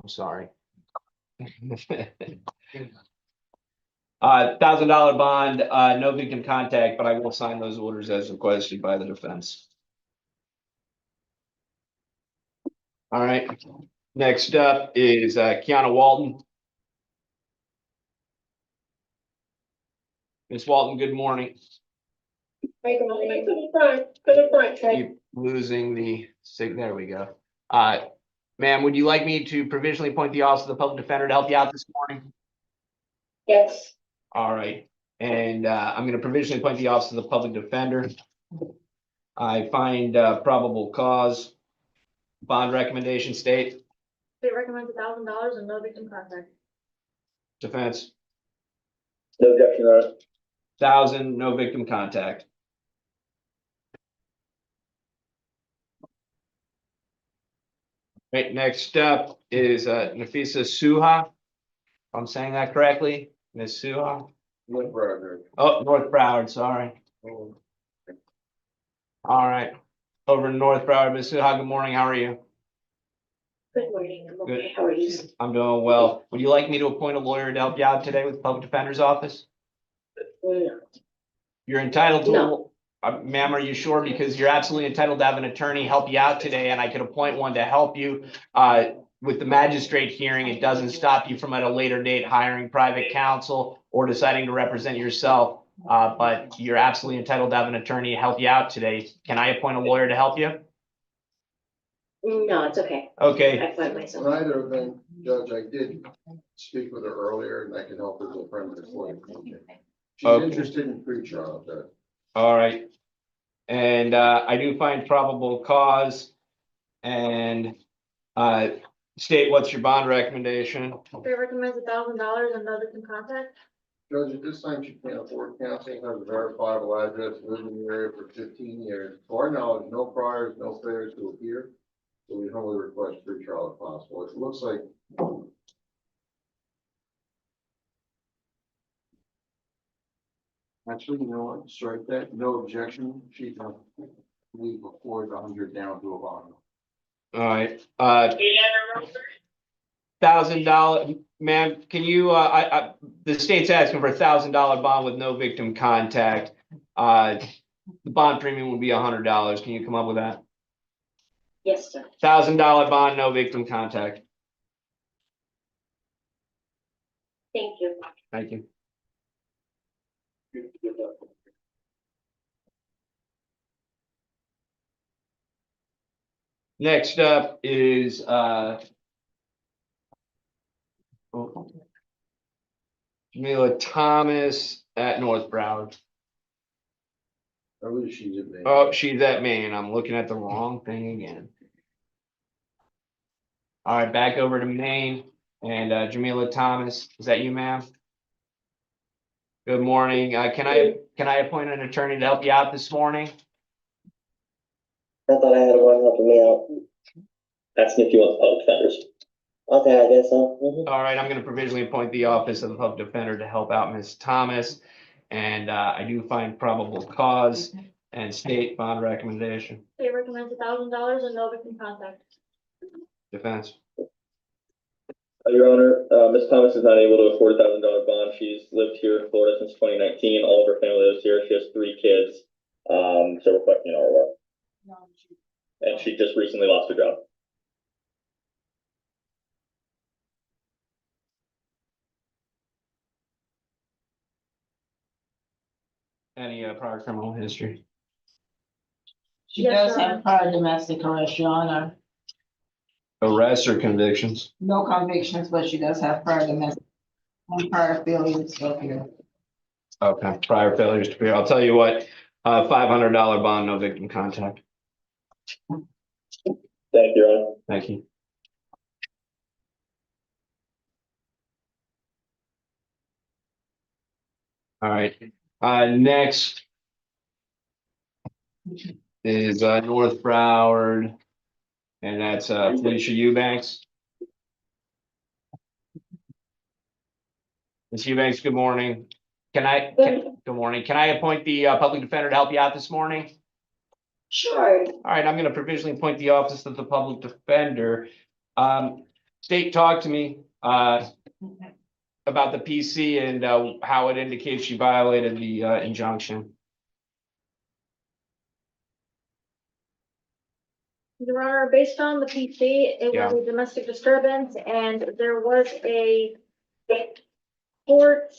I'm sorry. $1,000 bond, no victim contact, but I will sign those orders as requested by the defense. All right, next up is Kiana Walton. Ms. Walton, good morning. Keep losing the sig. There we go. Ma'am, would you like me to provisionally appoint the Office of the Public Defender to help you out this morning? Yes. All right, and I'm going to provisionally appoint the Office of the Public Defender. I find probable cause. Bond recommendation state. State recommends $1,000 and no victim contact. Defense. No objection, Your Honor. 1,000, no victim contact. Right, next up is Nisa Sua. If I'm saying that correctly, Ms. Sua. North Broward. Oh, North Broward, sorry. All right, over in North Broward, Ms. Sua, good morning, how are you? Good morning. I'm Good. okay. How are you? I'm doing well. Would you like me to appoint a lawyer to help you out today with the Public Defender's Office? No. You're entitled to, No. Ma'am, are you sure? Because you're absolutely entitled to have an attorney help you out today, and I could appoint one to help you. With the magistrate hearing, it doesn't stop you from at a later date hiring private counsel or deciding to represent yourself. But you're absolutely entitled to have an attorney help you out today. Can I appoint a lawyer to help you? No, it's okay. Okay, I find myself. Neither event, Judge, I did speak with her earlier and I can help her to a friend this way. She's Okay. interested in pretrial, Judge. all right. And I do find probable cause and state what's your bond recommendation? State recommends $1,000 and no victim contact. Judge, at this time, she can't afford counseling, has a verifiable address, lived in the area for 15 years. To our knowledge, no priors, no failures to appear. So we only request pretrial if possible. It looks like. Actually, you know what, strike that, no objection, she can leave before the 100 down to a bottom. All right, $1,000, ma'am, can you, the state's asking for $1,000 bond with no victim contact. The bond premium would be $100. Can you come up with that? Yes, sir. $1,000 bond, no victim contact. Thank you. Thank you. Next up is Jamila Thomas at North Broward. I believe she's in Maine. Oh, she's at Maine. I'm looking at the wrong thing again. All right, back over to Maine and Jamila Thomas. Is that you, ma'am? Good morning. Can I appoint an attorney to help you out this morning? I thought I had one helping me out. Asking if you want public defenders. Okay, I guess so. All right, I'm going to provisionally appoint the Office of the Public Defender to help out Ms. Thomas. And I do find probable cause and state bond recommendation. State recommends $1,000 and no victim contact. Defense. Your Honor, Ms. Thomas is not able to afford $1,000 bond. She's lived here in Florida since 2019. All of her family lives here. She has 3 kids. So we're questioning our work. And she just recently lost her job. Any prior criminal history? She Yes, does Your have prior domestic arrest, Your Honor. Arrests or convictions? No convictions, but she does have prior domestic and prior failures of here. Okay, prior failures to appear. I'll tell you what, $500 bond, no victim contact. Thank you, Your Honor. Thank you. All right, next is North Broward, and that's Felicia Eubanks. Ms. Eubanks, good morning. Good morning. Can I appoint the public defender to help you out this morning? Sure. All right, I'm going to provisionally appoint the Office of the Public Defender. State, talk to me, about the PC and, how it indicates she violated the, injunction. Your Honor, based on the PC, it Yeah. was a domestic disturbance and there was a court.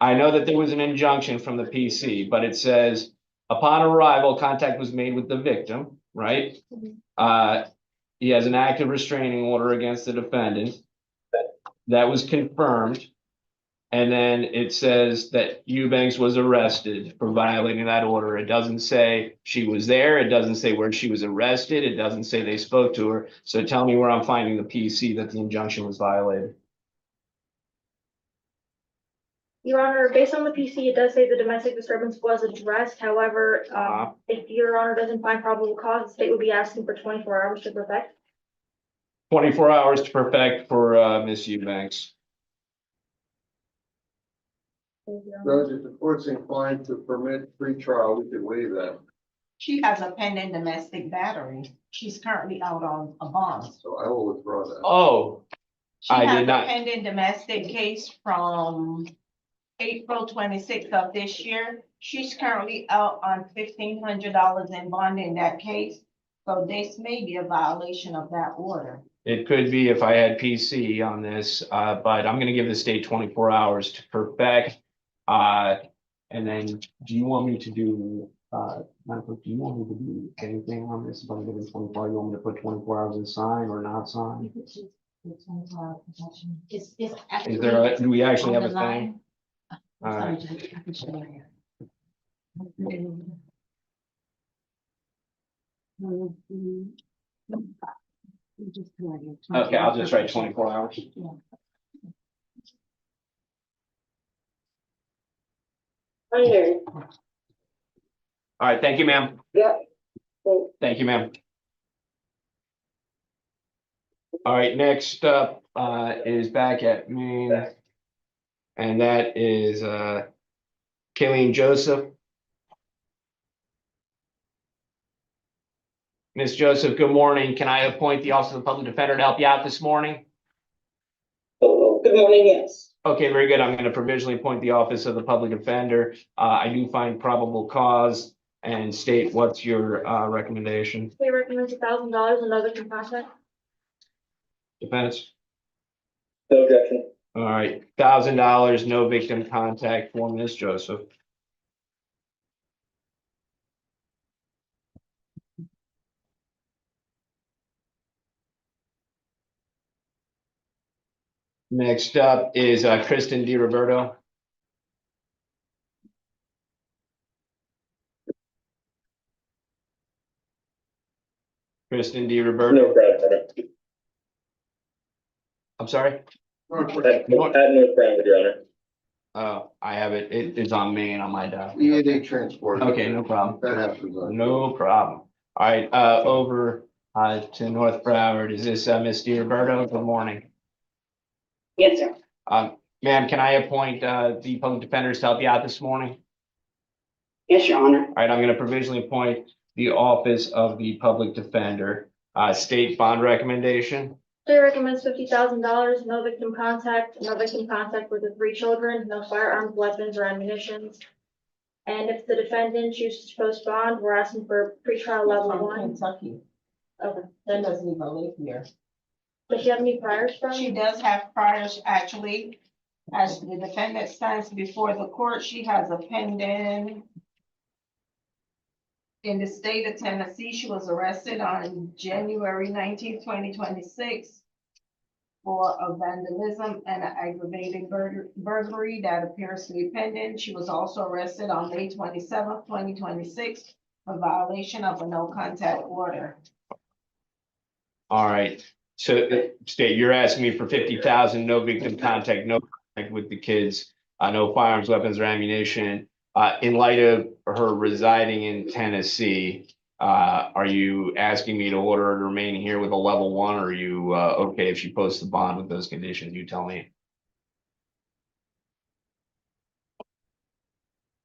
I know that there was an injunction from the PC, but it says upon arrival, contact was made with the victim, right? He has an active restraining order against the defendant. That was confirmed. And then it says that Eubanks was arrested for violating that order. It doesn't say she was there. It doesn't say where she was arrested. It doesn't say they spoke to her. So tell me where I'm finding the PC that the injunction was violated. Your Honor, based on the PC, it does say the domestic disturbance was addressed. However, if Your Honor doesn't find probable cause, the state would be asking for 24 hours to perfect. 24 hours to perfect for, Miss Eubanks. Judge, if the court's inclined to permit pretrial, we could waive that. She has a pending domestic battery. She's currently out on a bond. So I will withdraw that. Oh, She I has did a not- pending domestic case from April 26th of this year. She's currently out on $1,500 in bond in that case. So this may be a violation of that order. it could be if I had PC on this, but I'm gonna give the state 24 hours to perfect. And then do you want me to do, Michael, do you want me to do anything on this? If I'm giving 24, you want me to put 24 hours and sign or not sign? Is there, do we actually have a thing? All right. Okay, I'll just write 24 hours. Right here. All right, thank you, ma'am. Yeah. Thank you, ma'am. All right, next up, is back at Maine. And that is, Kayleen Joseph. Ms. Joseph, good morning. Can I appoint the Office of the Public Defender to help you out this morning? Oh, good morning, yes. Okay, very good. I'm going to provisionally appoint the Office of the Public Defender. I do find probable cause and state what's your recommendation. They recommend $1,000 and no victim contact. Defense? No objection. All right, $1,000, no victim contact for Ms. Joseph. Next up is Kristen De Roberto. Kristen De No Roberto. crime, I'm sorry? at no crime, Your Honor. Oh, I have it. It is on me and on my dial. EAD transport. Okay, no problem. That happens. No problem. All right, over to North Broward. Is this Miss De Roberto? Good morning. Yes, sir. Ma'am, can I appoint the public defenders to help you out this morning? Yes, Your Honor. All right, I'm going to provisionally appoint the Office of the Public Defender. State bond recommendation. They recommends $50,000, no victim contact with the 3 children, no firearms, weapons, or ammunition. And if the defendant chooses to post bond, we're asking for pretrial level From 1. Kentucky. Okay. She doesn't even live here. Does she have any priors from? She does have priors, actually. As the defendant stands before the court, she has a pending. In the state of Tennessee, she was arrested on January 19th, 2026 for a vandalism and an aggravated burglary that appears to be pending. She was also arrested on May 27th, 2026 for violation of a no contact order. All right. So state, you're asking me for 50,000, no victim contact, no contact with the kids, no firearms, weapons, or ammunition. In light of her residing in Tennessee, are you asking me to order her to remain here with a level 1? Or are you okay if she posts the bond with those conditions? You tell me.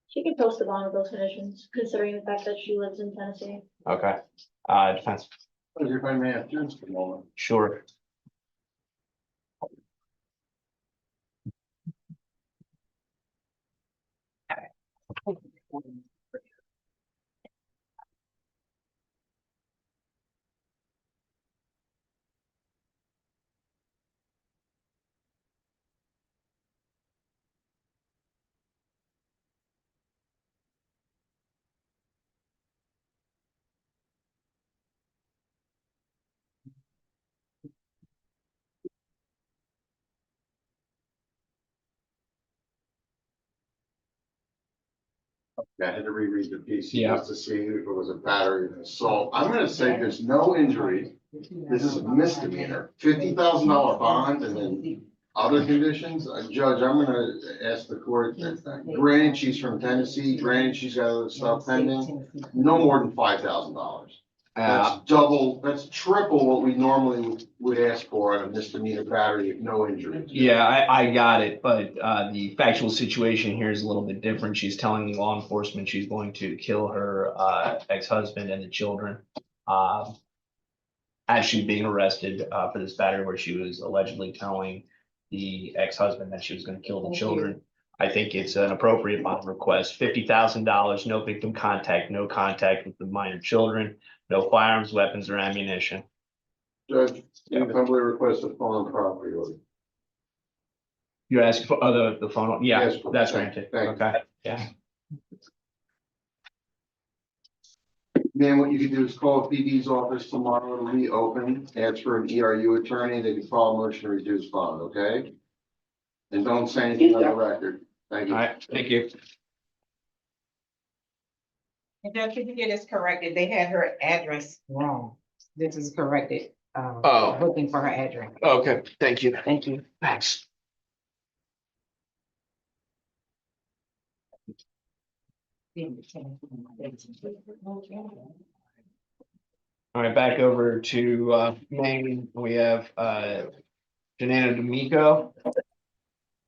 She can post the bond with those conditions, considering the fact that she lives in Tennessee. Okay. Defense. If I may have just a moment. Sure. I had to reread the piece Yeah. just to see if it was a battery and assault. I'm gonna say there's no injury. This is a misdemeanor, $50,000 bond and then other conditions. Judge, I'm gonna ask the court, granted she's from Tennessee, granted she's got other stuff pending, no more than $5,000. That's double, that's triple what we normally would ask for on a misdemeanor battery if no injury. Yeah, I got it, but the factual situation here is a little bit different. She's telling law enforcement she's going to kill her ex-husband and the children. As she's being arrested for this battery where she was allegedly telling the ex-husband that she was going to kill the children. I think it's an appropriate bond request. $50,000, no victim contact, no contact with the minor children, no firearms, weapons, or ammunition. Judge, you humbly request a foreign property order. You're asking for the phone? Yeah, Yes, please. that's granted. Thank you. Okay, yeah. Man, what you can do is call PD's office tomorrow, it'll be open, ask for an ERU attorney, they can file a motion to reduce bond, okay? And don't say anything on the record. Thank All you. right, thank you. And Judge, could you get this corrected? They had her address wrong. This is corrected. Oh. Looking for her address. Okay, thank you. Thank you. Thanks. All right, back over to Maine. We have Jannina Dawkins. Miko.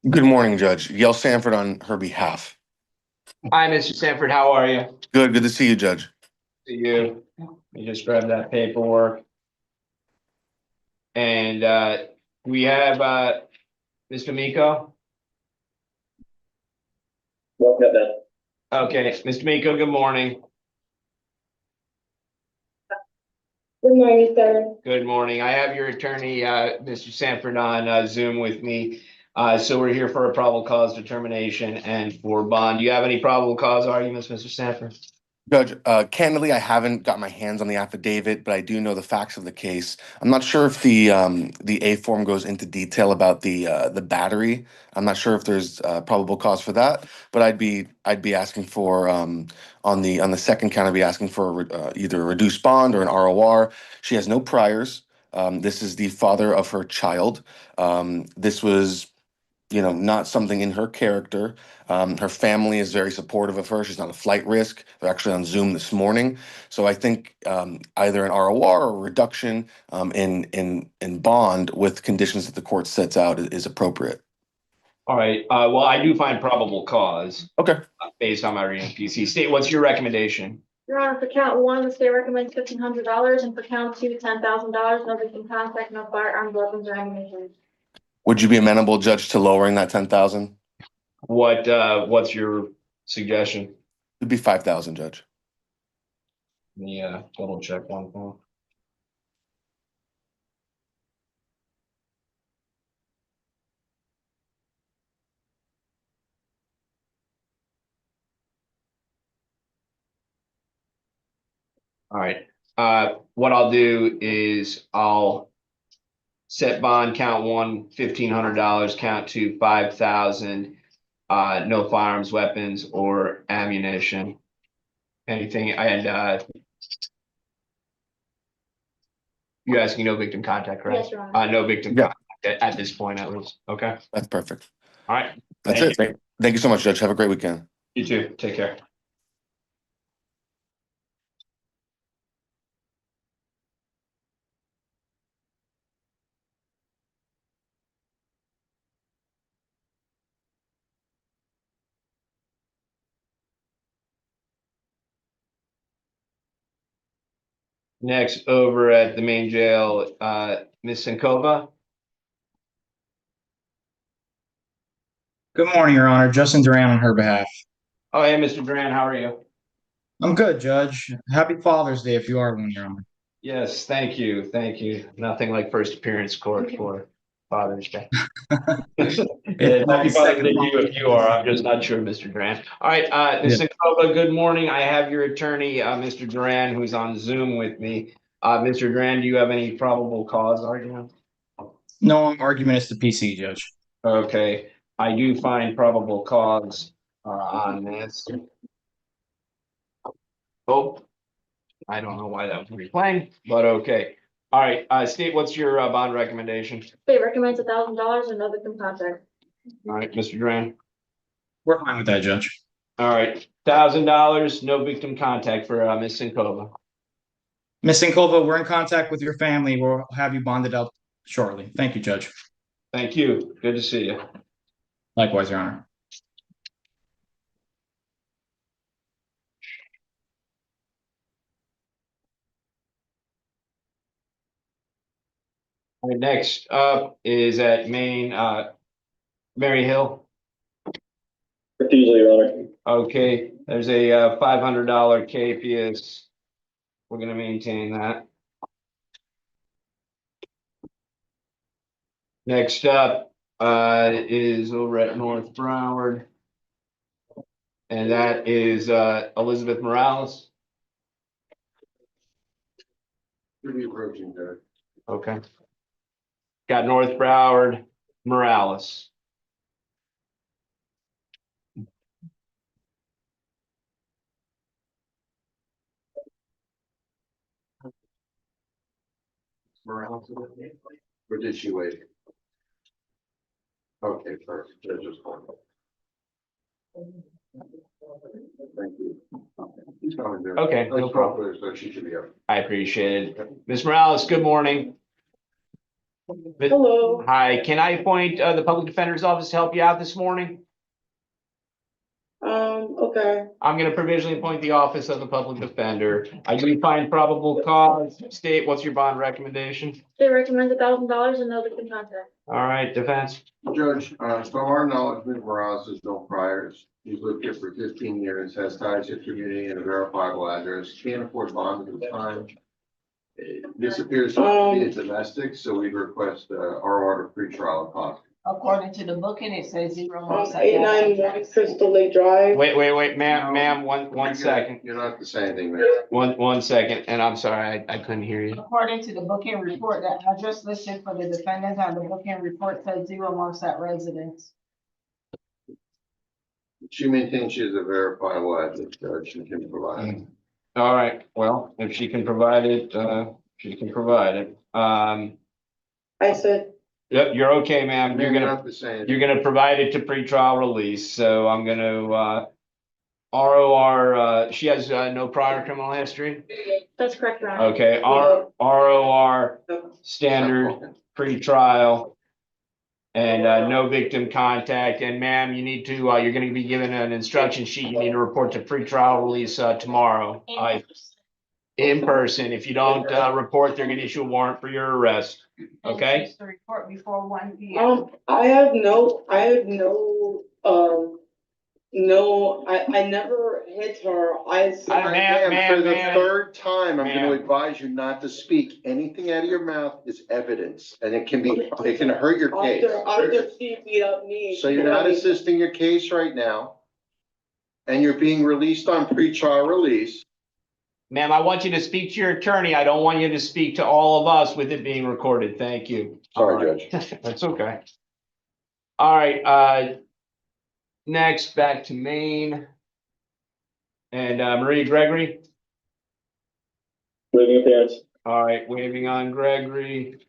Good morning, Judge. Yale Sanford on her behalf. Hi, Mr. Sanford. How are you? Good to see you, Judge. See you. You just grab that paperwork. And we have Mr. Miko. Welcome, that. Okay, Mr. Miko, good morning. Good morning, sir. Good morning. I have your attorney, Mr. Sanford, on Zoom with me. So we're here for a probable cause determination and for bond. Do you have any probable cause arguments, Mr. Sanford? Judge, candidly, I haven't got my hands on the affidavit, but I do know the facts of the case. I'm not sure if the A form goes into detail about the battery. I'm not sure if there's probable cause for that, but I'd be asking for on the second count, I'd be asking for either a reduced bond or an ROR. She has no priors. This is the father of her child. This was, not something in her character. Her family is very supportive of her. She's not a flight risk. They're actually on Zoom this morning. So I think either an ROR or a reduction in bond with conditions that the court sets out is appropriate. All right. Well, I do find probable cause. Okay. Based on my reading PC. State, what's your recommendation? Your Honor, for count one, the state recommends $1,500, and for count two, $10,000, no victim contact, no firearms, weapons, or ammunition. Would you be amenable, Judge, to lowering that 10,000? What's your suggestion? It'd be 5,000, Judge. Let me double check one thing. All right. What I'll do is I'll set bond count one, $1,500, count two, 5,000, no firearms, weapons, or ammunition. Anything, and you're asking no victim contact, correct? Yes, Your Honor. No victim Yeah. contact at this point, at least. Okay. That's perfect. All right. That's Thank it. Thank you so much, Judge. Have a great weekend. You too. Take care. Next, over at the main jail, Ms. Sinkova. Good morning, Your Honor. Justin Duran on her behalf. Oh, hey, Mr. Duran, how are you? I'm good, Judge. Happy Father's Day if you are one, Your Honor. Yes, thank you, thank you. Nothing like first appearance court for Father's Day. It's my Happy Father's Day second to you if you are. I'm just not sure, Mr. Duran. All right, Ms. Yeah. Sinkova, good morning. I have your attorney, Mr. Duran, who's on Zoom with me. Mr. Duran, do you have any probable cause argument? No argument is the PC, Judge. Okay, I do find probable cause on this. Oh, I don't know why that was replaying, but okay. All right, State, what's your bond recommendation? State recommends $1,000 and no victim contact. All right, Mr. Duran. We're fine with that, Judge. All right, $1,000, no victim contact for Ms. Sinkova. Ms. Sinkova, we're in contact with your family. We'll have you bonded up shortly. Thank you, Judge. Thank you. Good to see you. Likewise, Your Honor. All right, next up is at Maine, Mary Hill. Refusal, Your Honor. Okay, there's a $500 KPS. We're gonna maintain that. Next up is over at North Broward. And that is Elizabeth Morales. Should be approaching there. Okay. Got North Broward, Morales. Morales. Or did she wait? Okay, perfect. They're just fine. Thank you. She's coming there. Okay, no I spoke problem. with her, so she should be up. I appreciate it. Ms. Morales, good morning. Hello. Hi, can I appoint the Public Defender's Office to help you out this morning? Okay. I'm gonna provisionally appoint the Office of the Public Defender. I do find probable cause. State, what's your bond recommendation? State recommends $1,000 and no victim contact. All right, defense. Judge, from our knowledge, Ms. Morales has no priors. She's lived here for 15 years, has ties to the community and a verifiable address. Can't afford bond at the time. This appears to be a domestic, so we request our order pretrial if possible. According to the booking, it says 0 months. 891 Crystal Lake Drive. Wait, ma'am, one second. You don't have to say anything, man. One second, and I'm sorry, I couldn't hear you. According to the booking report, the address listed for the defendant on the booking report says 0 months at residence. She maintains she has a verifiable address, Judge, she can provide it. All right, well, if she can provide it, she can provide it. I said, Yep, you're okay, ma'am. You don't have to say anything. You're gonna provide it to pretrial release, so I'm gonna, ROR, she has, no prior criminal history? That's correct, Your Honor. Okay, ROR, standard, pretrial, and, no victim contact, and ma'am, you need to, you're gonna be given an instruction sheet, you need to report to pretrial release, tomorrow. In person, if you don't, report, they're gonna issue a warrant for your arrest, okay? Just to report before 1 p.m. I never hit her. Ma'am, For the ma'am. third time, I'm Ma'am. gonna advise you not to speak. Anything out of your mouth is evidence, and it can hurt your case. After she beat up me. So you're not assisting your case right now. And you're being released on pretrial release. Ma'am, I want you to speak to your attorney. I don't want you to speak to all of us with it being recorded. Thank you. Sorry, Judge. That's okay. All right, next, back to Maine. And Marie Gregory. Waiving appearance. All right, waving on Gregory.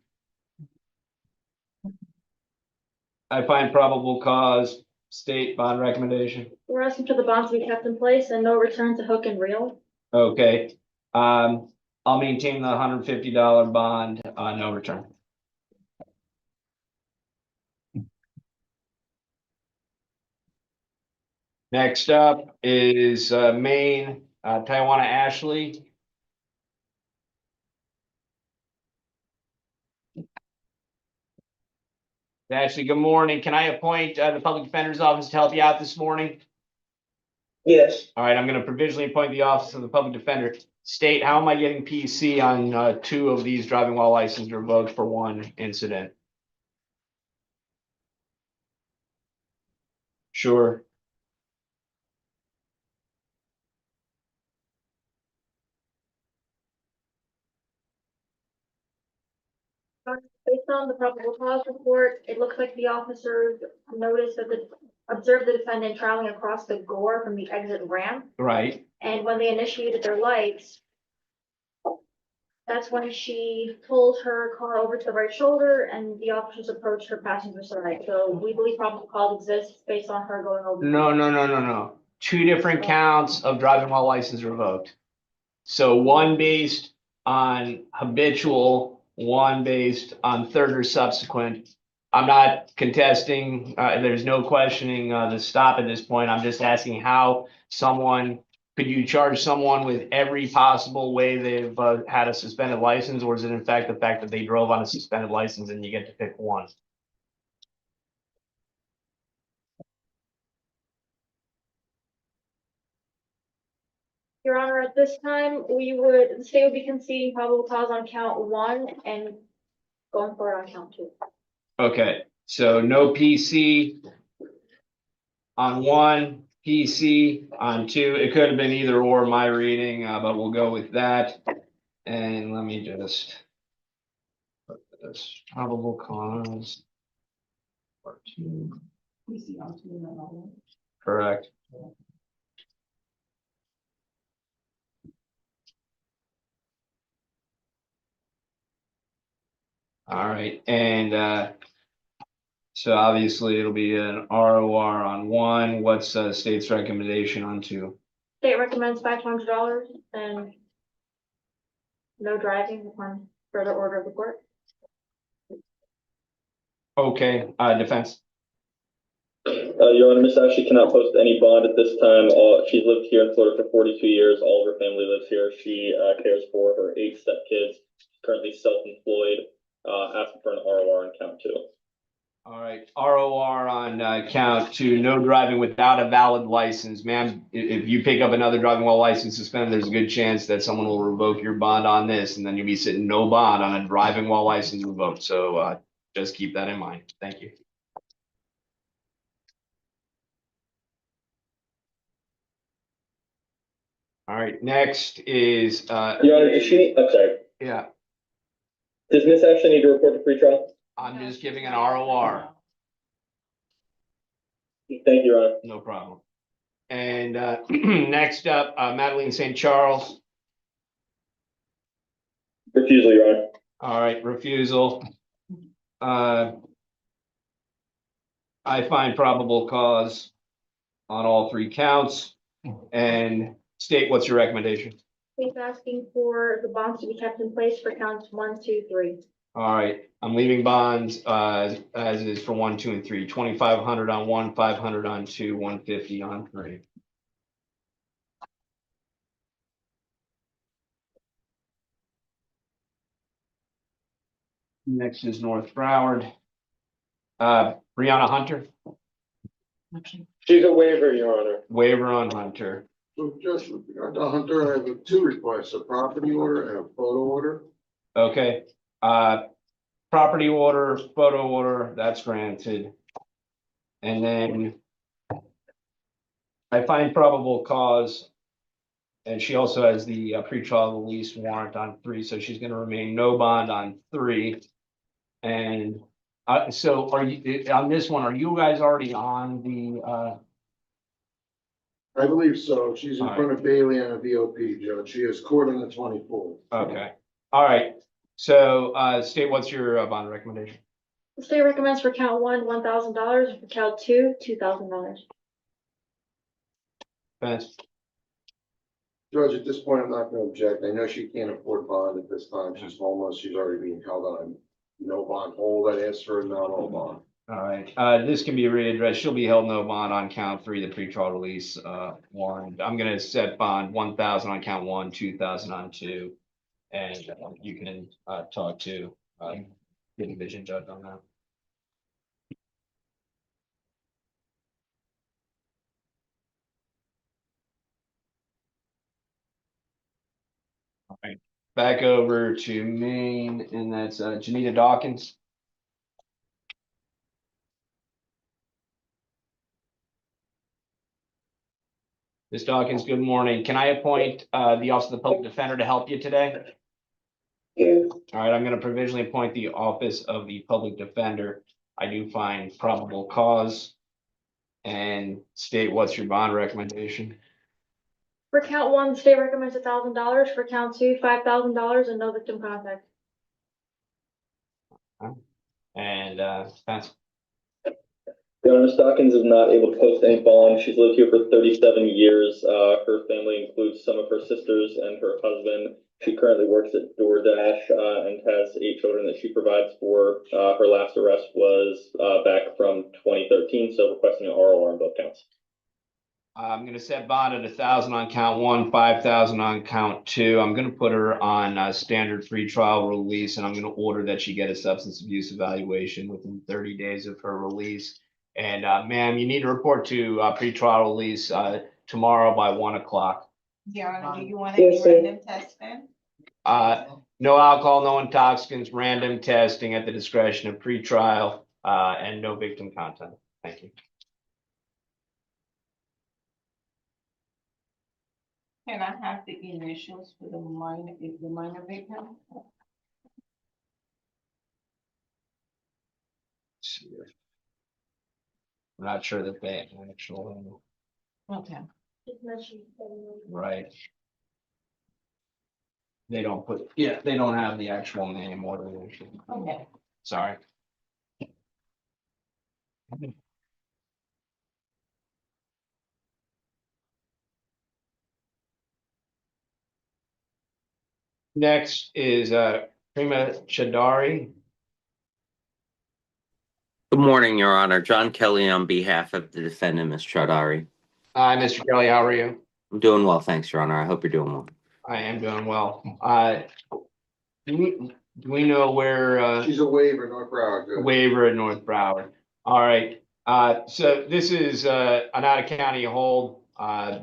I find probable cause, state bond recommendation. We're asking for the bond to be kept in place and no return to hook and reel. Okay, I'll maintain the $150 bond, no return. Next up is Maine, Taiwana Ashley. Ashley, good morning. Can I appoint the Public Defender's Office to help you out this morning? Yes. All right, I'm gonna provisionally appoint the office of the public defender. State, how am I getting PC on, two of these driving while license revoked for one incident? Sure. Based on the probable cause report, it looks like the officers noticed that observed the defendant traveling across the gore from the exit ramp. Right. And when they initiated their lights, that's when she pulled her car over to the right shoulder and the officers approached her passenger side. So we believe probable cause exists based on her going over. No. Two different counts of driving while license revoked. So one based on habitual, one based on third or subsequent. I'm not contesting, there's no questioning, the stop at this point. I'm just asking how could you charge someone with every possible way they've, had a suspended license, or is it in fact the fact that they drove on a suspended license and you get to pick one? Your Honor, at this time, the state would be conceding probable cause on count one and going forward on count two. Okay, so no PC on one, PC on two. It could have been either or my reading, but we'll go with that. And let me just put this probable cause. Part two, We see on two and another. correct. All right, and so obviously it'll be an ROR on one. What's state's recommendation on two? State recommends $500 and no driving upon further order of the court. Okay, defense. Your Honor, Miss Ashley cannot post any bond at this time. She's lived here in Florida for 42 years. All of her family lives here. She cares for her 8 stepkids. Currently self-employed. Asking for an ROR on count two. All right, ROR on count two, no driving without a valid license. Ma'am, if you pick up another driving while license suspended, there's a good chance that someone will revoke your bond on this, and then you'll be sitting no bond on a driving while license revoked. So just keep that in mind. Thank you. All right, next is Your Honor, I'm sorry. yeah, Does Miss Ashley need to report to pretrial? I'm just giving an ROR. Thank you, Your Honor. No problem. And next up, Madeline St. Charles. Refusal, Your Honor. All right, refusal. I find probable cause on all 3 counts. And state, what's your recommendation? Please asking for the bonds to be kept in place for counts 1, 2, 3. All right, I'm leaving bonds as is for 1, 2, and 3. 2,500 on 1, 500 on 2, 150 on 3. Next is North Broward. Rihanna Hunter, She's a waiver, Your Honor. waiver on Hunter. So just with regard to Hunter, I have 2 requests, a property order and a photo order. Okay, property order, photo order, that's granted. And then I find probable cause. And she also has the pretrial release warrant on 3, so she's gonna remain no bond on 3. And so are you, on this one, are you guys already on the, I believe so. She's in All right. front of Bailey on a VOP, Judge. She is court on the 24th. okay, all right. So, state, what's your bond recommendation? The state recommends for count one, $1,000, and for count two, $2,000. Vance? Judge, at this point, I'm not gonna object. I know she can't afford bond at this time. She's homeless. She's already being held on no bond hold. I asked for a not all bond. All right, this can be readdressed. She'll be held no bond on count 3, the pretrial release warrant. I'm gonna set bond 1,000 on count 1, 2,000 on 2. And you can talk to the division judge on that. Back over to Maine, and that's Jannina Dawkins. Ms. Dawkins, good morning. Can I appoint the Office of the Public Defender to help you today? Yes. All right, I'm going to provisionally appoint the Office of the Public Defender. I do find probable cause. And state what's your bond recommendation? For count one, the state recommends $1,000. For count two, $5,000 and no victim contact. And Spence. Your Honor, Ms. Dawkins is not able to post any bond. She's lived here for 37 years. Her family includes some of her sisters and her husband. She currently works at DoorDash and has 8 children that she provides for. Her last arrest was back from 2013, so requesting an ROR on both counts. I'm going to set bond at 1,000 on count one, 5,000 on count two. I'm going to put her on standard free trial release, and I'm going to order that she get a substance abuse evaluation within 30 days of her release. And ma'am, you need to report to pretrial release tomorrow by 1 o'clock. Your Honor, do you want any Yes, sir. random testing? No alcohol, no intoxicants, random testing at the discretion of pretrial, and no victim contact. Thank you. Can I have the initials for the minor victim? I'm not sure that they actually, Okay. right. They don't put, yeah, they don't have the actual name or the actual. Okay. Sorry. Next is Prima Shadari. Good morning, Your Honor. John Kelly on behalf of the defendant, Ms. Chaudhary. Hi, Mr. Kelly, how are you? I'm doing well, thanks, Your Honor. I hope you're doing well. I am doing well. Do we know where She's a waiver, North Broward. Good. waiver at North Broward? All right. So this is an out of county hold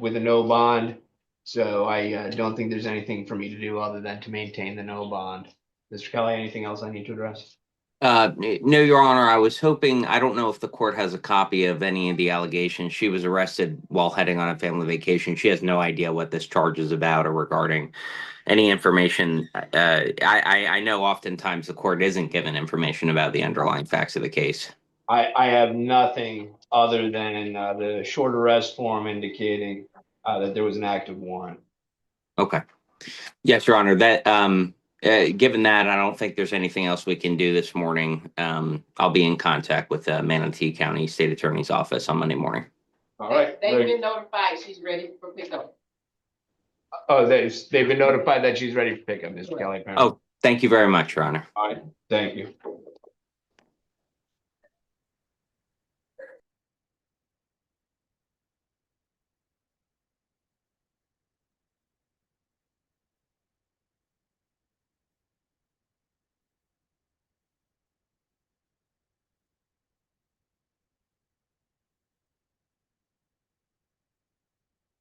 with a no bond. So I don't think there's anything for me to do other than to maintain the no bond. Mr. Kelly, anything else I need to address? No, Your Honor, I was hoping, I don't know if the court has a copy of any of the allegations. She was arrested while heading on a family vacation. She has no idea what this charge is about or regarding any information. I know oftentimes the court isn't given information about the underlying facts of the case. I have nothing other than the short arrest form indicating that there was an active warrant. Okay. Yes, Your Honor, that, given that, I don't think there's anything else we can do this morning. I'll be in contact with the Manatee County State Attorney's Office on Monday morning. All right. They've been notified she's ready for pickup. Oh, they've been notified that she's ready for pickup, Mr. Kelly. Apparently. Oh, thank you very much, Your Honor. All right. Thank you.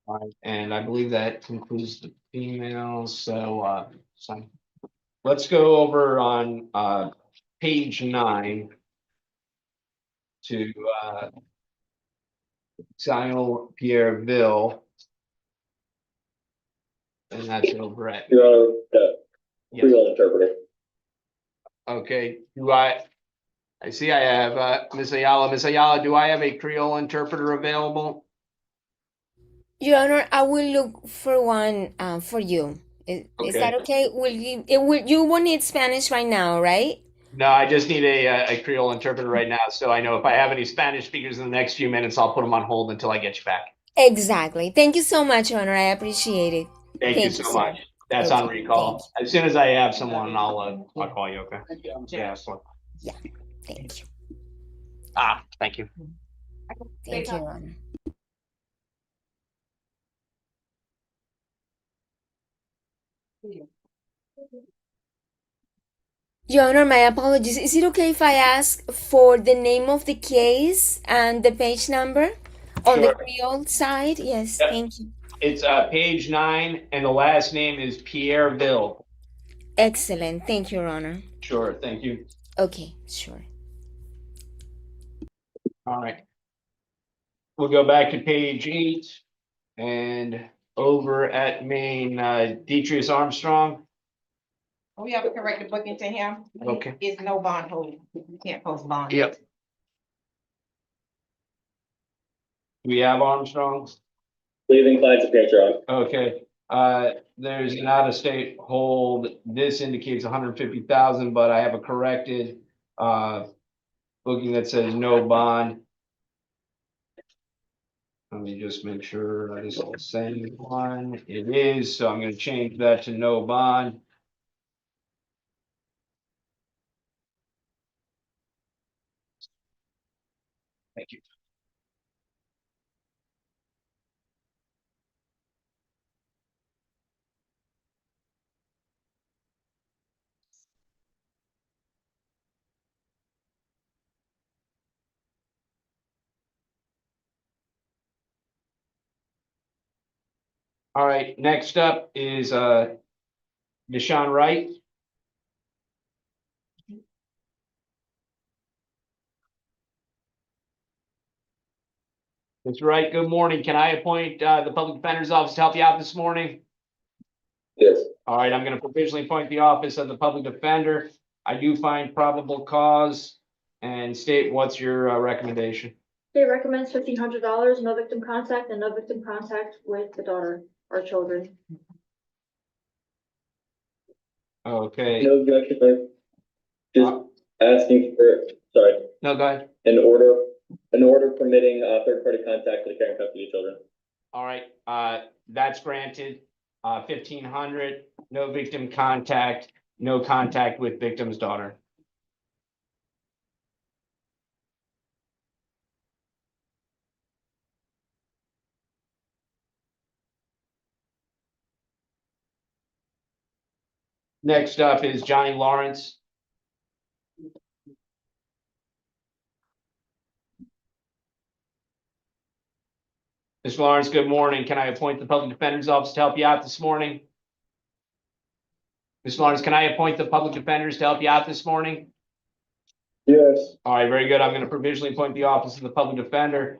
All right, and I believe that concludes the females. So, let's go over on page 9 to Samuel Pierreville. And that's over at. Your Honor, Yes. Creole interpreter. Okay, I see I have Ms. Ayala. Ms. Ayala, do I have a Creole interpreter available? Your Honor, I will look for one for you. Is that okay? You won't need Spanish right now, right? No, I just need a Creole interpreter right now. So I know if I have any Spanish speakers in the next few minutes, I'll put them on hold until I get you back. Exactly. Thank you so much, Your Honor. I appreciate it. Thank you so much. That's on recall. As soon as I have someone, I'll call you, okay? Yeah. Yeah, thank you. Thank you. Thank you, Your Honor. Your Honor, my apologies. Is it okay if I ask for the name of the case and the page number on the Sure. Creole side? Yes, Yep. thank you. It's page 9, and the last name is Pierreville. Excellent. Thank you, Your Honor. Sure, thank you. Okay, sure. All right. We'll go back to page 8 and over at Maine, Demetrius Armstrong. We have a corrected booking to him. Okay. It's no bond holding. You can't post bond. Yep. We have Armstrong. Please incline to page, Your Honor. Okay, there's an out-of-state hold. This indicates 150,000, but I have a corrected, booking that says no bond. Let me just make sure that is the same one. It is, so I'm gonna change that to no bond. Thank you. All right, next up is Deshaun Wright. Mr. Wright, good morning. Can I appoint the Public Defender's Office to help you out this morning? Yes. All right, I'm going to provisionally appoint the Office of the Public Defender. I do find probable cause and state what's your recommendation. State recommends $1,500, no victim contact, and no victim contact with the daughter or children. Okay, No objection, Mike. Just asking for, sorry, no, go ahead. an order permitting, third-party contact with the care and custody of children. All right, that's granted. 1,500, no victim contact, no contact with victim's daughter. Next up is Johnny Lawrence. Ms. Lawrence, good morning. Can I appoint the Public Defender's Office to help you out this morning? Ms. Lawrence, can I appoint the Public Defenders to help you out this morning? Yes. All right, very good. I'm going to provisionally appoint the Office of the Public Defender.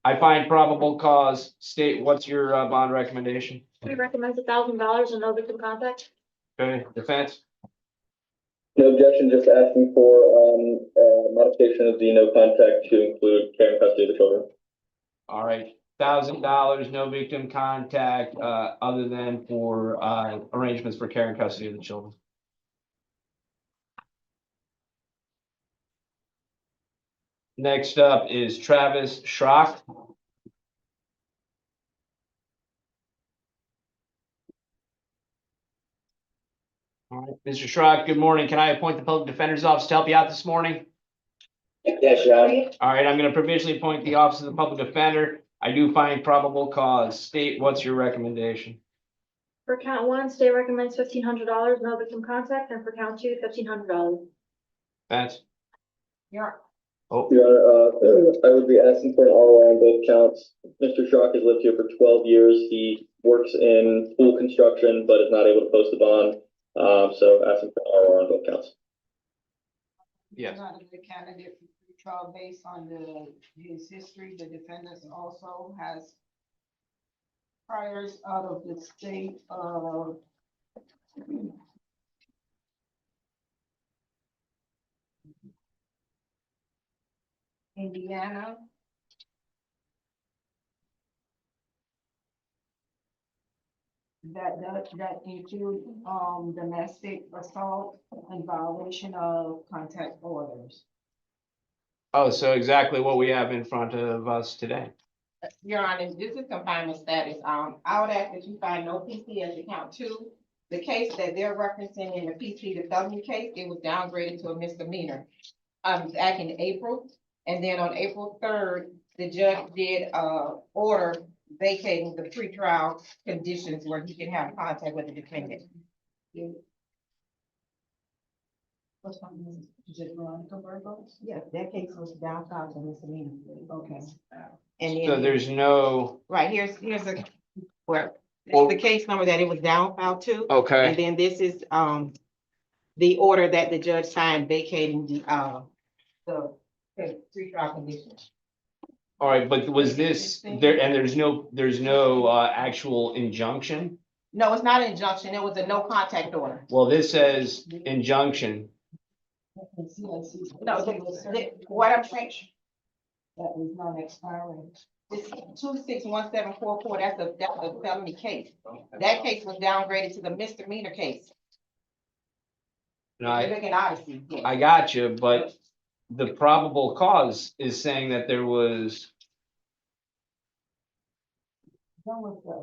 I find probable cause. State, what's your bond recommendation? State recommends $1,000 and no victim contact. Okay, defense? No objection, just asking for, modification of the no contact to include care and custody of the children. All right, $1,000, no victim contact, other than for arrangements for care and custody of the children. Next up is Travis Schrock. All right, Mr. Schrock, good morning. Can I appoint the Public Defender's Office to help you out this morning? Yes, Your Honor. All right, I'm going to provisionally appoint the Office of the Public Defender. I do find probable cause. State, what's your recommendation? For count 1, state recommends $1,500, no victim contact, and for count 2, $1,500. Defense? Yeah. Oh, Your Honor, I would be asking for an ROI on both counts. Mr. Schrock has lived here for 12 years. He works in pool construction, but is not able to post a bond. So asking for an ROI on both counts. yes. Not a good candidate for trial based on his history. The defendant also has priors out of the state of Indiana. That include domestic assault and violation of contact orders. Oh, so exactly what we have in front of us today. Your Honor, this is confinement status. I would ask that you find no PC as account 2. The case that they're referencing in the PC, the felony case, it was downgraded to a misdemeanor. Back in April, and then on April 3rd, the judge did order vacating the pretrial conditions where he can have contact with the defendant. What's on is it Veronica Burgos? Yeah, that case was downgraded to misdemeanor. Okay. And So then, there's no, right, here's a Where, the case number that it was downfiled to. And Okay, then this is, the order that the judge signed vacating the pretrial conditions. all right, but was this, there, and there's no actual injunction? No, it's not an injunction. It was a no contact order. Well, this says injunction. No, what I'm saying, That was not expiring. this 261744, that's a felony case. That case was downgraded to the misdemeanor case. And Look at Odyssey. yes. I got you, but the probable cause is saying that there was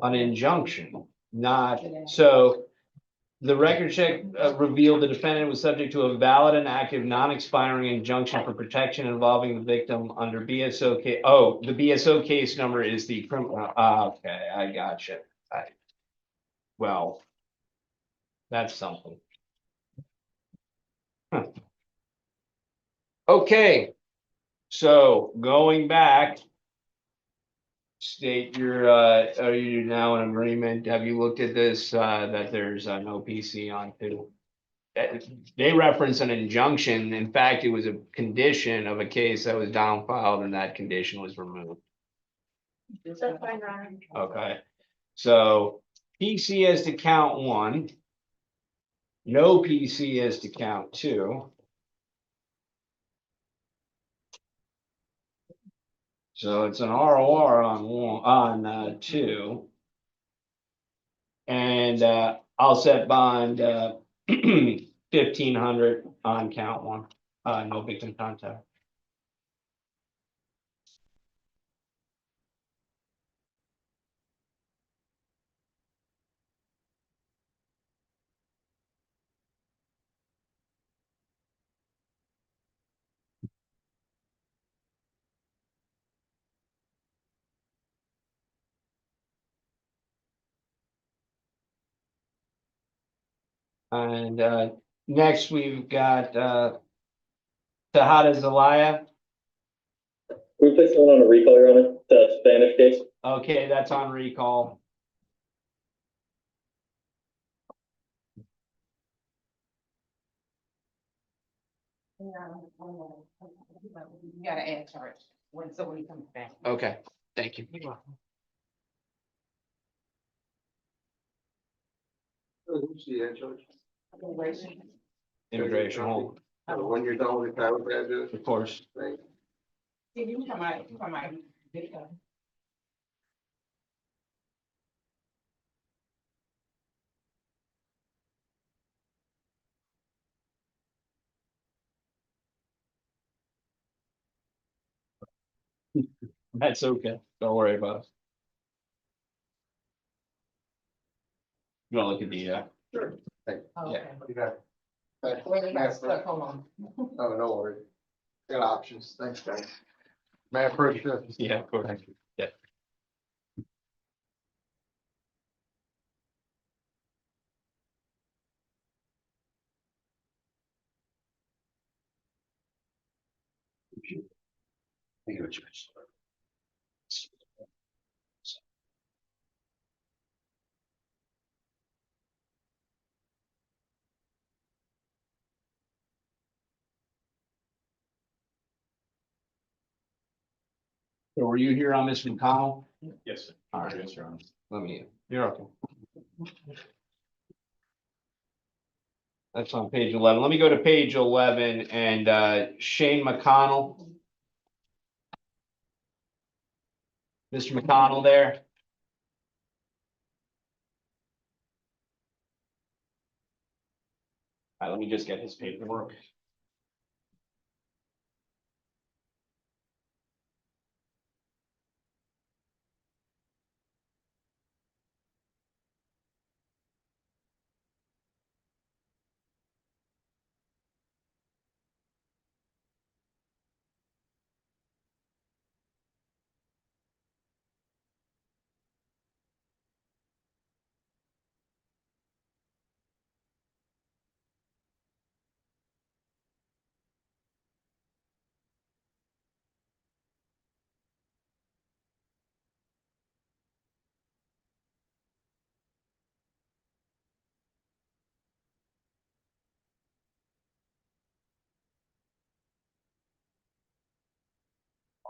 an injunction, not, so the record check revealed the defendant was subject to a valid and active non-expiring injunction for protection involving the victim under BSO case. Oh, the BSO case number is the criminal, okay, I got you. Well, that's something. Huh. Okay, so going back, state your, are you now in agreement? Have you looked at this, that there's no PC on two? They reference an injunction. In fact, it was a condition of a case that was downfiled and that condition was removed. That's fine, Your Honor. Okay, so PC is to count one. No PC is to count two. So it's an ROR on one, on two. And I'll set bond 1,500 on count one, no victim contact. And next we've got Tahada Zlaya. Can we place someone on a recall, Your Honor? The Spanish case? Okay, that's on recall. You gotta add charge when somebody comes back. Okay, thank you. Who's the head judge? Immigration hold, When you're done with the Kavari Williams, of course. thank you. See, you come out. That's okay. Don't worry about it. You wanna look at the, Sure. Thank Oh, Yeah. okay. you. You got it. Thanks. Wait, we got Mayor, stuck, hold on. Oh, no worries. Got options. Thanks, guys. Mayor, first, yeah, of course. Thank you. Yeah. Thank you, Judge. So were you here on Mr. McConnell? Yes, sir. All right, yes, sir. Let me, you're okay. That's on page 11. Let me go to page 11 and Shane McConnell. Mr. McConnell there. All right, let me just get his paperwork.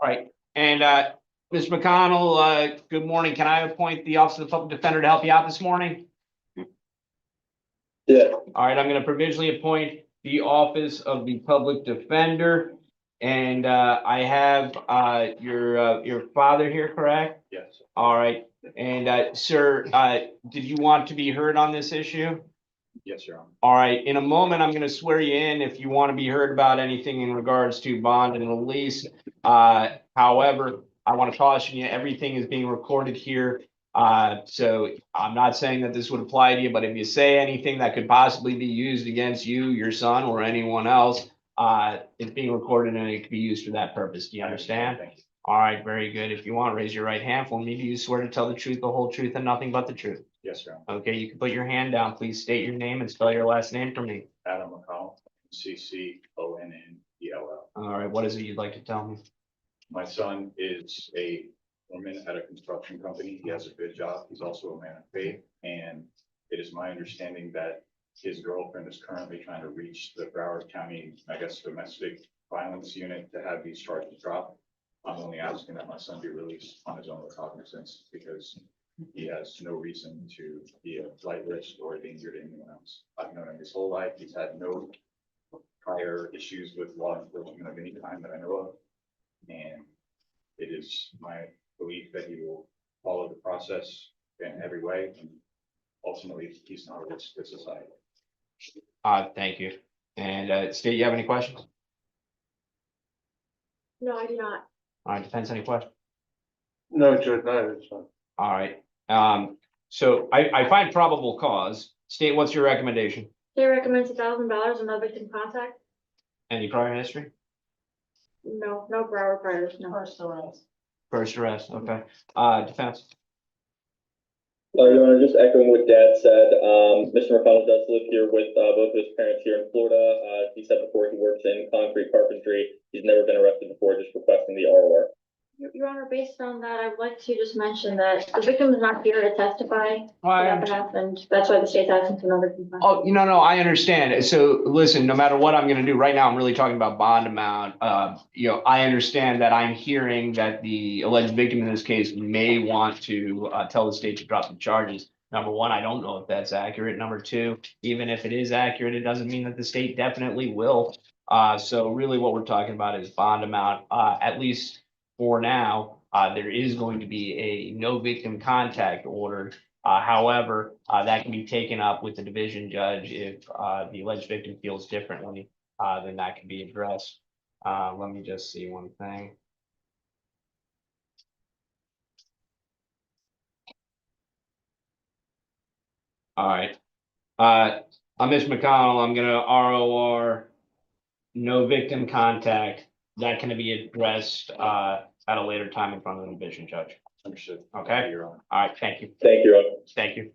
All right, and Ms. McConnell, good morning. Can I appoint the Office of the Public Defender to help you out this morning? Yeah. All right, I'm going to provisionally appoint the Office of the Public Defender. And I have your father here, correct? Yes. All right. And sir, did you want to be heard on this issue? Yes, Your Honor. All right. In a moment, I'm going to swear you in if you want to be heard about anything in regards to bond and release. However, I want to caution you, everything is being recorded here. So I'm not saying that this would apply to you, but if you say anything that could possibly be used against you, your son, or anyone else, it's being recorded and it can be used for that purpose. Do you understand? Thank you. All right, very good. If you want, raise your right hand for me. Do you swear to tell the truth, the whole truth, and nothing but the truth? Yes, Your Honor. Okay, you can put your hand down. Please state your name and spell your last name for me. Adam McConnell, CCONNELL. All right, what is it you'd like to tell me? My son is a foreman at a construction company. He has a good job. He's also a man of faith. And it is my understanding that his girlfriend is currently trying to reach the Broward County, I guess, domestic violence unit to have these charges dropped. I'm only asking that my son be released on his own recognizance because he has no reason to be a flight risk or a danger to anyone else. I've known him his whole life. He's had no prior issues with law enforcement of any kind that I know of. And it is my belief that he will follow the process in every way. And ultimately, he's not a risk to society. Thank you. And State, you have any questions? No, I do not. All right, defense, any questions? No, Judge, no, it's fine. All right. So I find probable cause. State, what's your recommendation? State recommends $1,000 and no victim contact. Any prior history? No, no Broward priors, no. First arrest. First arrest, okay. Defense? Your Honor, just echoing what Dad said, Mr. McConnell does live here with both of his parents here in Florida. He said before he works in concrete carpentry. He's never been arrested before, just requesting the ROR. Your Honor, based on that, I'd like to just mention that the victim is not here to testify on that behalf, and that's why the state's asking for no victim contact. Oh, no, I understand. So listen, no matter what I'm gonna do right now, I'm really talking about bond amount. I understand that I'm hearing that the alleged victim in this case may want to tell the state to drop the charges. Number one, I don't know if that's accurate. Number two, even if it is accurate, it doesn't mean that the state definitely will. So really what we're talking about is bond amount, at least for now. There is going to be a no victim contact ordered. However, that can be taken up with the division judge if the alleged victim feels differently, then that can be addressed. Let me just see one thing. All right. On Ms. McConnell, I'm gonna ROR no victim contact. That can be addressed at a later time in front of the division judge. Understood. Okay. Your Honor. All right, thank you. Thank you, Your Honor. Thank you.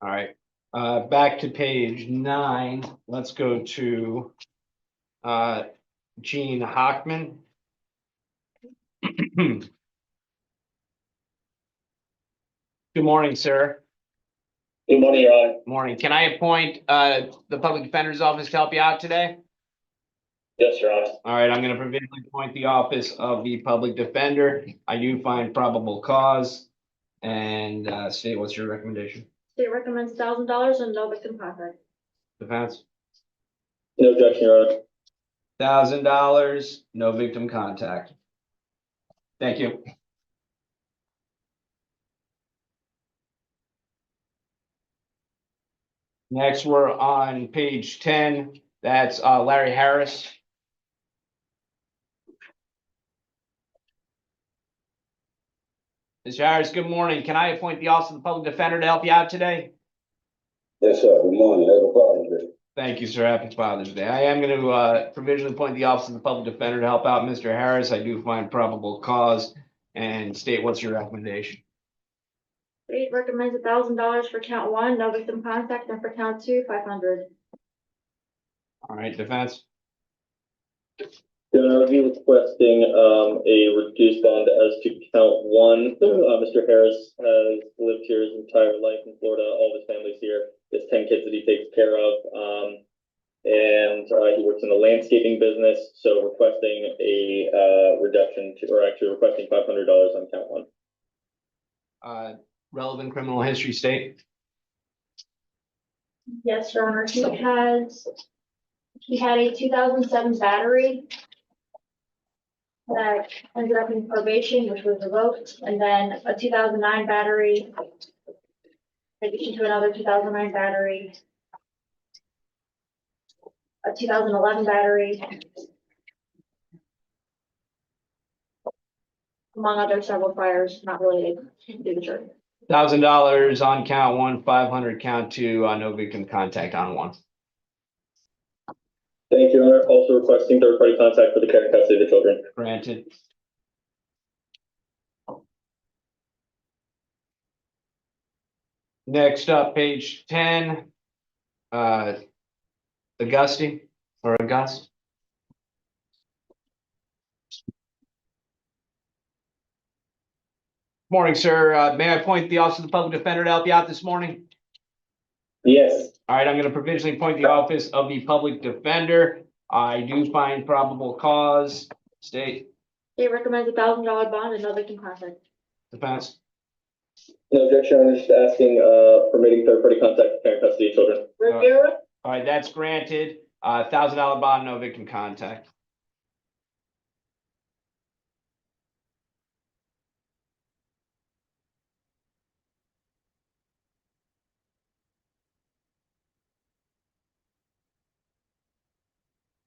All right, back to page 9. Let's go to Gene Hockman. Good morning, sir. Good morning, Your Honor. Morning. Can I appoint the public defender's office to help you out today? Yes, Your Honor. All right, I'm going to provisionally appoint the office of the public defender. I do find probable cause. And State, what's your recommendation? State recommends $1,000 and no victim contact. Defense? No objection, Your Honor. $1,000, no victim contact. Thank you. Next, we're on page 10. That's Larry Harris. Mr. Harris, good morning. Can I appoint the Office of the Public Defender to help you out today? Yes, sir. Good morning. Have a problem, Greg. Thank you, sir. Happy Father's Day. I am going to provisionally appoint the Office of the Public Defender to help out Mr. Harris. I do find probable cause. And State, what's your recommendation? State recommends $1,000 for count 1, no victim contact, and for count 2, $500. All right, defense? Your Your Honor, I'll be requesting a reduced bond as to count one. Mr. Harris has lived here his entire life in Florida. All of his family's here. He has 10 kids that he takes care of. And he works in the landscaping business. So requesting a reduction to, or actually requesting $500 on count one. Relevant criminal history state. Yes, Your Honor, he had a 2007 battery that ended up in probation, which was revoked, and then a 2009 battery, in addition to another 2009 battery, a 2011 battery, among other several priors not related to the jury. $1,000 on count one, 500 count two, no victim contact on one. Thank you, Your Honor. Also requesting third-party contact for the care and custody of the children. Granted. Next up, page 10. Auguste or August. Morning, sir. May I appoint the Office of the Public Defender to help you out this morning? Yes. All right, I'm going to provisionally appoint the Office of the Public Defender. I do find probable cause. State. They recommend $1,000 bond and no victim contact. Defense. No objection. I'm just asking, permitting third-party contact for care and custody of children. Rivera? All right, that's granted. $1,000 bond, no victim contact.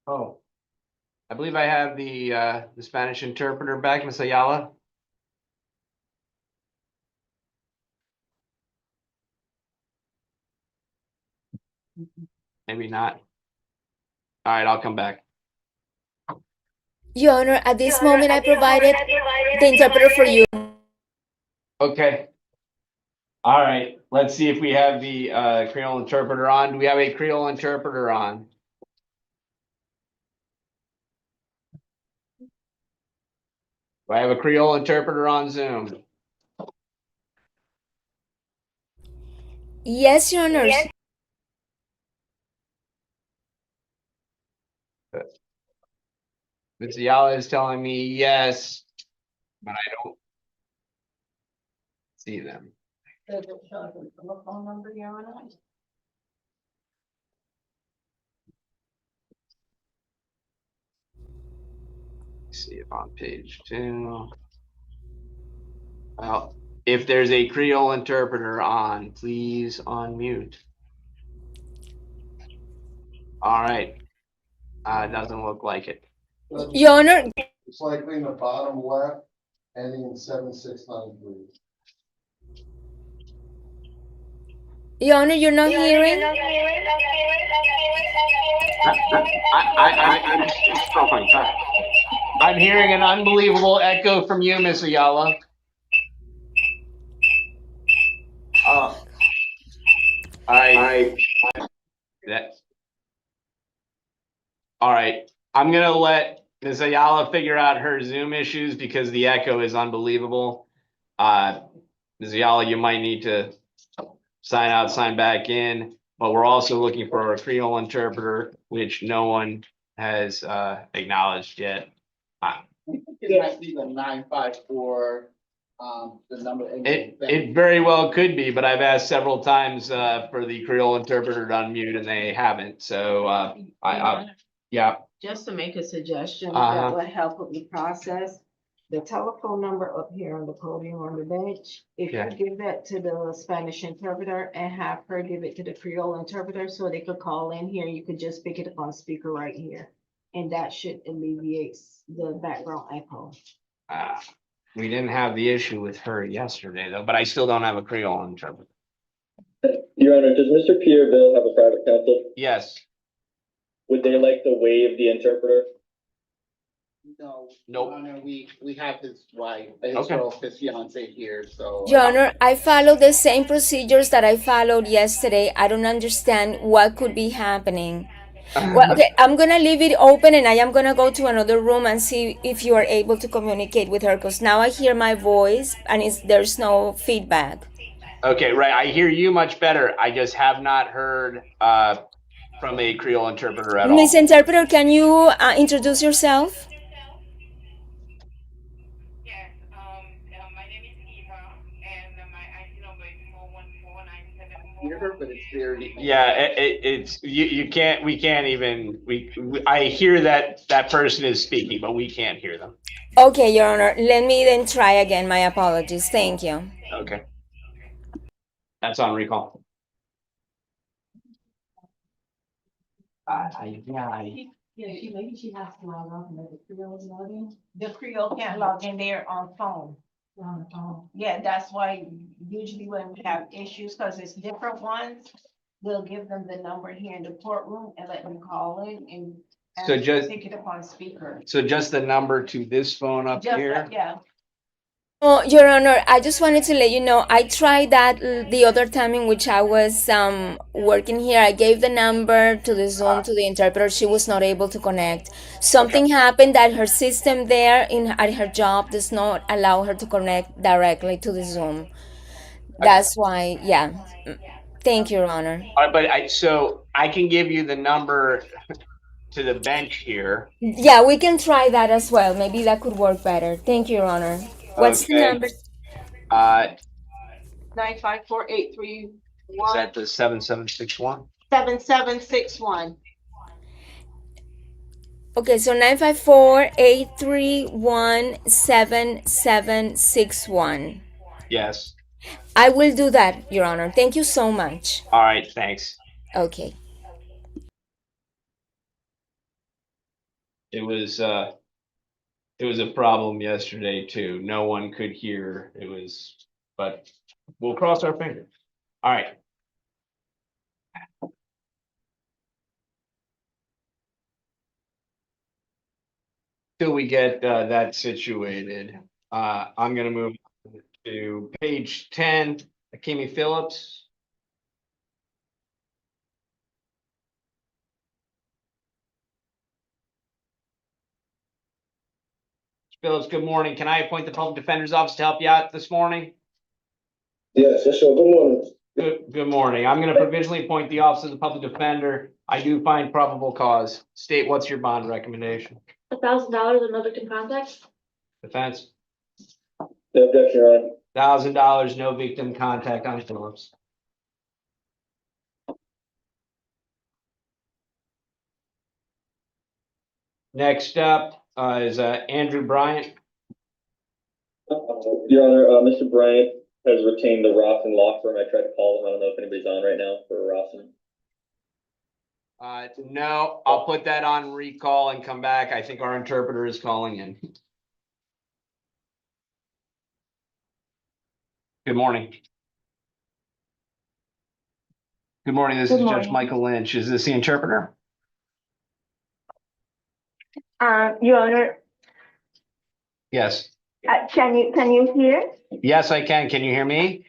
Oh, I believe I have the Spanish interpreter back, Ms. Ayala. Maybe not. All right, I'll come back. Your Honor, at this moment, I provided the interpreter for you. Okay. All right, let's see if we have the Creole interpreter on. Do we have a Creole interpreter on? Do I have a Creole interpreter on Zoom? Yes, Your Honor. Ms. Ayala is telling me yes, but I don't see them. Does it show the telephone number here on it? See if on page 2. Well, if there's a Creole interpreter on, please unmute. All right. It doesn't look like it. Your Honor. It's likely in the bottom left, ending in 7693. Your Honor, you're not hearing? I'm hearing an unbelievable echo from you, Miss Ayala. All right. I'm gonna let Ms. Ayala figure out her Zoom issues because the echo is unbelievable. Ms. Ayala, you might need to sign out, sign back in, but we're also looking for a Creole interpreter, which no one has acknowledged yet. It might be the 954, the number. It very well could be, but I've asked several times for the Creole interpreter to unmute and they haven't. So yeah. Just to make a suggestion Uh-huh. that would help with the process, the telephone number up here on the podium on the bench, if Yeah. you give that to the Spanish interpreter and have her give it to the Creole interpreter so they could call in here, you could just pick it up on speaker right here. And that should alleviate the background echo. We didn't have the issue with her yesterday though, but I still don't have a Creole interpreter. Your Honor, does Mr. Pierreville have a private counsel? Yes. Would they like to waive the interpreter? No. Nope. Your Honor, we have his wife, Okay. his fiance here, so. Your Honor, I follow the same procedures that I followed yesterday. I don't understand what could be happening. Well, okay, I'm gonna leave it open and I am gonna go to another room and see if you are able to communicate with her because now I hear my voice and there's no feedback. Okay, right. I hear you much better. I just have not heard from a Creole interpreter at Miss all. Interpreter, can you introduce yourself? hear her, but it's very. Yeah, it's we can't even I hear that person is speaking, but we can't hear them. Okay, Your Honor. Let me then try again. My apologies. Thank you. Okay. That's on recall. Maybe she has to log off and let the Creole log in. The Creole can't log in there on phone. On the phone. Yeah, that's why usually when we have issues, because it's different ones, we'll give them the number here in the courtroom and let them call in and So just take it up on speaker. So just the number to this phone up Just here? that, yeah. Oh, Your Honor, I just wanted to let you know, I tried that the other time in which I was working here. I gave the number to the Zoom to the interpreter. She was not able to connect. Something happened that her system there at her job does not allow her to connect directly to the Zoom. That's why, yeah. Thank you, Your Honor. But so I can give you the number to the bench here. Yeah, we can try that as well. Maybe that could work better. Thank you, Your Honor. What's the number? 954-831. Is that the 7761? 7761. Okay, so 954-831-7761. Yes. I will do that, Your Honor. Thank you so much. All right, thanks. Okay. It was a problem yesterday too. No one could hear. But we'll cross our fingers. All right. Till we get that situated, I'm gonna move to page 10, Akim Phillips. Phillips, good morning. Can I appoint the Public Defender's Office to help you out this morning? Yes, sure. Good morning. Good morning. I'm gonna provisionally appoint the Office of the Public Defender. I do find probable cause. State, what's your bond recommendation? $1,000 of no victim contact. Defense? No objection, Your Honor. $1,000, no victim contact on Phillips. Next up is Andrew Bryant. Your Honor, Mr. Bryant has retained the Rawson Law Firm. I tried to call him. I don't know if anybody's on right now for Rawson. No, I'll put that on recall and come back. I think our interpreter is calling in. Good morning. Good morning. This is Judge Michael Lynch. Is this the interpreter? Your Honor, Yes. can you hear? Yes, I can. Can you hear me?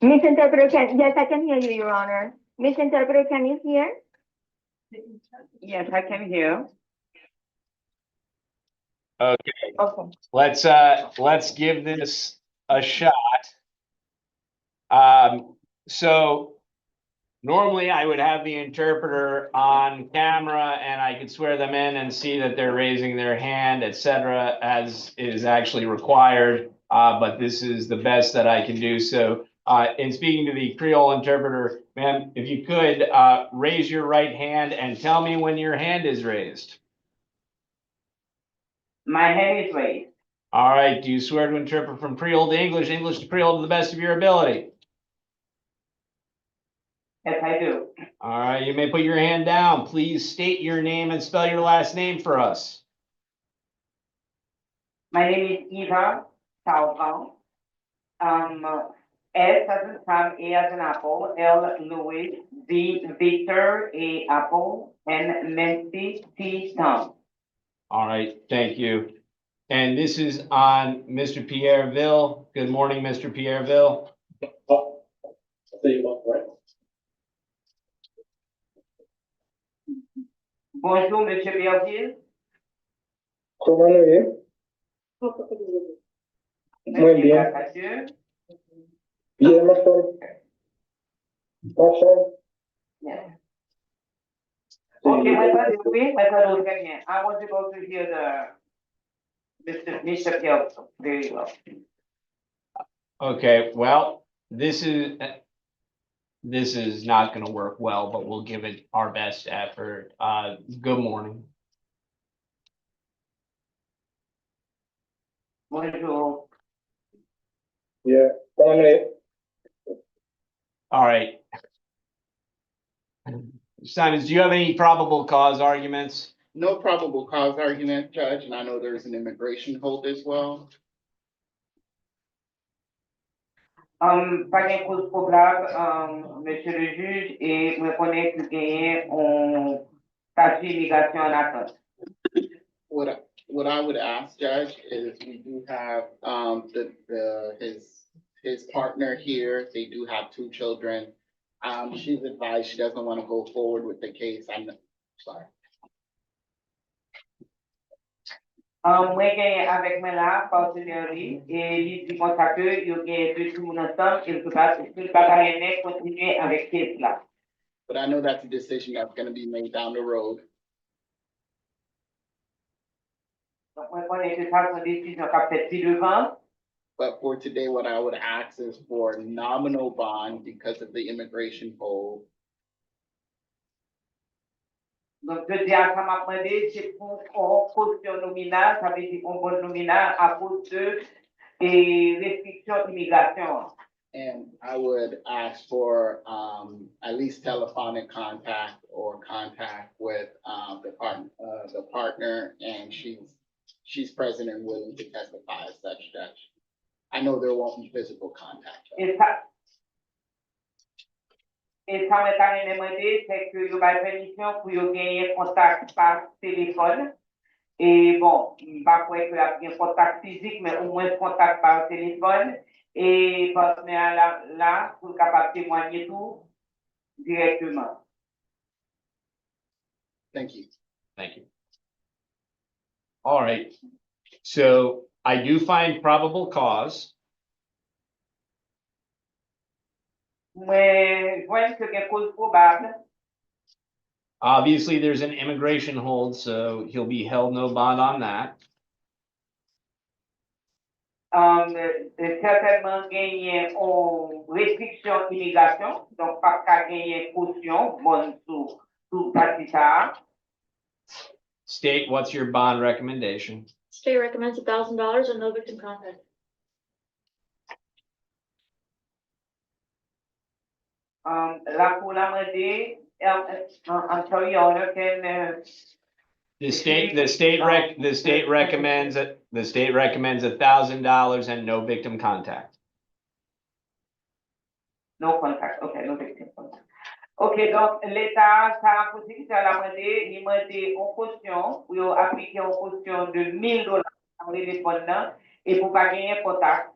Miss Interpreter, yes, I can hear you, Your Honor. Miss Interpreter, can you hear? Yes, I can hear. Okay. Okay. Let's give this a shot. So normally I would have the interpreter on camera and I could swear them in and see that they're raising their hand, etc., as is actually required. But this is the best that I can do. So in speaking to the Creole interpreter, ma'am, if you could raise your right hand and tell me when your hand is raised. My hand is raised. All right. Do you swear to interpret from Creole to English, English to Creole to the best of your ability? Yes, I do. All right. You may put your hand down. Please state your name and spell your last name for us. My name is Eva Salva. S as in Sam, A as in Apple, L Louis, V Victor, A Apple, N Nancy, T Tom. All right. Thank you. And this is on Mr. Pierreville. Good morning, Mr. Pierreville. I'll tell you what, right? Bonjour, Monsieur Bielville. ¿Cómo lo es? Muy Merci, bien. monsieur. Bien, mejor. Mejor. Yeah. Okay, maintenant, très bien. I want to go to hear Mr. Bielville. There you go. Okay, well, this is not gonna work well, but we'll give it our best effort. Good morning. Bonjour. Yeah. ¿Cómo lo es? All right. Simons, do you have any probable cause arguments? no probable cause argument, Judge, and I know there's an immigration hold as well. Pas gen cause probable, monsieur le juge, et me connais que gagne un statut d'immigration en attente. What I would ask, Judge, is we do have, his partner here, they do have 2 children. She's advised she doesn't want to go forward with the case. I'm sorry. Mwen genye avek mwen la, partener li, e li di konta ke yo genye 2 tout moun ansam, e l pa karene kontinue avek kes la. But I know that's a decision that's gonna be made down the road. Mwen konen ke sa son desisyon kap fet pi devan. But for today, what I would ask is for nominal bond because of the immigration hold. Donc, je dis à ça m'a demandé, c'est pour caution nominale, ça veut dire qu'on bon nominal à cause de restrictions d'immigration. And I would ask for at least telephonic contact or contact with the partner, and she's present and willing to testify as such, Judge. I know there won't be physical contact. Et ça m'a demandé, c'est que yo bay permission pour yo gagner contact par téléphone. Et bon, pas quoi que y a un contact physique, mais au moins contact par téléphone. Et partenaire là, pour capable témoigner tout directement. Thank you. Thank you. All right. So I do find probable cause. Mais voyez que quelque cause probable. Obviously, there's an immigration hold, so he'll be held no bond on that. Certainement gagner en restriction d'immigration, donc pas qu'à gagner caution, bon, sous partie ça. State, what's your bond recommendation? State recommends $1,000 and no victim contact. La pour la demander, I'm sorry, Your Honor, can The state recommends $1,000 and no victim contact. no contact, okay, no victim contact. Ok, donc l'État, ça a possibilité à la demander, il m'a dit en caution, pour appliquer en caution de $1,000 dans les dépendants et pour pas gagner contact.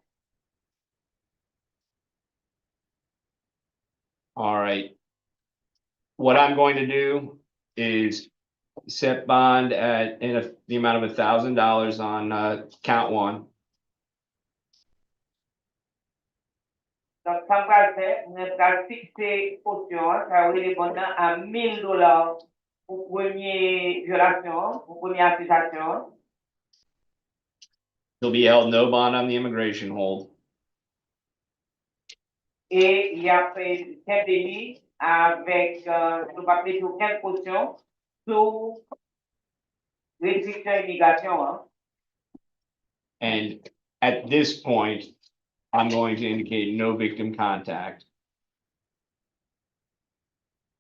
All right. What I'm going to do is set bond at the amount of $1,000 on count 1. Donc, ça va faire, on va fixer caution, ça va répondre à $1,000 pour première violation, pour première accusation. He'll be held no bond on the immigration hold. Et il y a fait 5 délits avec, nous va appeler sur 15 cautions sous restriction immigration. Hein. And at this point, I'm going to indicate no victim contact.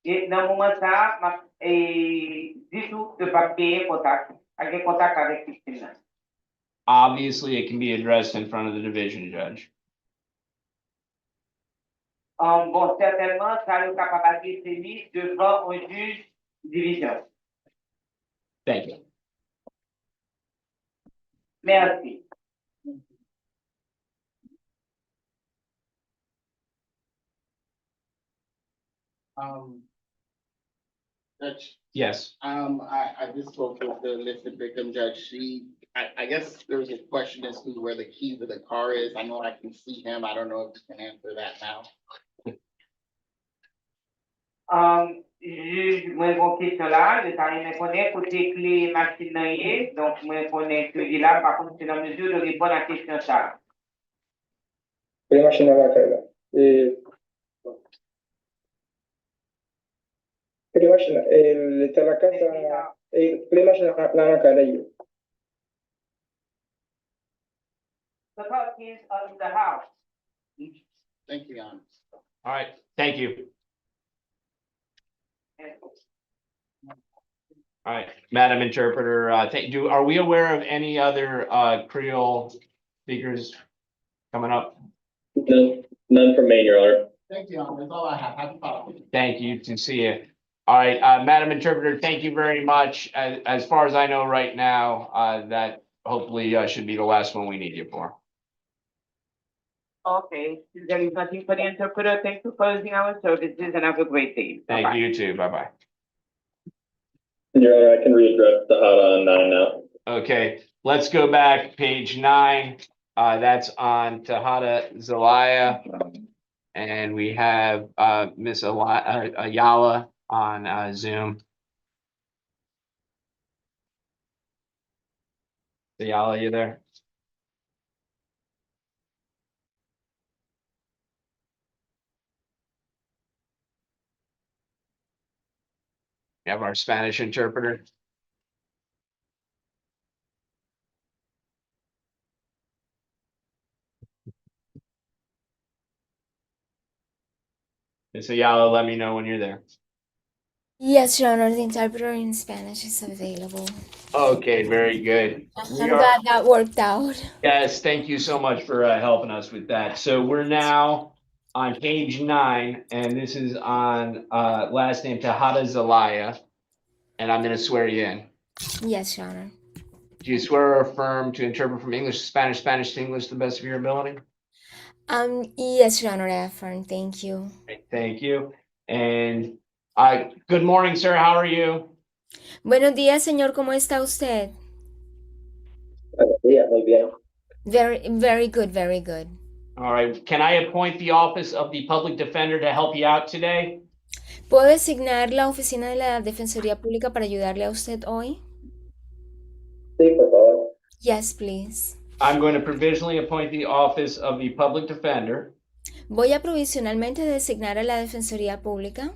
Et dans le moment ça, du tout de pas payer contact, avec contact avec victime. Obviously, it can be addressed in front of the division judge. Bon, certainement, ça est capable de saisir devant un juge division. Thank you. Merci. Judge, Yes. I just spoke with the listed victim judge. I guess there was a question as to where the key to the car is. I know I can see him. I don't know if you can answer that now. Juge, mwen kon kesyon la, je ta reme konen kote kle masin nan ye, donk mwen konen ke di la, pa kon se nan mesur de répondre à kesyon sa. Prima Shadari. Prima Shadari, está la casa. Prima Shadari. The car is on the house. Thank you, Your Honor. All right, thank you. All right, Madam Interpreter, are we aware of any other Creole speakers coming up? None from Maine, Your Honor. Thank you, Your Honor. That's all I have. Happy Father's Day. Thank you, to see you. All right, Madam Interpreter, thank you very much. As far as I know right now, that hopefully should be the last one we need you for. Okay, if there is nothing for the interpreter, thanks for closing our services and have a great day. Thank Bye-bye. you too, bye-bye. Your Honor, I can readdress Tahada on 9 now. Okay, let's go back, page 9. That's on Tahada Zlaya. And we have Miss Ayala on Zoom. Ayala, you there? We have our Spanish interpreter. Miss Ayala, let me know when you're there. Yes, Your Honor, the interpreter in Spanish is available. Okay, very good. I'm glad that worked out. Yes, thank you so much for helping us with that. So we're now on page 9, and this is on last name Tahada Zlaya, and I'm going to swear you in. Yes, Your Honor. Do you swear or affirm to interpret from English to Spanish, Spanish to English to the best of your ability? Yes, Your Honor, I affirm. Thank you. Thank you. And good morning, sir. How are you? Buenos días, señor. ¿Cómo está usted? Yeah, muy bien. Very good, very good. All right. Can I appoint the office of the public defender to help you out today? ¿Puedo designar la oficina de la Defensoría Pública para ayudarle a usted hoy? Sí, por favor. Yes, please. I'm going to provisionally appoint the office of the public defender. Voy a provisionalmente designar a la Defensoría Pública.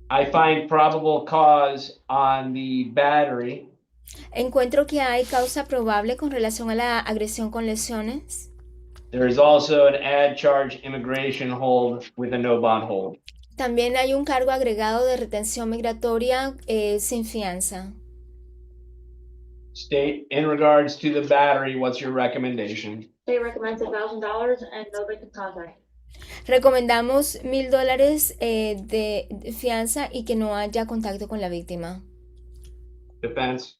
I find probable cause on the battery. Encuentro que hay causa probable con relación a la agresión con lesiones. There is also an add charge immigration hold with a no bond hold. También hay un cargo agregado de retención migratoria sin fianza. State, in regards to the battery, what's your recommendation? State recommends $1,000 and no victim contact. Recomendamos $1,000 de fianza y que no haya contacto con la víctima. Defense?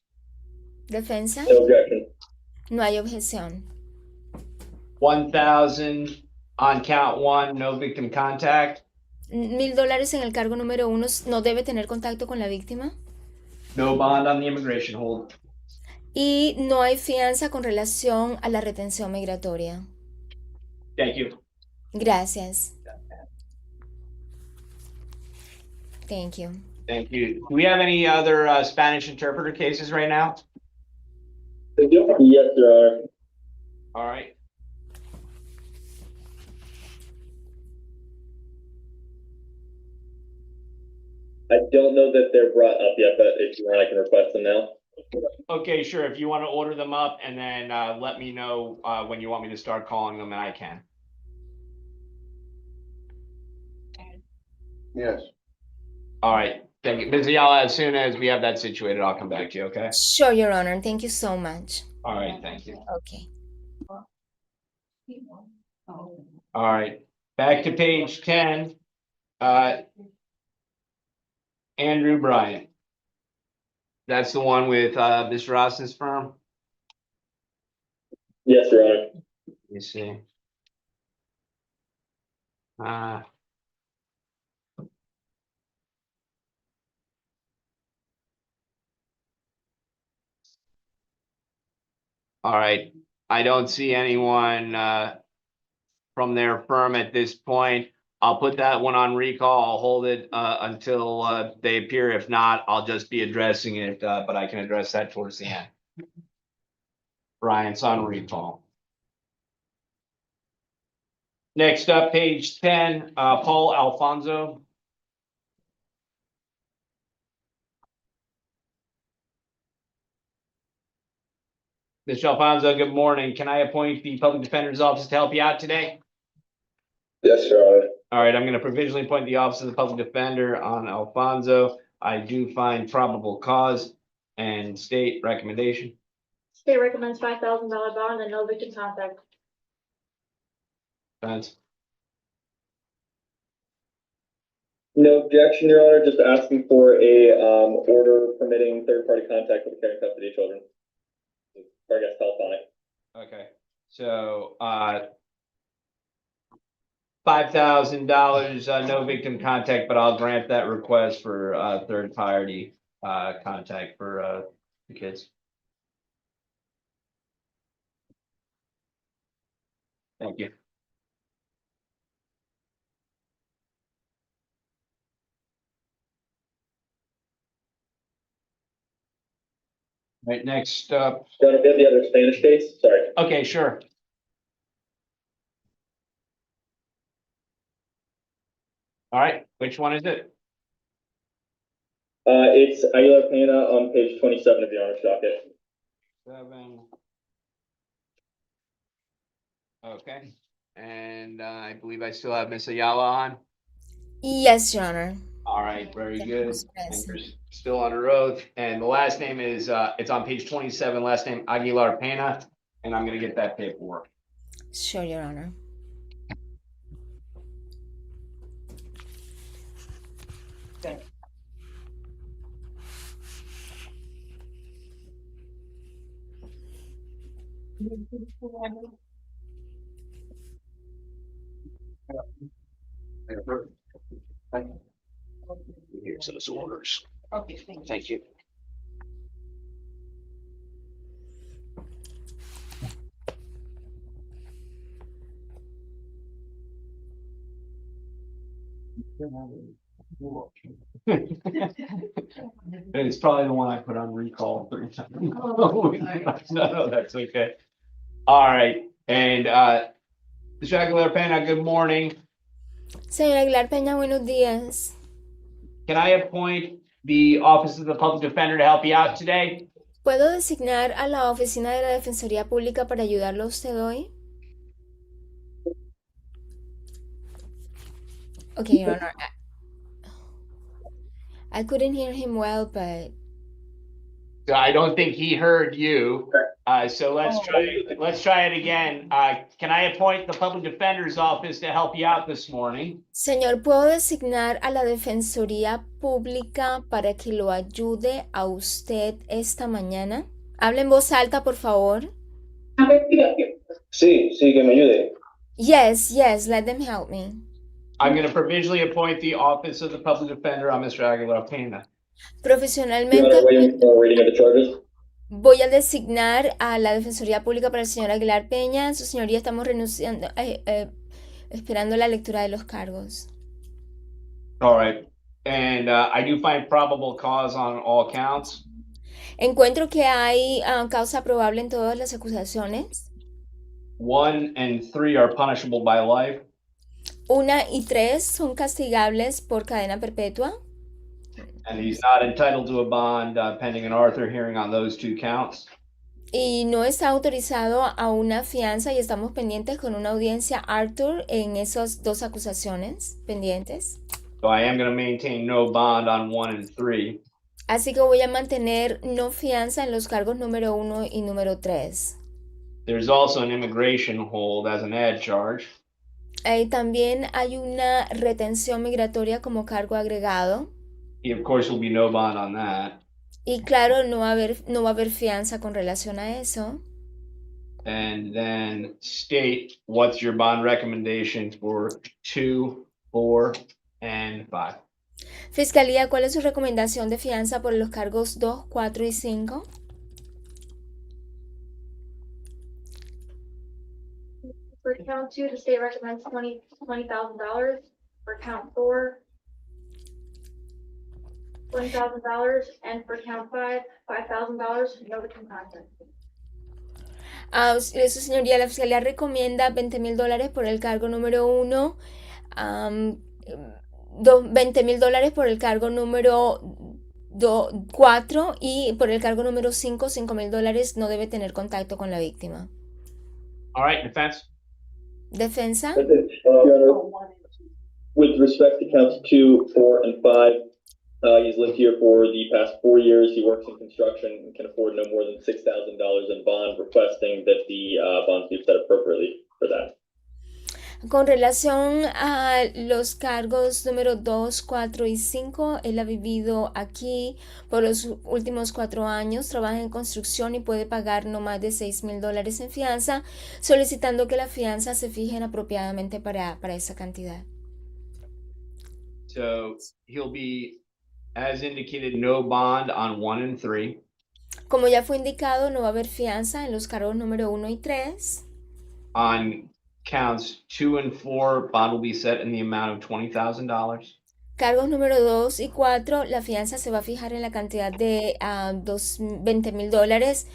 Defensa. No objection. No hay objeción. 1,000 on count 1, no victim contact. $1,000 en el cargo número 1, no debe tener contacto con la víctima. No bond on the immigration hold. Y no hay fianza con relación a la retención migratoria. Thank you. Gracias. Thank you. Thank you. Do we have any other Spanish interpreter cases right now? Yes, Your Honor. All right. I don't know that they're brought up yet, but if you want, I can request them now. Okay, sure. If you want to order them up and then let me know when you want me to start calling them, and I can. Yes. All right. Thank you. Ms. Ayala, as soon as we have that situated, I'll come back to you, okay? Sure, Your Honor. Thank you so much. All right. Thank you. Okay. All right. Back to page 10. Andrew Bryant. That's the one with Ms. Ross's firm? Yes, Your Honor. Let me see. All right, I don't see anyone from their firm at this point. I'll put that one on recall. I'll hold it until they appear. If not, I'll just be addressing it, but I can address that towards the end. Brian's on recall. Next up, page 10, Paul Alfonso. Mr. Alfonso, good morning. Can I appoint the Public Defender's Office to help you out today? Yes, Your Honor. All right, I'm going to provisionally appoint the Office of the Public Defender on Alfonso. I do find probable cause and state recommendation. State recommends $5,000 bond and no victim contact. Defense. No objection, Your Honor, just asking for a, order permitting third-party contact with the care and custody of children. Or I guess telephonic. Okay, so $5,000, no victim contact, but I'll grant that request for third party contact for the kids. Thank you. Right, next up. Your Honor, we have the other Spanish case, sorry. Okay, sure. All right, which one is it? It's Aguilar Pana on page 27 of the Honor's docket. 7. Okay, and I believe I still have Miss Ayala on. Yes, Your Honor. All right, very good. Yes. And you're still under oath. And the last name is, it's on page 27, last name Aguilar Pana, and I'm gonna get that paperwork. Sure, Your Honor. Here's those orders. Okay, thank you. Thank you. It's probably the one I put on recall 3 times. No, that's okay. All right, and Mr. Aguilar Pana, good morning. Señor Aguilar Peña, buenos días. Can I appoint the Office of the Public Defender to help you out today? ¿Puedo designar a la Oficina de la Defensoría Pública para ayudarlo a usted hoy? Okay, Your Honor. I couldn't hear him well, but So I don't think he heard you. So let's try it again. Can I appoint the Public Defender's Office to help you out this morning? Señor, ¿puedo designar a la Defensoría Pública para que lo ayude a usted esta mañana? Hable en voz alta, por favor. Sí, que me ayude. Yes, let them help me. I'm going to provisionally appoint the Office of the Public Defender on Mr. Aguilar Pana. Your Profesionalmente, Honor, waiting for reading of the charges. voy a designar a la Defensoría Pública para el señor Aguilar Peña. Su señoría, estamos renunciando, esperando la lectura de los cargos. All right. And I do find probable cause on all counts. Encuentro que hay causa probable en todas las acusaciones. 1 and 3 are punishable by life. 1 y 3 son castigables por cadena perpetua. And he's not entitled to a bond pending an Arthur hearing on those 2 counts. Y no está autorizado a una fianza y estamos pendientes con una audiencia Arthur en esas 2 acusaciones pendientes. So I am going to maintain no bond on 1 and 3. Así que voy a mantener no fianza en los cargos número 1 y número 3. There's also an immigration hold as an add charge. También hay una retención migratoria como cargo agregado. Of course, will be no bond on that. Y claro, no va a haber fianza con relación a eso. And then state what's your bond recommendation for 2, 4, and 5. Fiscalía, ¿cuál es su recomendación de fianza por los cargos 2, 4 y 5? count two, the state recommends $20,000. For count four, $20,000, and for count five, $5,000, no victim contact. Su señoría, la fiscalía recomienda $20,000 por el cargo número 1, $20,000 por el cargo número 4 y por el cargo número 5, $5,000. No debe tener contacto con la víctima. All right, defense. Defensa. Your Honor, with respect to counts 2, 4, and 5, he's lived here for the past 4 years. He works in construction and can afford no more than $6,000 in bond, requesting that the bonds be set appropriately for that. Con relación a los cargos número 2, 4 y 5, él ha vivido aquí por los últimos 4 años, trabaja en construcción y puede pagar no más de $6,000 en fianza, solicitando que la fianza se fije apropiadamente para esa cantidad. So he'll be, as indicated, no bond on 1 and 3. Como ya fue indicado, no va a haber fianza en los cargos número 1 y 3. On counts 2 and 4, bond will be set in the amount of $20,000. Cargos número 2 y 4, la fianza se va a fijar en la cantidad de $20,000.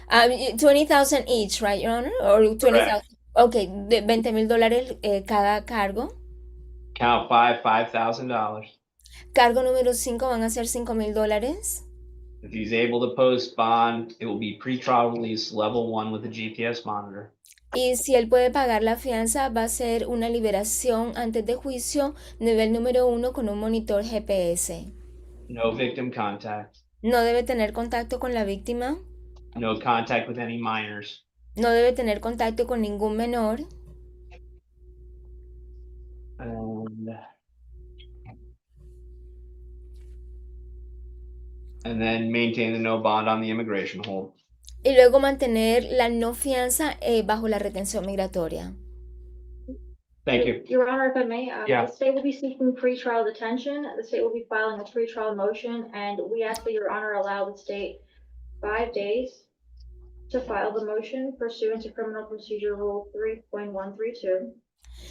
$20,000 each, right, Your Honor? Or $20,000. Okay, de $20,000 cada cargo. Count 5, $5,000. Cargo número 5 van a ser $5,000. If he's able to post bond, it will be pretrial release level 1 with a GPS monitor. Y si él puede pagar la fianza, va a ser una liberación antes de juicio, nivel número 1 con un monitor GPS. No victim contact. No debe tener contacto con la víctima. No contact with any minors. No debe tener contacto con ningún menor. And then maintain the no bond on the immigration hold. Y luego mantener la no fianza bajo la retención migratoria. Thank you. Your Honor, if I may, Yeah. the state will be seeking pretrial detention. The state will be filing a pretrial motion, and we ask that Your Honor allow the state 5 days to file the motion pursuant to Criminal Procedure Rule 3.132.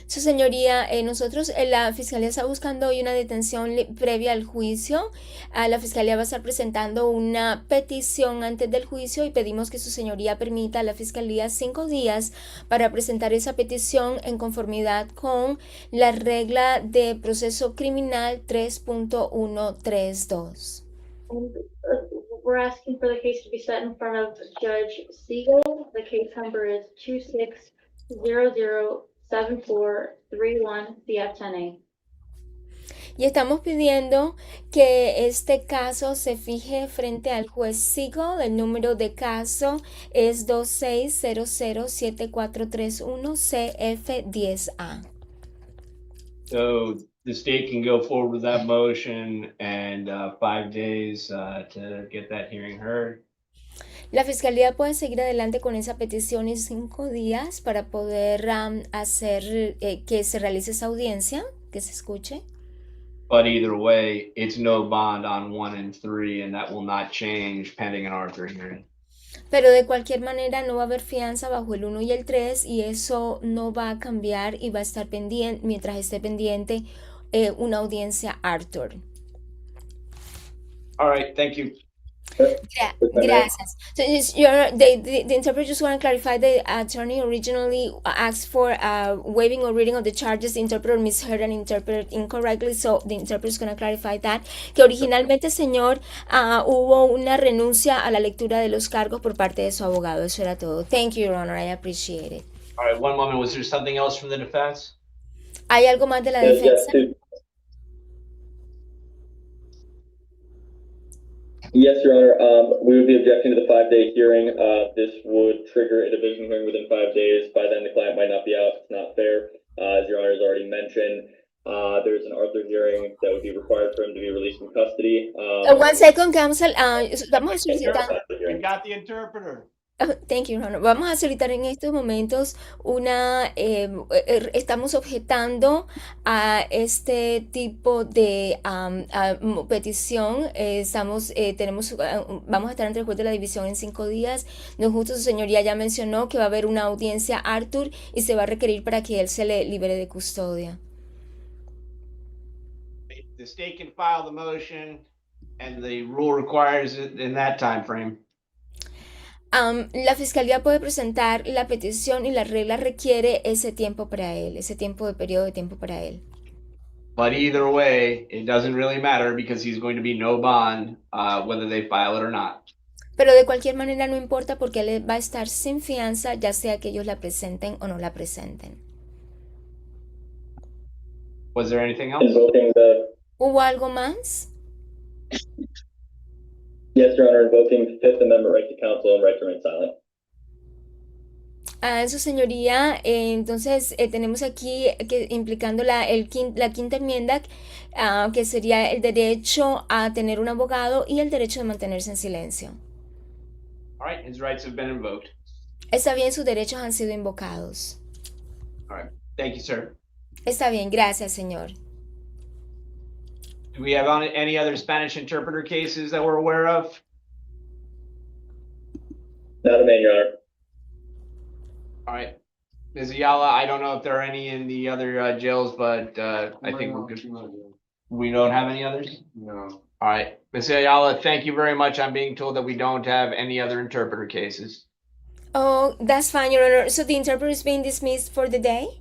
Su señoría, nosotros, la fiscalía está buscando hoy una detención previa al juicio. La fiscalía va a estar presentando una petición antes del juicio y pedimos que su señoría permita a la fiscalía 5 días para presentar esa petición en conformidad con la regla de proceso criminal 3.132. We're asking for the case to be set in front of Judge Siegel. The case number is 26007431 CF10A. Y estamos pidiendo que este caso se fije frente al juez Siegel. El número de caso es 26007431 CF10A. So the state can go forward with that motion and 5 days to get that hearing heard. La fiscalía puede seguir adelante con esa petición en 5 días para poder hacer que se realice esa audiencia, que se escuche. But either way, it's no bond on 1 and 3, and that will not change pending an Arthur hearing. Pero de cualquier manera no va a haber fianza bajo el 1 y el 3 y eso no va a cambiar y va a estar pendiente mientras esté pendiente una audiencia Arthur. All right, thank you. Gracias. So the interpreter just want to clarify the attorney originally asked for waiving or reading of the charges. The interpreter misheard and interpreted incorrectly, so the interpreter is going to clarify that. Que originalmente, señor, hubo una renuncia a la lectura de los cargos por parte de su abogado. Eso era todo. Thank you, Your Honor. I appreciate it. All right, one moment. Was there something else from the defense? ¿Hay algo más de la defensa? Yes, Your Honor. We would be objecting to the 5-day hearing. This would trigger a division hearing within 5 days. By then, the client might not be out. It's not fair. As Your Honor has already mentioned, there's an Arthur hearing that would be required for him to be released from custody. 1 second, counsel. Vamos a solicitar. You got the interpreter. Thank you, Your Honor. Vamos a solicitar en estos momentos estamos objetando a este tipo de petición. Vamos a estar ante el juez de la división en 5 días. No es justo, su señoría ya mencionó que va a haber una audiencia Arthur y se va a requerir para que él se le libere de custodia. The state can file the motion and the rule requires it in that time frame. La fiscalía puede presentar la petición y la regla requiere ese tiempo para él, ese tiempo de periodo de tiempo para él. But either way, it doesn't really matter because he's going to be no bond, whether they file it or not. Pero de cualquier manera no importa porque él va a estar sin fianza, ya sea que ellos la presenten o no la presenten. Was there anything else? Invoking the, ¿Hubo algo más? yes, Your Honor, invoking Fifth Amendment right to counsel and right to remain silent. Su señoría, entonces tenemos aquí que implicando la quinta enmienda, que sería el derecho a tener un abogado y el derecho de mantenerse en silencio. All right, his rights have been invoked. Está bien, sus derechos han sido invocados. All right, thank you, sir. Está bien, gracias, señor. Do we have any other Spanish interpreter cases that we're aware of? Not a man, Your Honor. All right. Ms. Ayala, I don't know if there are any in the other jails, but I think we're good. We don't have any others? No. All right. Ms. Ayala, thank you very much. I'm being told that we don't have any other interpreter cases. Oh, that's fine, Your Honor. So the interpreter is being dismissed for the day?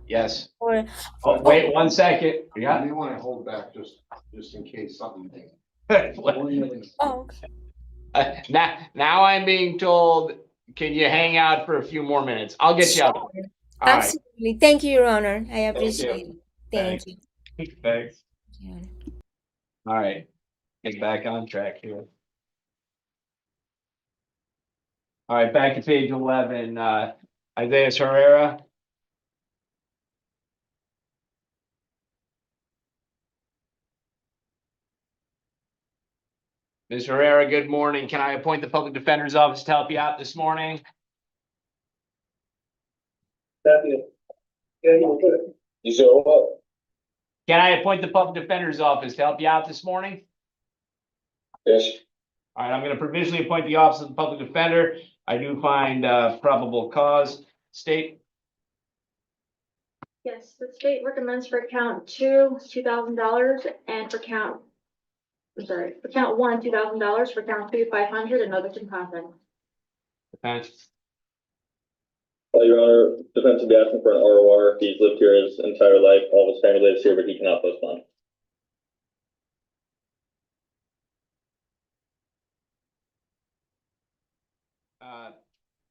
Yes. Or Oh, wait 1 second. You Yeah. may want to hold back just in case something. oh, okay. Now I'm being told, can you hang out for a few more minutes? I'll get you out. All right. Absolutely. Thank you, Your Honor. I appreciate it. Thanks. Thank you. Thanks. Your Honor. All right. Get back on track here. All right, back to page 11. Isaiah Herrera. Ms. Herrera, good morning. Can I appoint the Public Defender's Office to help you out this morning? You said what? Can I appoint the Public Defender's Office to help you out this morning? Yes. All right, I'm going to provisionally appoint the Office of the Public Defender. I do find probable cause. State. Yes, the state recommends for count two, $2,000, and for count one, $2,000, for count two, $500, and no victim contact. Defense. Your Honor, defense would be asking for an ROR. He's lived here his entire life. All of his family lives here, but he cannot post bond.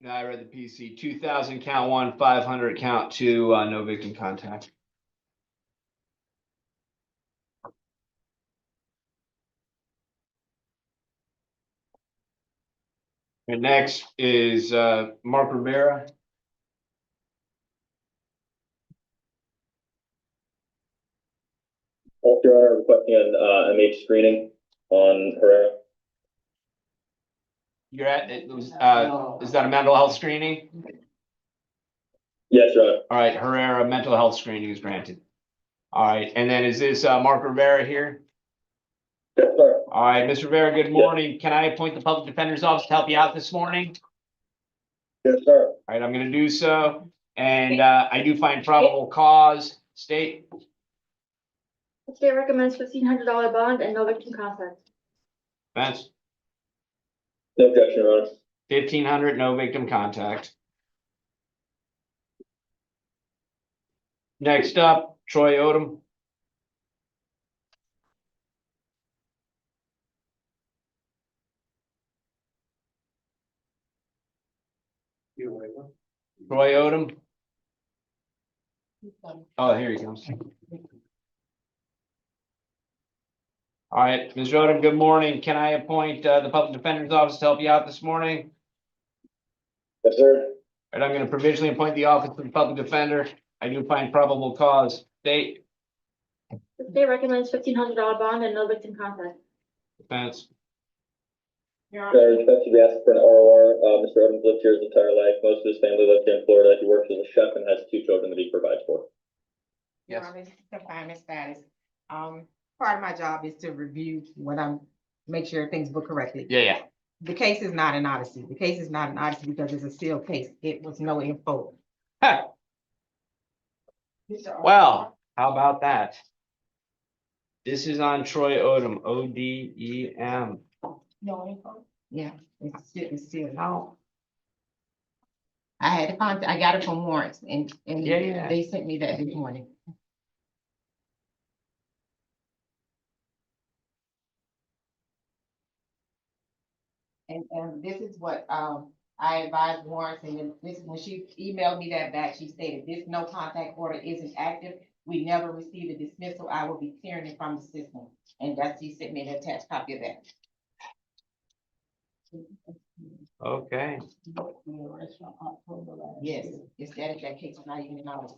No, I read the PC. 2,000 count one, 500 count two, no victim contact. And next is Mark Rivera. Also, Your Honor, requesting an MH screening on Herrera. You're at, is that a mental health screening? Yes, Your Honor. All right, Herrera, mental health screening is granted. All right, and then is this Mark Rivera here? Yes, sir. All right, Mr. Rivera, good morning. Can I appoint the Public Defender's Office to help you out this morning? Yes, sir. All right, I'm going to do so. And I do find probable cause. State. The state recommends $1,500 bond and no victim contact. Defense. No objection, Your Honor. 1,500, no victim contact. Next up, Troy Odom. Troy Odom. Oh, here he comes. All right, Ms. Odom, good morning. Can I appoint the Public Defender's Office to help you out this morning? Yes, sir. All right, I'm going to provisionally appoint the Office of the Public Defender. I do find probable cause. State. The state recommends $1,500 bond and no victim contact. Defense. Very expect to be asking for an ROR. Mr. Evans lived here his entire life. Most of his family lived here in Florida. He works as a chef and has 2 children that he provides for. Your Honor, this is confinement status. Part of my job is to review make sure things book correctly. Yeah. The case is not an odyssey. The case is not an odyssey because it's a sealed case. It was no info. Huh. Well, how about that? This is on Troy Odom, ODEM. No info? Yeah, it's sealed. No. I had to contact, I got it from warrants and Yeah. they sent me that this morning. And this is what, I advised warrants, and then this, when she emailed me that back, she stated, this no contact order isn't active. We never received a dismissal. I will be clearing it from the system. And she sent me an attached copy of that. Okay. Yes, it's that case is not even in ours.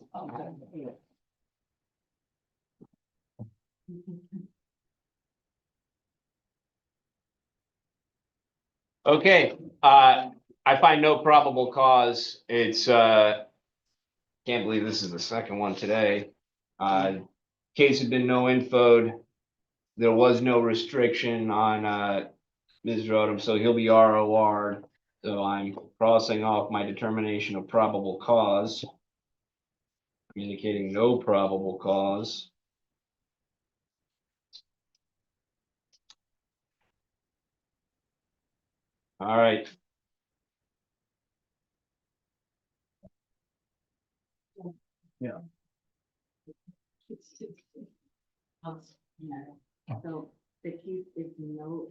Okay, I find no probable cause. It's, can't believe this is the second one today. Case had been no infoed. There was no restriction on, Ms. Rodham, so he'll be ROR'd. So I'm crossing off my determination of probable cause. Indicating no probable cause. All right. Yeah. So the case is no.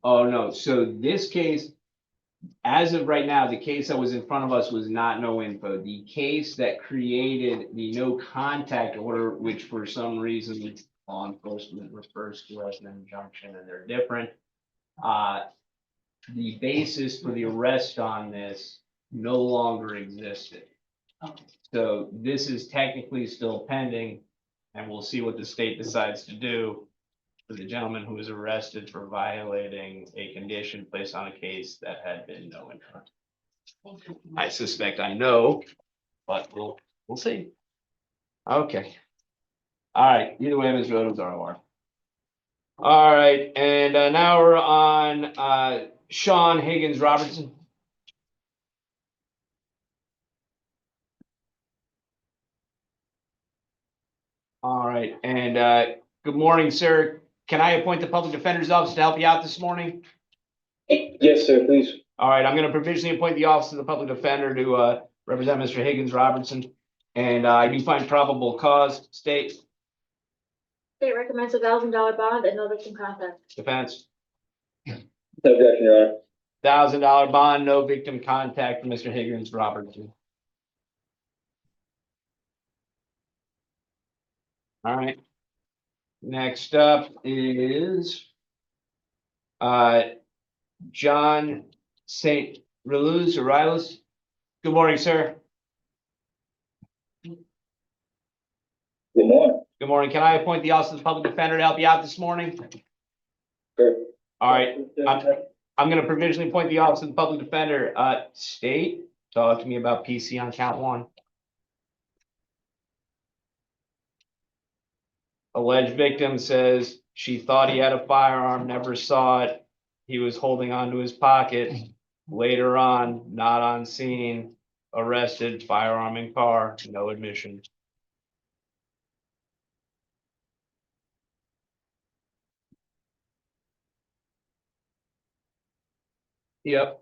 Oh, no. So this case, as of right now, the case that was in front of us was not no info. The case that created the no contact order, which for some reason law enforcement refers to as an injunction and they're different. The basis for the arrest on this no longer existed. Okay. So this is technically still pending, and we'll see what the state decides to do for the gentleman who was arrested for violating a condition placed on a case that had been no info. I suspect I know, but we'll see. Okay. All right. Either way, Ms. Rodham's ROR. All right, and now we're on Sean Higgins Robertson. All right, and good morning, sir. Can I appoint the public defender's office to help you out this morning? Yes, sir, please. All right, I'm going to provisionally appoint the office of the public defender to represent Mr. Higgins Robertson. And I do find probable cause. State. State recommends $1,000 bond and no victim contact. Defense. No objection, Your Honor. $1,000 bond, no victim contact for Mr. Higgins Robertson. All right. Next up is John St. Riles. Good morning, sir. Good morning. Good morning. Can I appoint the office of the public defender to help you out this morning? Sure. All right. I'm going to provisionally appoint the office of the public defender. State, talk to me about PC on count 1. Alleged victim says she thought he had a firearm, never saw it. He was holding onto his pocket. Later on, not on scene, arrested, firearm in car, no admission. Yep.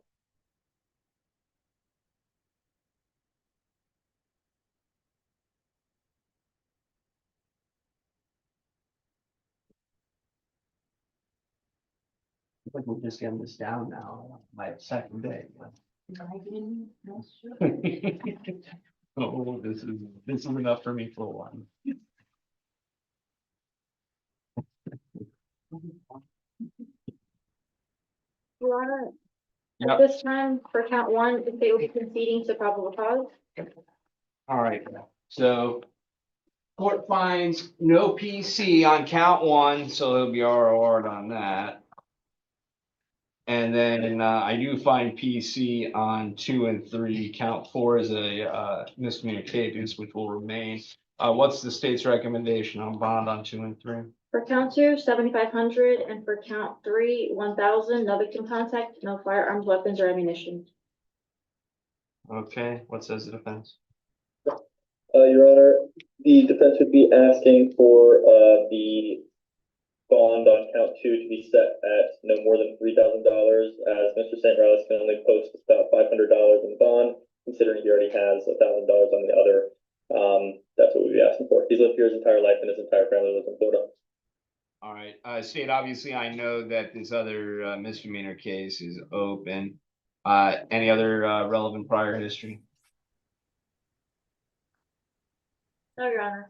I think we'll just get this down now, my second day. Oh, this is enough for me for one. Your Honor, Yep. at this time, for count 1, the state will be conceding to probable cause. All right, so court finds no PC on count 1, so he'll be ROR'd on that. And then I do find PC on 2 and 3. Count 4 is a misdemeanor capious, which will remain. What's the state's recommendation on bond on 2 and 3? For count 2, 7,500, and for count 3, 1,000, no victim contact, no firearms, weapons, or ammunition. Okay, what says the defense? Your Honor, the defense would be asking for, the bond on count 2 to be set at no more than $3,000, as Mr. St. Riley's can only post about $500 in bond, considering he already has $1,000 on the other. That's what we'd be asking for. He's lived here his entire life and his entire family lives in Florida. All right, State, obviously, I know that this other misdemeanor case is open. Any other relevant prior history? No, Your Honor.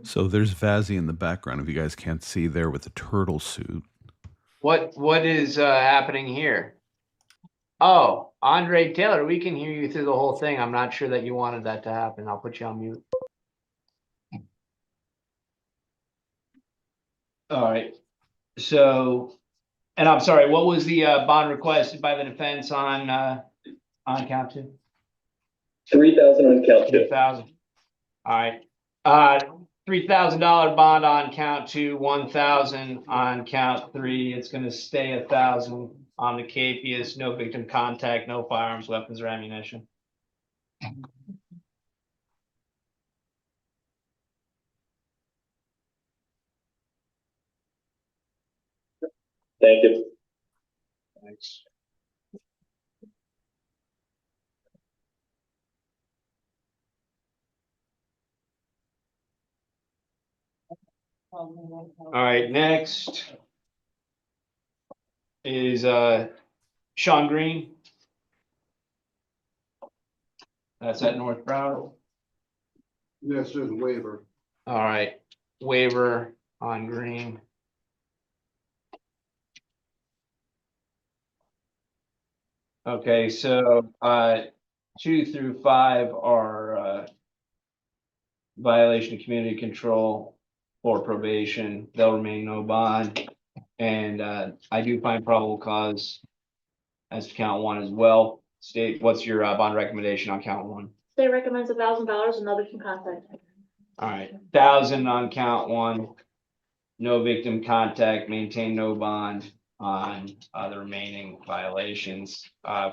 So there's Vazzy in the background, if you guys can't see there with the turtle suit. What is happening here? Oh, Andre Taylor, we can hear you through the whole thing. I'm not sure that you wanted that to happen. I'll put you on mute. All right. So, and I'm sorry, what was the bond requested by the defense on count 2? 3,000 on count 2. 3,000. All right. $3,000 bond on count 2, 1,000 on count 3. It's going to stay 1,000 on the capious. No victim contact, no firearms, weapons, or ammunition. Thank you. Thanks. All right, next is Sean Green. That's at North Broward. Yes, there's a waiver. All right, waiver on Green. Okay, so 2 through 5 are violation of community control or probation. They'll remain no bond. And I do find probable cause as to count 1 as well. State, what's your bond recommendation on count 1? State recommends $1,000 and no victim contact. All right, 1,000 on count 1. No victim contact, maintain no bond on the remaining violations.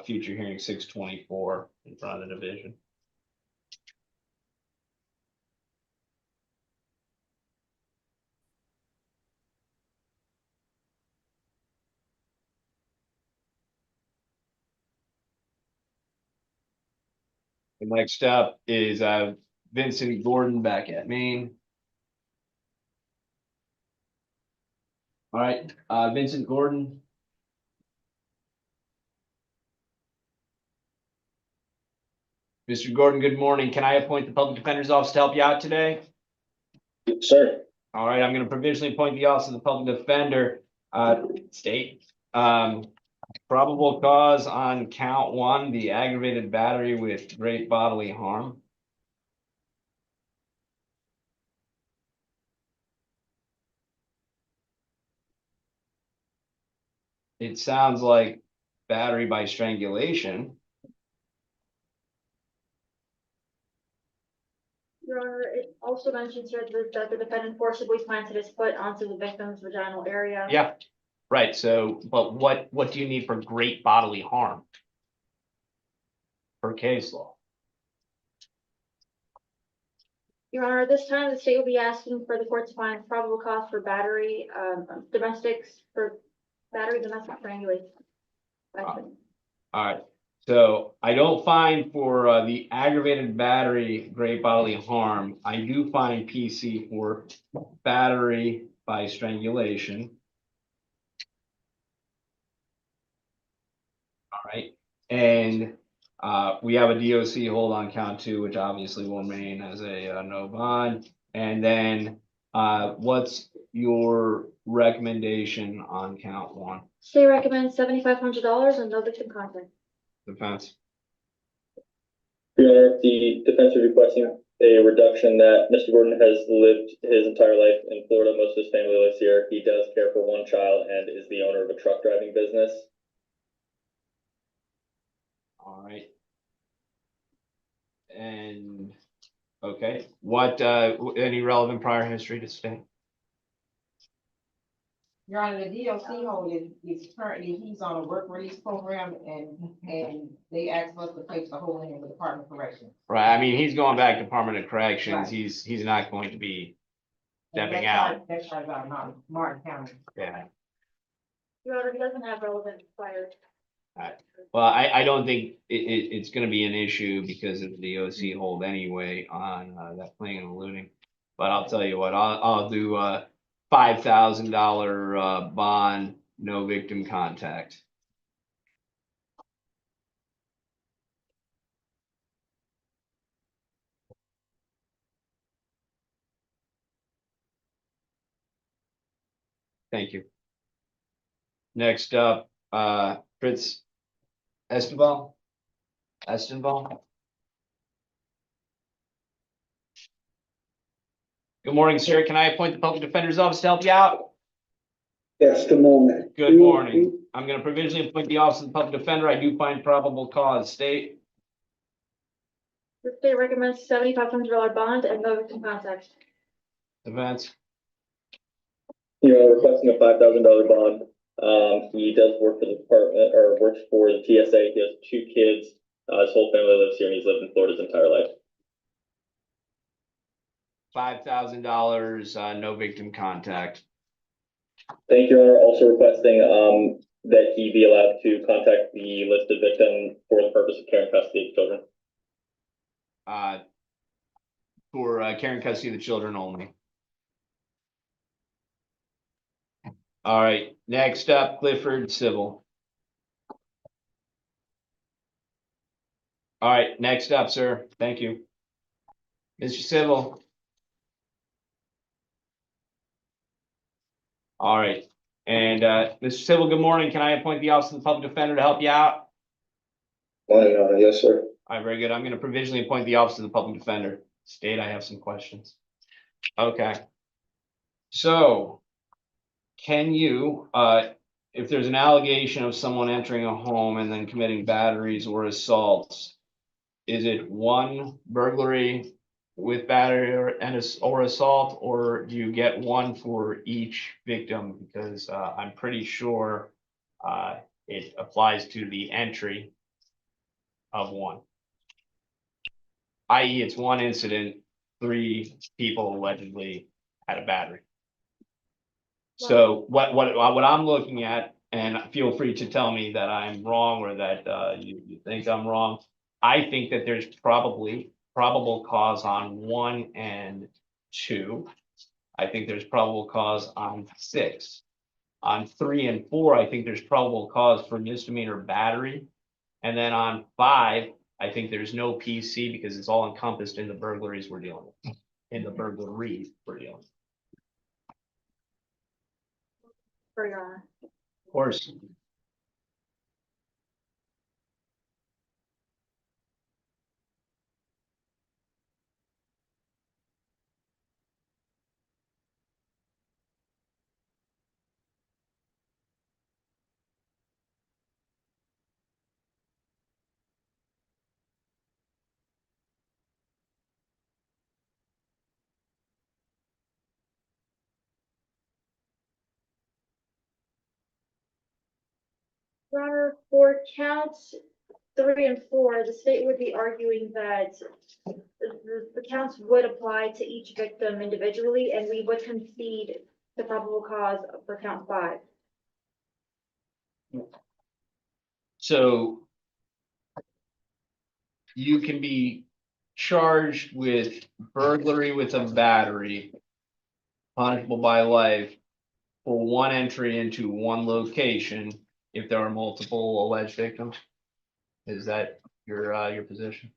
Future hearing 6/24 in front of the division. The next up is Vincent Gordon back at Maine. All right, Vincent Gordon. Mr. Gordon, good morning. Can I appoint the Public Defender's Office to help you out today? Sir. All right, I'm going to provisionally appoint the Office of the Public Defender. State. Probable cause on count 1, the aggravated battery with great bodily harm. It sounds like battery by strangulation. Your Honor, it also mentions here that the defendant forcibly planted his foot onto the victim's vaginal area. Yeah, right. So, but what do you need for great bodily harm? For case law. Your Honor, this time the state will be asking for the court to find probable cause for battery, domestic strangulation. All right. So I don't find for the aggravated battery great bodily harm. I do find PC for battery by strangulation. All right. And we have a DOC hold on count 2, which obviously will remain as a no bond. And then what's your recommendation on count 1? State recommends $7,500 and no victim contact. Defense. Your Honor, the defense is requesting a reduction that Mr. Gordon has lived his entire life in Florida. Most of his family lives here. He does care for one child and is the owner of a truck driving business. All right. And, okay, what, any relevant prior history to state? Your Honor, the DOC hold is currently, he's on a work release program and they asked us to place the hold in the Department of Corrections. Right, I mean, he's going back to Department of Corrections, Right. he's not going to be stepping That out. That charge out of Martin County. Yeah, Your Honor, he doesn't have relevant prior. well, I don't think it's gonna be an issue because of the OC hold anyway on, that playing and looting. But I'll tell you what, I'll do a $5,000, bond, no victim contact. Thank you. Next up, Fritz Estenval. Good morning, sir. Can I appoint the public defender's office to help you out? Yes, good morning. Good morning. I'm gonna provisionally appoint the office of the public defender. I do find probable cause. State. The state recommends $7,500 bond and no victim contact. Events. You're requesting a $5,000 bond. He does work for the department or works for the TSA. He has 2 kids. His whole family lives here and he's lived in Florida his entire life. $5,000, no victim contact. Thank you, Your Honor. Also requesting that he be allowed to contact the listed victim for the purpose of care and custody of children. For care and custody of the children only. All right, next up, Clifford Civil. All right, next up, sir. Thank you. Mr. Civil. All right, and Mr. Civil, good morning. Can I appoint the office of the public defender to help you out? Morning, Your Honor. Yes, sir. All right, very good. I'm going to provisionally appoint the office of the public defender. State, I have some questions. Okay. So, can you, if there's an allegation of someone entering a home and then committing batteries or assaults, is it one burglary with battery or assault, or do you get one for each victim? Because I'm pretty sure it applies to the entry of one. I.e., it's one incident, 3 people allegedly had a battery. So what I'm looking at, and feel free to tell me that I'm wrong or that you think I'm wrong. I think that there's probable cause on 1 and 2. I think there's probable cause on 6. On 3 and 4, I think there's probable cause for misdemeanor battery. And then on 5, I think there's no PC because it's all encompassed in the burglaries we're dealing with. For Your Honor. Of course. Your Honor, for counts 3 and 4, the state would be arguing that the counts would apply to each victim individually, and we would concede the probable cause for count 5. So you can be charged with burglary with a battery, punishable by life, for 1 entry into 1 location if there are multiple alleged victims. Is that your position?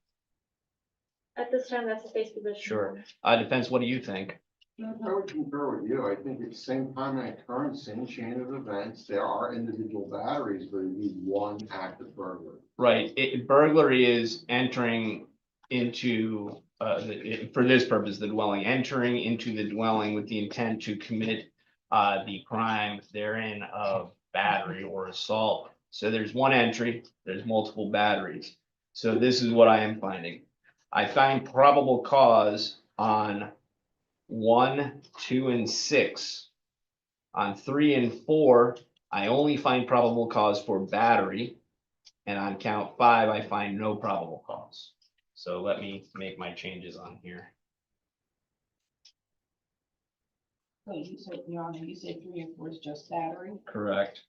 At this time, that's the state's position. Sure. Defense, what do you think? I would concur with you. I think at the same time in occurrence, same chain of events, there are individual batteries, but it needs 1 act of burglary. Right, burglary is entering into for this purpose, the dwelling, entering into the dwelling with the intent to commit the crime therein of battery or assault. So there's one entry, there's multiple batteries. So this is what I am finding. I find probable cause on 1, 2, and 6. On 3 and 4, I only find probable cause for battery. And on count 5, I find no probable cause. So let me make my changes on here. So you said, Your Honor, you said 3 and 4 is just battery? Correct.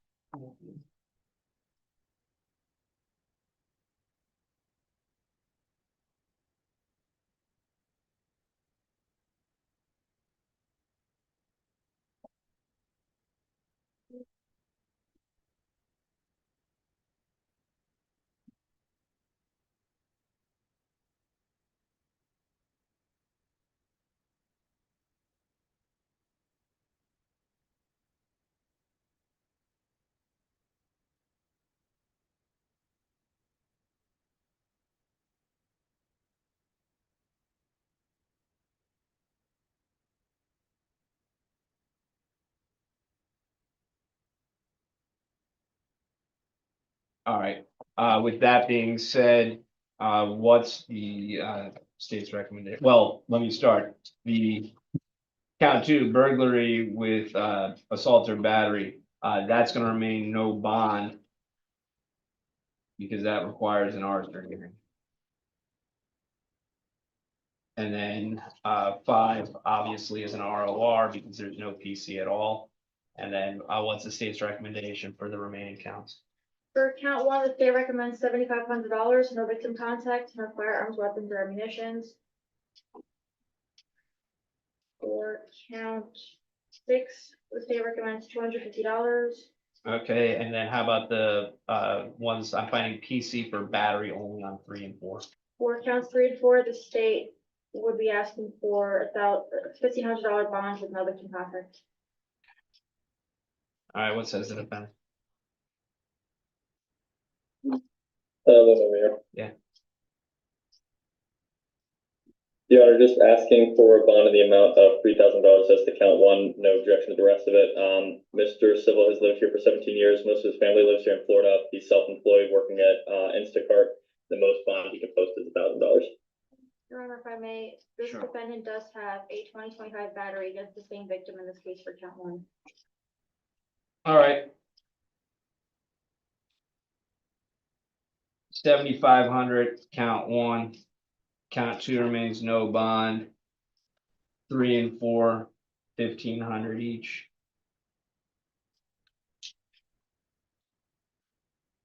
All right, with that being said, what's the state's recommendation? Well, let me start. The count 2, burglary with assault or battery, that's gonna remain no bond because that requires an arbiter hearing. And then 5 obviously is an ROR because there's no PC at all. And then what's the state's recommendation for the remaining counts? For count 1, the state recommends $7,500, no victim contact, no firearms, weapons, or ammunitions. For count 6, the state recommends $250. Okay, and then how about the ones I'm finding PC for battery only on 3 and 4? For counts 3 and 4, the state would be asking for $1,500 bonds with no victim contact. All right, what says the defendant? Mayor. Yeah. Your Honor, just asking for a bond in the amount of $3,000 as to count 1, no objection to the rest of it. Mr. Civil has lived here for 17 years. Most of his family lives here in Florida. He's self-employed, working at Instacart. The most bond he can post is $1,000. Your Honor, if I may, this Sure. defendant does have a 2025 battery against the same victim in this case for count 1. All right. 7,500, count 1. Count 2 remains no bond. 3 and 4, 1,500 each.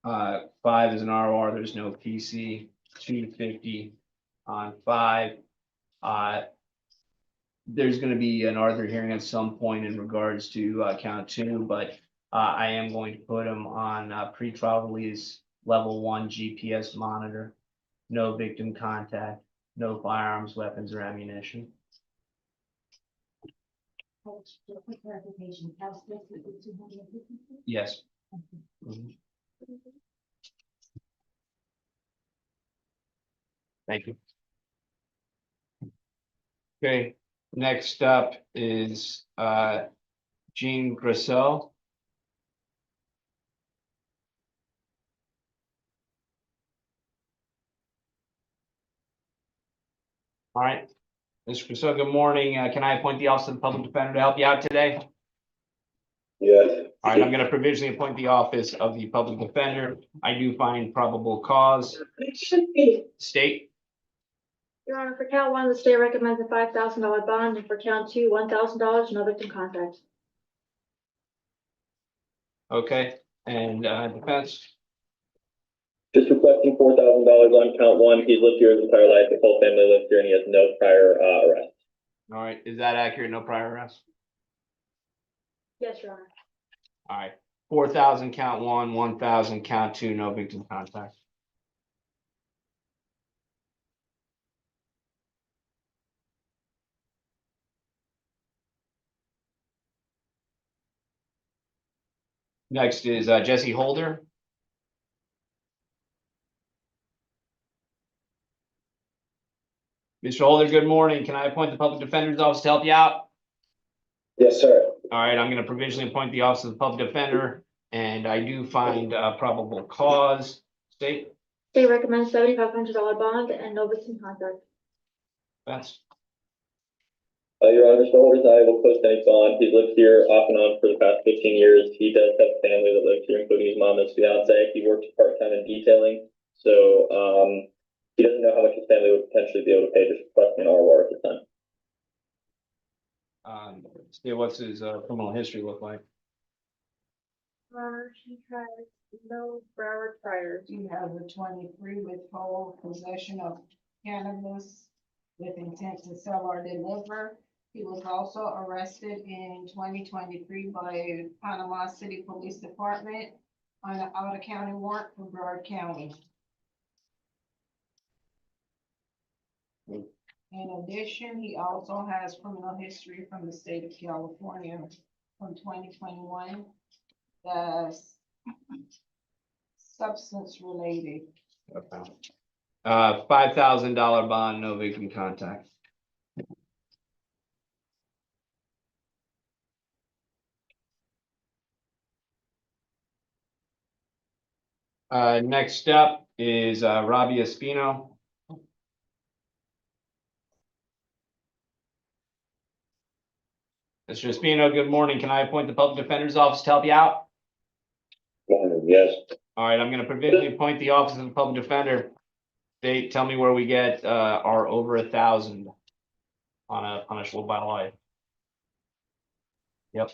5 is an ROR, there's no PC, 250 on 5. There's gonna be an Arthur hearing at some point in regards to count 2, but I am going to put him on pretrial release, level 1 GPS monitor, no victim contact, no firearms, weapons, or ammunition. Yes. Mhm. Thank you. Okay, next up is Jean Grissel. All right, Mr. Grissel, good morning. Can I appoint the Office of the Public Defender to help you out today? Yes. All right, I'm going to provisionally appoint the Office of the Public Defender. I do find probable cause. State. Your Honor, for count 1, the state recommends a $5,000 bond, and for count 2, $1,000, no victim contact. Okay, and defense. Just requesting $4,000 on count 1. He's lived here his entire life. His whole family lives here, and he has no prior arrest. All right, is that accurate? No prior arrest? Yes, Your Honor. All right, 4,000 count 1, 1,000 count 2, no victim contact. Next is Jesse Holder. Mr. Holder, good morning. Can I appoint the Public Defender's Office to help you out? Yes, sir. All right, I'm gonna provisionally appoint the Office of the Public Defender, and I do find probable cause. State, State recommends $7,500 bond and no victim contact. Vince. Your Honor, Mr. Holder is not able to post any bond. He's lived here off and on for the past 15 years. He does have family that lives here, including his mom and his fiance. He works part-time in detailing, so he doesn't know how much his family would potentially be able to pay, just requesting an ROR at the time. State, what's his criminal history look like? He has no Broward priors. He has a 23 withhold possession of cannabis with intent to sell or deliver. He was also arrested in 2023 by Panama City Police Department on an out-of-county warrant for Broward County. In addition, he also has criminal history from the state of California from 2021. That's substance related. Okay. $5,000 bond, no victim contact. Next up is Robbie Espino. Mr. Espino, good morning. Can I appoint the Public Defender's Office to help you out? Yes. All right, I'm going to provisionally appoint the Office of the Public Defender. State, tell me where we get our over 1,000 on a punishable by life. Yep.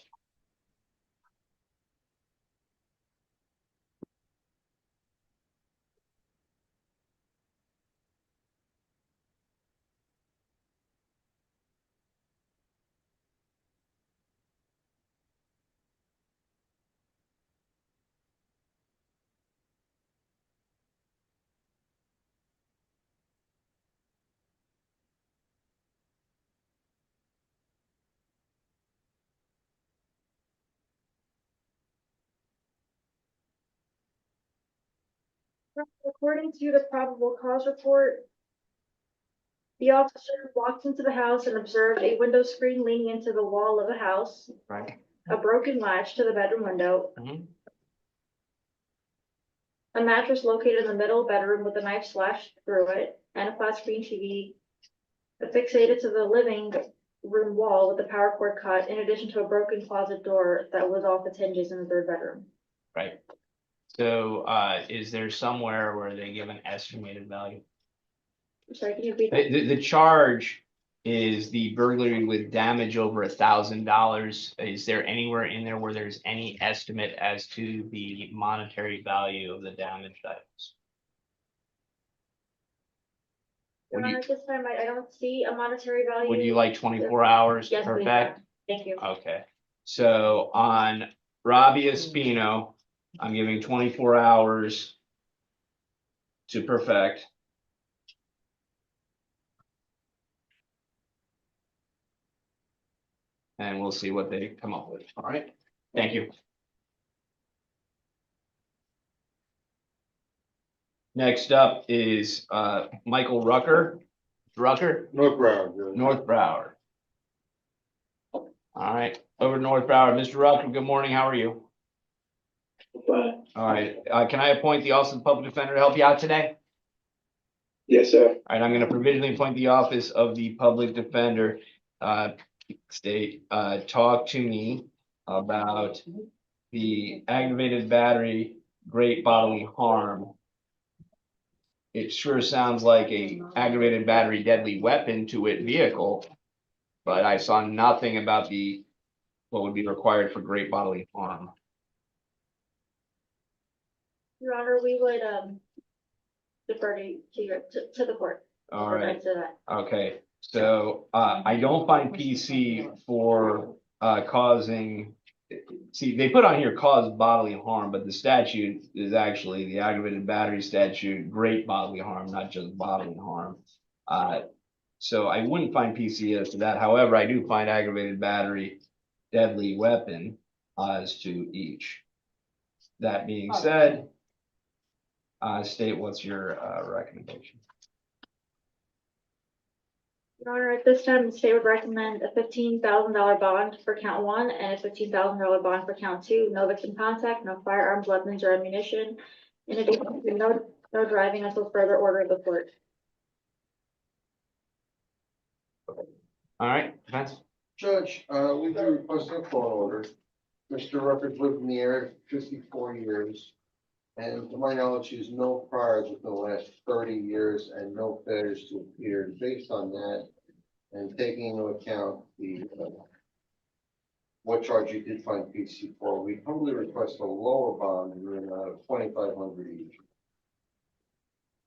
According to the probable cause report, the officer walked into the house and observed a window screen leaning into the wall of the house, Right. a broken latch to the bedroom window, Mhm. a mattress located in the middle bedroom with a knife slashed through it, and a flat screen TV affixated to the living room wall with a power cord cut, in addition to a broken closet door that was off its hinges in the third bedroom. Right. So is there somewhere where they give an estimated value? I'm sorry, can you repeat that? The charge is the burglary with damage over $1,000. Is there anywhere in there where there's any estimate as to the monetary value of the damaged items? Would you, At this time, I don't see a monetary value. would you like 24 hours? Yes, please. Perfect. Thank you. Okay. So on Robbie Espino, I'm giving 24 hours to perfect. And we'll see what they come up with. All right. Thank you. Next up is Michael Rucker. Rucker? North Broward. North Broward. All right, over to North Broward. Mr. Rucker, good morning. How are you? Fine. All right, can I appoint the Office of the Public Defender to help you out today? Yes, sir. All right, I'm going to provisionally appoint the Office of the Public Defender. State, talk to me about the aggravated battery, great bodily harm. It sure sounds like a aggravated battery deadly weapon to it vehicle, but I saw nothing about what would be required for great bodily harm. Your Honor, we would defer to the court. All right. Answer that. Okay, so I don't find PC for causing. See, they put on here cause bodily harm, but the statute is actually the aggravated battery statute, great bodily harm, not just bodily harm. So I wouldn't find PC as to that. However, I do find aggravated battery deadly weapon as to each. That being said, State, what's your recommendation? Your Honor, at this time, the state would recommend a $15,000 bond for count one and a $15,000 bond for count two. No victim contact, no firearms, weapons, or ammunition. In addition, to no driving until further order of the court. All right, Vince? Judge, we do request a court order. Mr. Rutgers lived in the area for 54 years. And to my knowledge, he has no priors within the last 30 years and no failures to appear. Based on that, and taking into account the, what charge you did find PC for, we humbly request a lower bond in the amount of $2,500 each.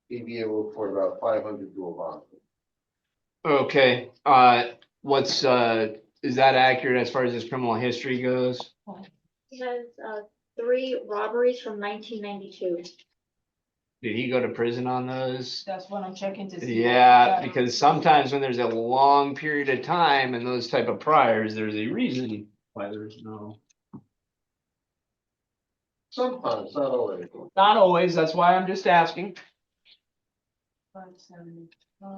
He'd be able to afford about 500 to a bond. Okay, what's, is that accurate as far as his criminal history goes? He has, 3 robberies from 1992. Did he go to prison on those? That's what I'm checking to see. Yeah, because sometimes when there's a long period of time and those type of priors, there's a reason why there's no. Sometimes, not always. Not always, that's why I'm just asking. 575.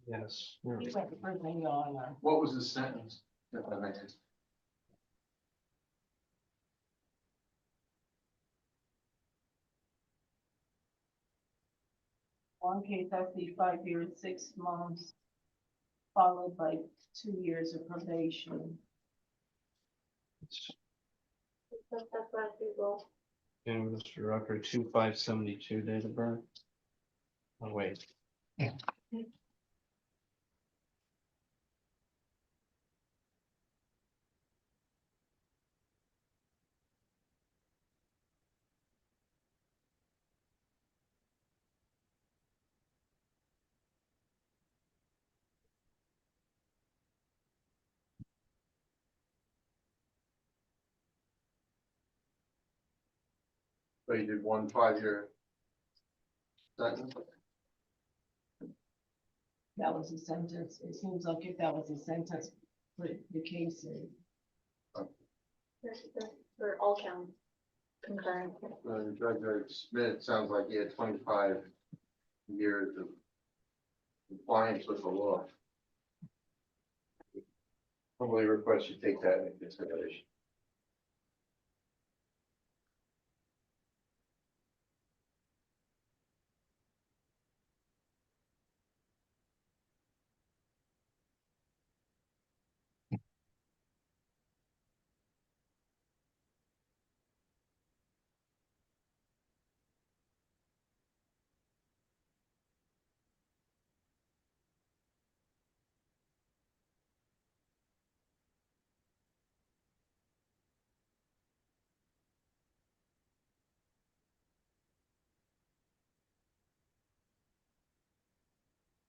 Yes. He went to prison, Your Honor. What was his sentence? If I may ask? One case I see 5 years, 6 months, followed by 2 years of probation. That's what I feel. And Mr. Rucker, 2572 date of birth. Oh, wait. So you did 1 5-year sentence? That was a sentence. It seems like if that was a sentence, for the case is. For all counts. Concurrent. Judge Smith, sounds like he had 25 years of compliance with the law. Humbly request you take that into consideration.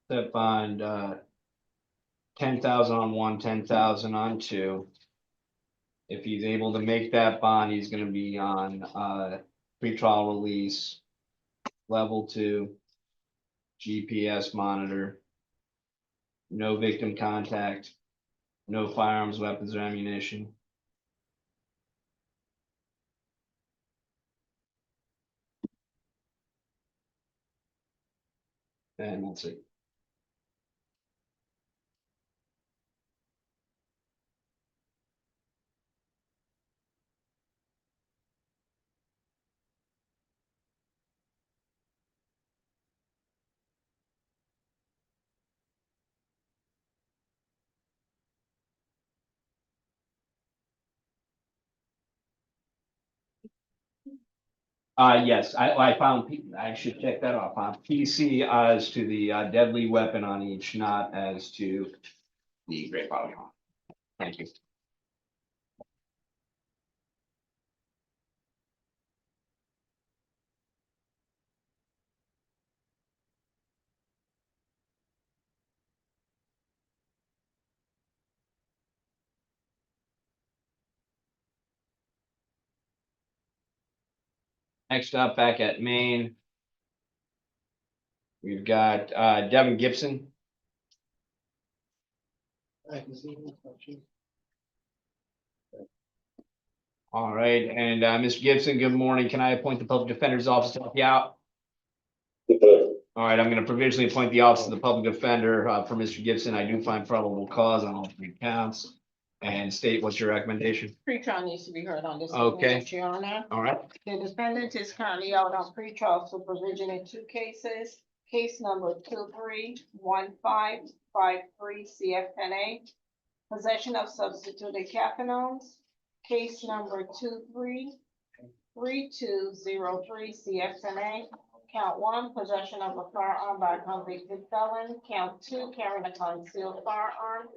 That bond, 10,000 on 1, 10,000 on 2. If he's able to make that bond, he's gonna be on, pretrial release, level 2, GPS monitor, no victim contact, no firearms, weapons, or ammunition. And that's it. Yes, I found, I should check that off, PC as to the deadly weapon on each, not as to the great body. Thank you. Next up, back at Maine, we've got Devin Gibson. All right, and Mr. Gibson, good morning. Can I appoint the Public Defender's Office to help you out? All right, I'm going to provisionally appoint the Office of the Public Defender for Mr. Gibson. I do find probable cause on all 3 counts. And state, what's your recommendation? Pretrial needs to be heard on this. Okay. Your Honor. All right. The defendant is currently out on pretrial supervision in 2 cases. Case number 231553 CF10A, possession of substituted cathinones. Case number 233203 CF10A, count 1, possession of a firearm by a convicted felon. Count 2, carrying a concealed firearm.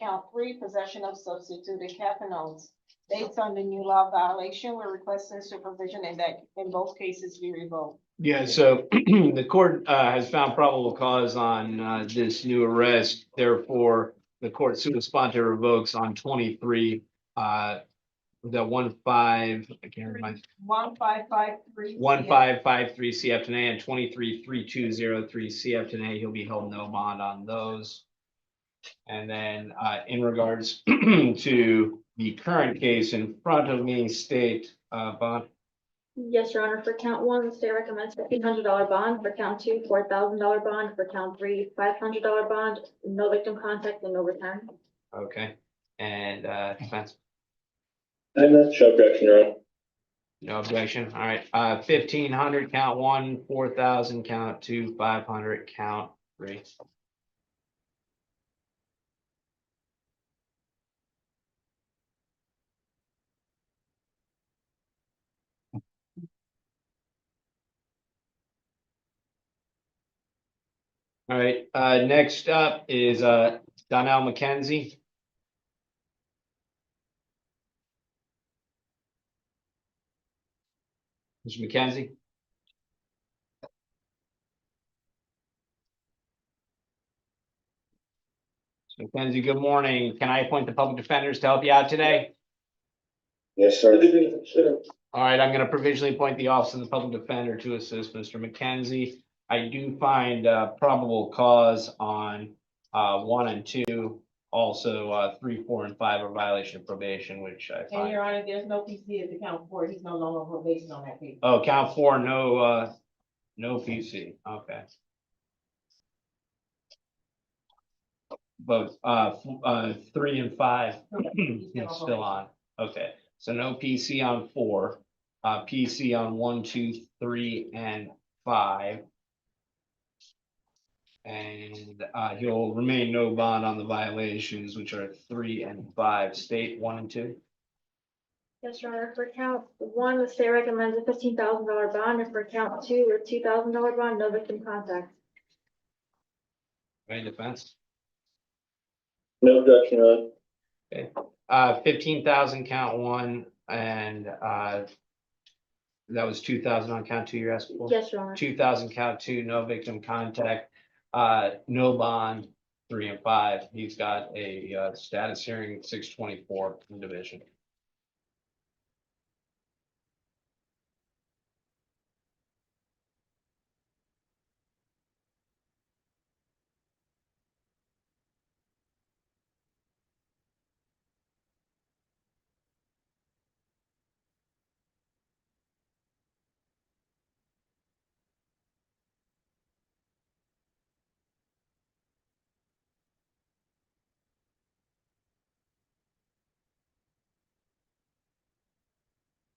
Count 3, possession of substituted cathinones. Based on the new law violation, we're requesting supervision in both cases be revoked. Yeah, so the court has found probable cause on this new arrest. Therefore, the court sua sponte revokes on 23, I can't remember. 1553. 1553 CF10A and 233203 CF10A. He'll be held no bond on those. And then in regards to the current case in front of me, state bond. Yes, Your Honor. For count 1, the state recommends $1,500 bond. For count 2, $4,000 bond. For count 3, $500 bond. No victim contact and no return. Okay. And defense. And that's no objection, Your Honor. No objection. All right. 1,500 count 1, 4,000 count 2, 500 count 3. All right, next up is Dell McKenzie. Mr. McKenzie. Mr. McKenzie, good morning. Can I appoint the public defenders to help you out today? Yes, sir. All right, I'm going to provisionally appoint the Office of the Public Defender to assist Mr. McKenzie. I do find probable cause on 1 and 2, also 3, 4, and 5 are violation of probation, which I And find. Your Honor, there's no PC at the count 4. He's no longer probation on that case. Oh, count 4, no PC. Okay. But 3 and 5 it's still on. Okay, so no PC on 4, PC on 1, 2, 3, and 5. And he'll remain no bond on the violations, which are 3 and 5. State 1 and 2. Yes, Your Honor. For count 1, the state recommends a $15,000 bond. And for count 2, a $2,000 bond, no victim contact. Any defense? No objection, Your Honor. Okay. 15,000 count 1, and that was 2,000 on count 2 you're asking for? Yes, Your Honor. 2,000 count 2, no victim contact, no bond, 3 and 5. He's got a status hearing 624 in division.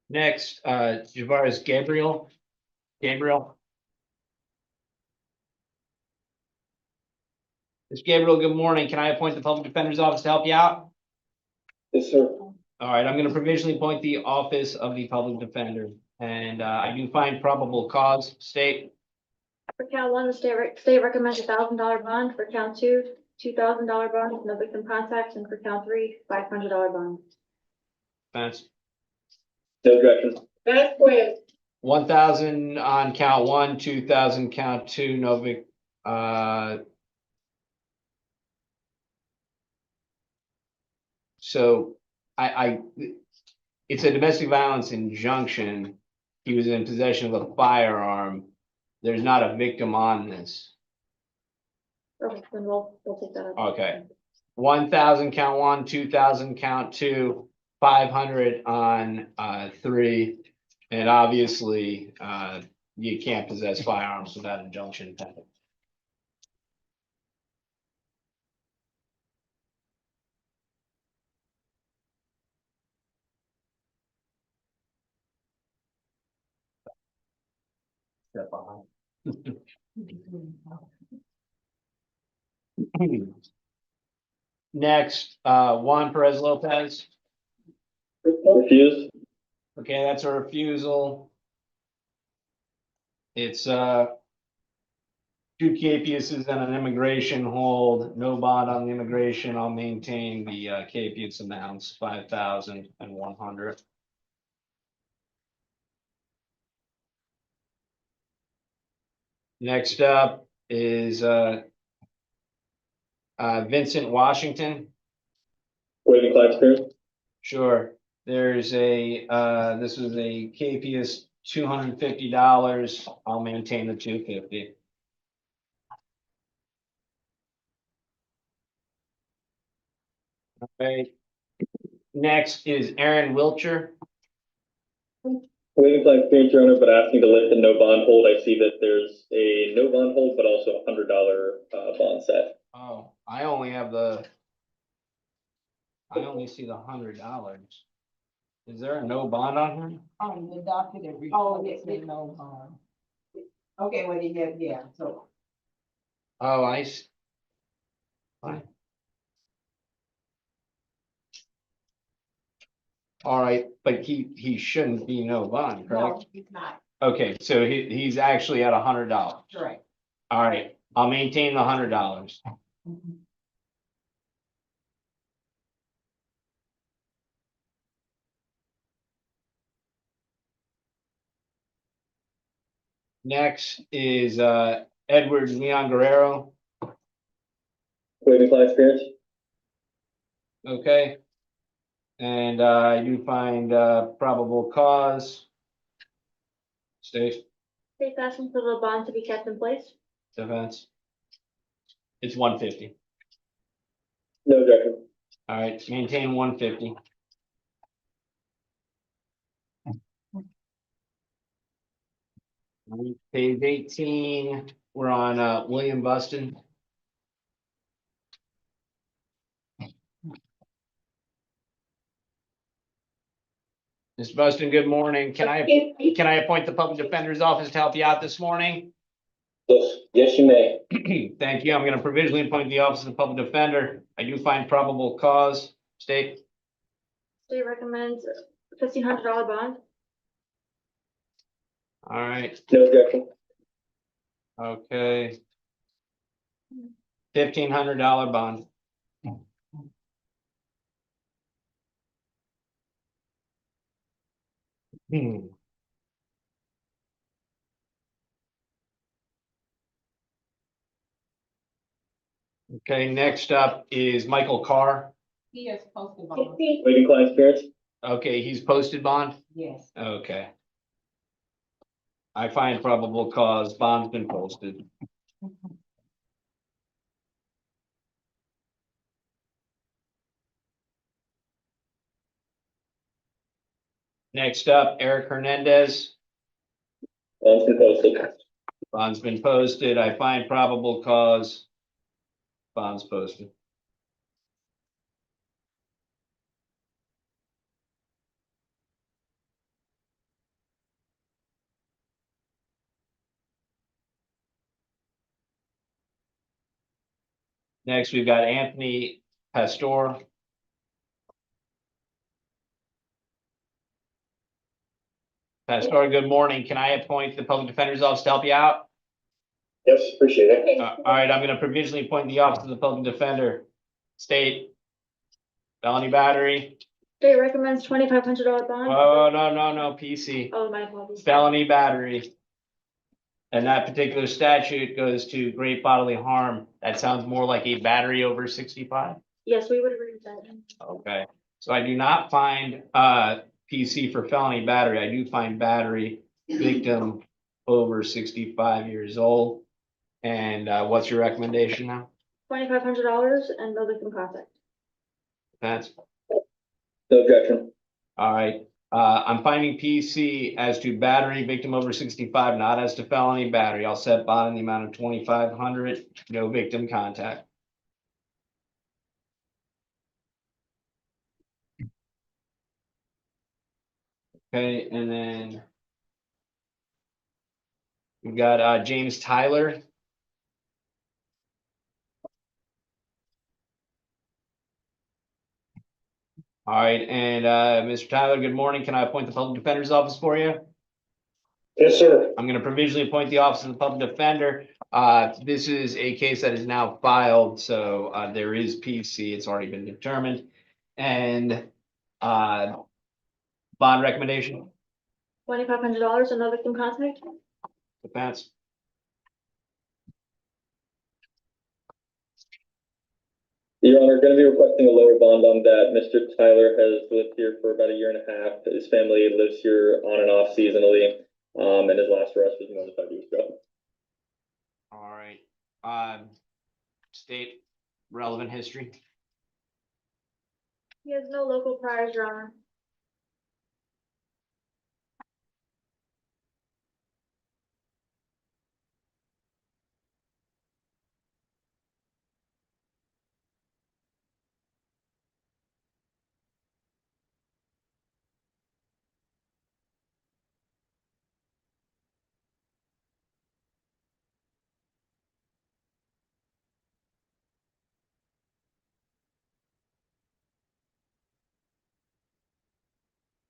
Next, Javarus Gabriel. Gabriel. Ms. Gabriel, good morning. Can I appoint the Public Defender's Office to help you out? Yes, sir. All right, I'm going to provisionally appoint the Office of the Public Defender. And I do find probable cause, state. For count one, the state recommends $1,000 bond. For count two, $2,000 bond with no victim contacts, and for count three, $500 bond. Defense. No objection. Vasquez. 1,000 on count one, 2,000 count two, no vic, so it's a domestic violence injunction. He was in possession of a firearm. There's not a victim on this. Okay, then we'll take that up. Okay. 1,000 count one, 2,000 count two, 500 on three. And obviously, you can't possess firearms without injunction. Step behind. Next, Juan Perez Lopez. Refuse. Okay, that's a refusal. It's 2 capiases and an immigration hold, no bond on the immigration. I'll maintain the capias amounts, 5,100. Next up is Vincent Washington. Waiving client's appearance. Sure. There's a this was a capias $250. I'll maintain the $250. Okay. Next is Aaron Wiltshire. Waiving client's appearance, Your Honor, but asking to lift the no bond hold. I see that there's a no bond hold, but also a $100 bond set. Oh, I only see the $100. Is there a no bond on here? On the document. Oh, it's yeah. no harm. Okay, well, yeah, so. Oh, I see. Fine. All right, but he shouldn't be no bond, No, correct? he's not, Okay, so he's actually at $100. correct. All right, I'll maintain the $100. Next is Edward Leon Guerrero. Waiving client's appearance. Okay. And I do find probable cause. State State's asking for the bond to be kept in place. defense. It's 150. No objection. All right, maintain 150. Page 18, we're on William Buston. Mr. Buston, good morning. Can I appoint the public defender's office to help you out this morning? Yes, you may. Thank you. I'm going to provisionally appoint the office of the public defender. I do find probable cause. State. State recommends $1,500 bond. All right. No objection. Okay. $1,500 bond. Okay, next up is Michael Carr. He is posted bond. Waiving client's appearance. Okay, he's posted bond. Yes. Okay. I find probable cause, bond's been posted. Next up, Eric Hernandez. Bond's been posted. Bond's been posted. I find probable cause. Bond's posted. Next, we've got Anthony Pastor. Pastor, good morning. Can I appoint the public defender's office to help you out? Yes, appreciate it. All right, I'm gonna provisionally appoint the office of the public defender. State. Felony battery. State recommends $2,500 bond. Oh, no, PC. Oh, my apologies. Felony battery. And that particular statute goes to great bodily harm. That sounds more like a battery over 65. Yes, we would agree with that. Okay, so I do not find PC for felony battery. I do find battery victim over 65 years old. And what's your recommendation now? $2,500 and no victim contact. That's No objection. all right. I'm finding PC as to battery victim over 65, not as to felony battery. I'll set bond in the amount of 2,500, no victim contact. Okay, and then we got James Tyler. All right, and Mr. Tyler, good morning. Can I appoint the public defender's office for you? Yes, sir. I'm going to provisionally appoint the office of the public defender. This is a case that is now filed, so there is PC. It's already been determined. And bond recommendation? $2,500 and no victim contact. Defense. Your Honor, going to be requesting a lower bond on that. Mr. Tyler has lived here for about a year and a half. His family lives here on and off seasonally, and his last arrest was more than 5 years ago. All right. State relevant history. He has no local priors, Your Honor.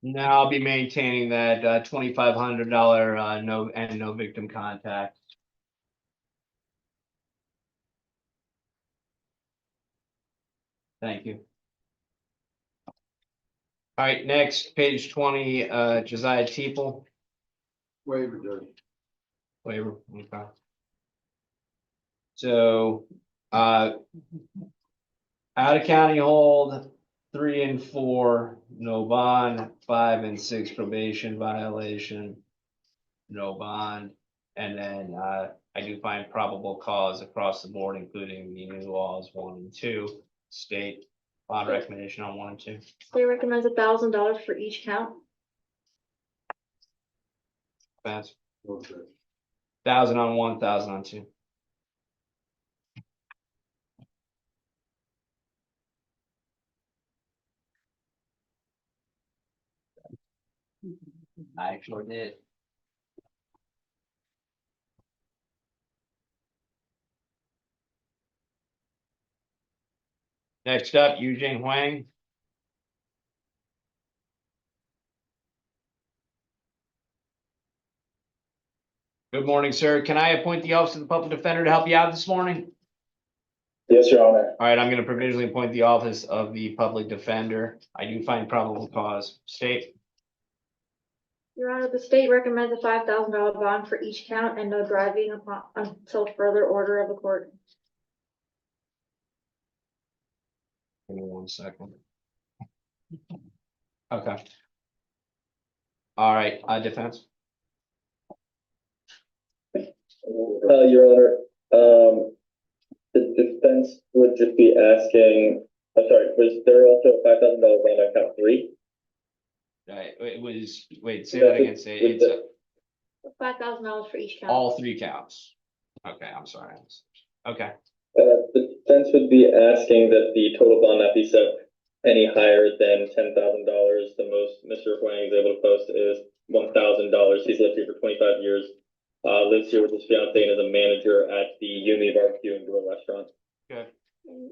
Now I'll be maintaining that $2,500 no victim contact. Thank you. All right, next, page 20, Josiah Teeple. Waiver, Judge. Waiver, okay. So, out of county hold, 3 and 4, no bond, 5 and 6 probation violation, no bond. And then, I do find probable cause across the board, including the new laws 1 and 2, state bond recommendation on 1 and 2. State recommends $1,000 for each count. That's Okay. 1,000 on 1, 1,000 on 2. I sure did. Next up, Eugene Huang. Good morning, sir. Can I appoint the office of the public defender to help you out this morning? Yes, Your Honor. All right, I'm going to provisionally appoint the office of the public defender. I do find probable cause. State. Your Honor, the state recommends a $5,000 bond for each count and no driving until further order of the court. Give me 1 second. Okay. All right, defense. Your Honor, the defense would just be asking, I'm sorry, was there also a $5,000 bond on count 3? It was, wait, say that again. Say it's $5,000 for each count. all 3 counts. Okay, I'm sorry. Okay. The defense would be asking that the total bond not be set any higher than $10,000. The most Mr. Huang is able to post is $1,000. He's lived here for 25 years. Lives here with his fiance and is a manager at the Yumi Barbecue and Grill restaurant. Good.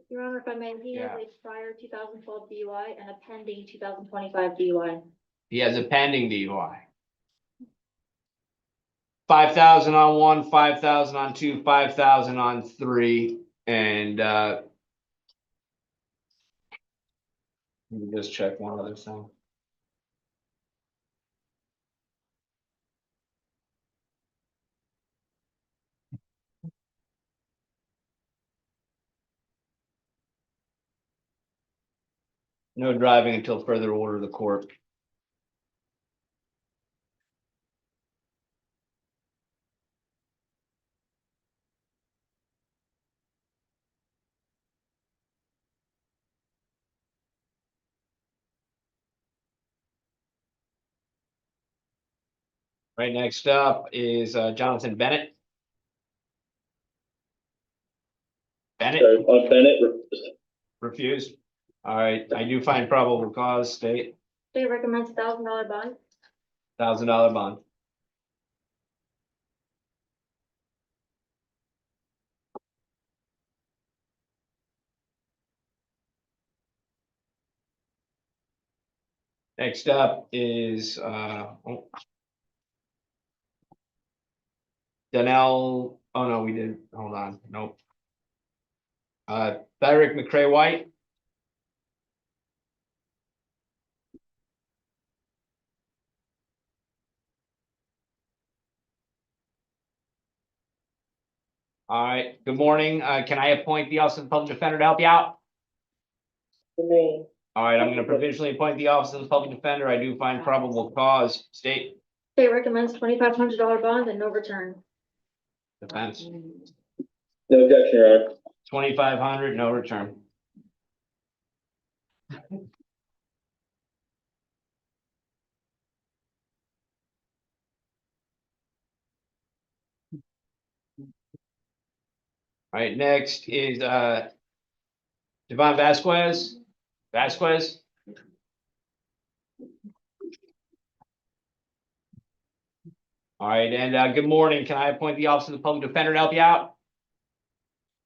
Your Honor, if I may, he has Yeah. a prior 2012 DUI and a pending 2025 DUI. He has a pending DUI. 5,000 on 1, 5,000 on 2, 5,000 on 3, and let me just check one other thing. No driving until further order of the court. Right, next up is Jonathan Bennett. Bennett On Bennett, refused. All right, I do find probable cause. State State recommends $1,000 bond. $1,000 bond. Next up is Donnell. Oh no, we did. Hold on. Nope. Thyrek McCrae White. All right. Good morning. Can I appoint the Office of the Public Defender to help you out? Me. All right. I'm going to provisionally appoint the Office of the Public Defender. I do find probable cause. State State recommends $2,500 bond and no return. defense. no objection, Your Honor. 2,500, no return. All right, next is Devon Vasquez. Vasquez. All right, and good morning. Can I appoint the Office of the Public Defender to help you out?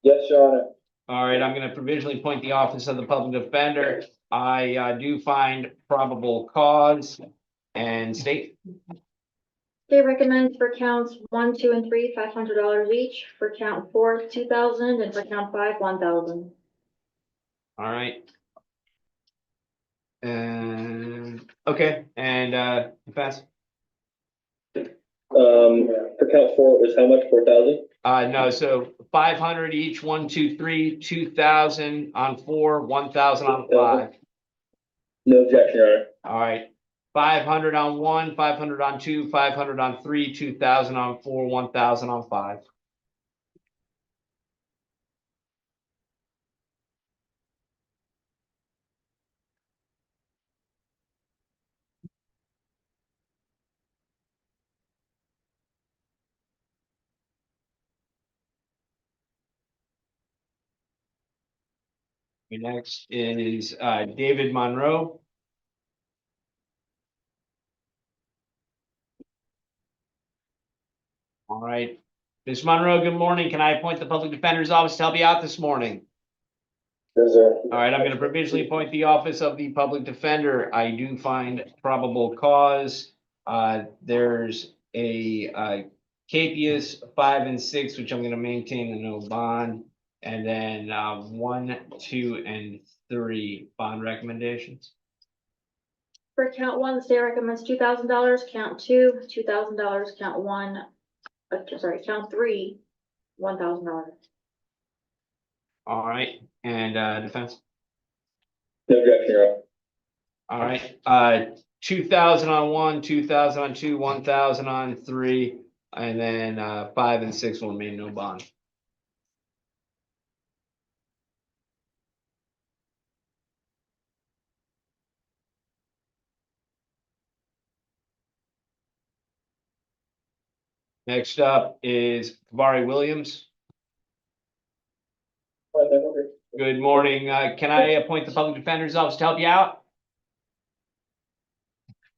Yes, Your Honor. All right, I'm going to provisionally appoint the Office of the Public Defender. I do find probable cause and state. State recommends for counts 1, 2, and 3, $500 each. For count 4, $2,000, and for count 5, $1,000. All right. And okay, and defense. For count 4, it was how much? 4,000? No, so 500 each, 1, 2, 3, 2,000 on 4, 1,000 on 5. No objection, Your Honor. All right. 500 on 1, 500 on 2, 500 on 3, 2,000 on 4, 1,000 on 5. Next is David Monroe. All right. Ms. Monroe, good morning. Can I appoint the Public Defender's Office to help you out this morning? Yes, sir. All right, I'm going to provisionally appoint the Office of the Public Defender. I do find probable cause. There's a capias 5 and 6, which I'm going to maintain a no bond. And then 1, 2, and 3 bond recommendations. For count 1, the state recommends $2,000. Count 2, $2,000. Count 1, count 3, $1,000. All right, and defense. No objection, Your Honor. All right, 2,000 on 1, 2,000 on 2, 1,000 on 3, and then 5 and 6 will remain no bond. Next up is Kavari Williams. Good morning. Can I appoint the Public Defender's Office to help you out?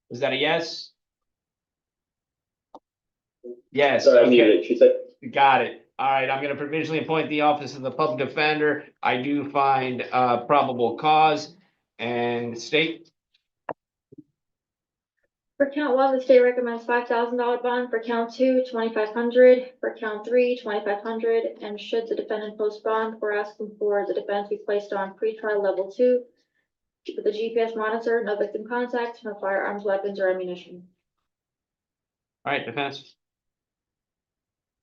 Was that a yes? Yes. Sorry, I Okay. muted it. She said. Got it. All right, I'm going to provisionally appoint the Office of the Public Defender. I do find probable cause and state. For count one, the state recommends $5,000 bond. For count two, $2,500. For count three, $2,500. And should the defendant post bond, we're asking for the defendant to be placed on pretrial level 2 with a GPS monitor, no victim contact, no firearms, weapons, or ammunition. All right, defense.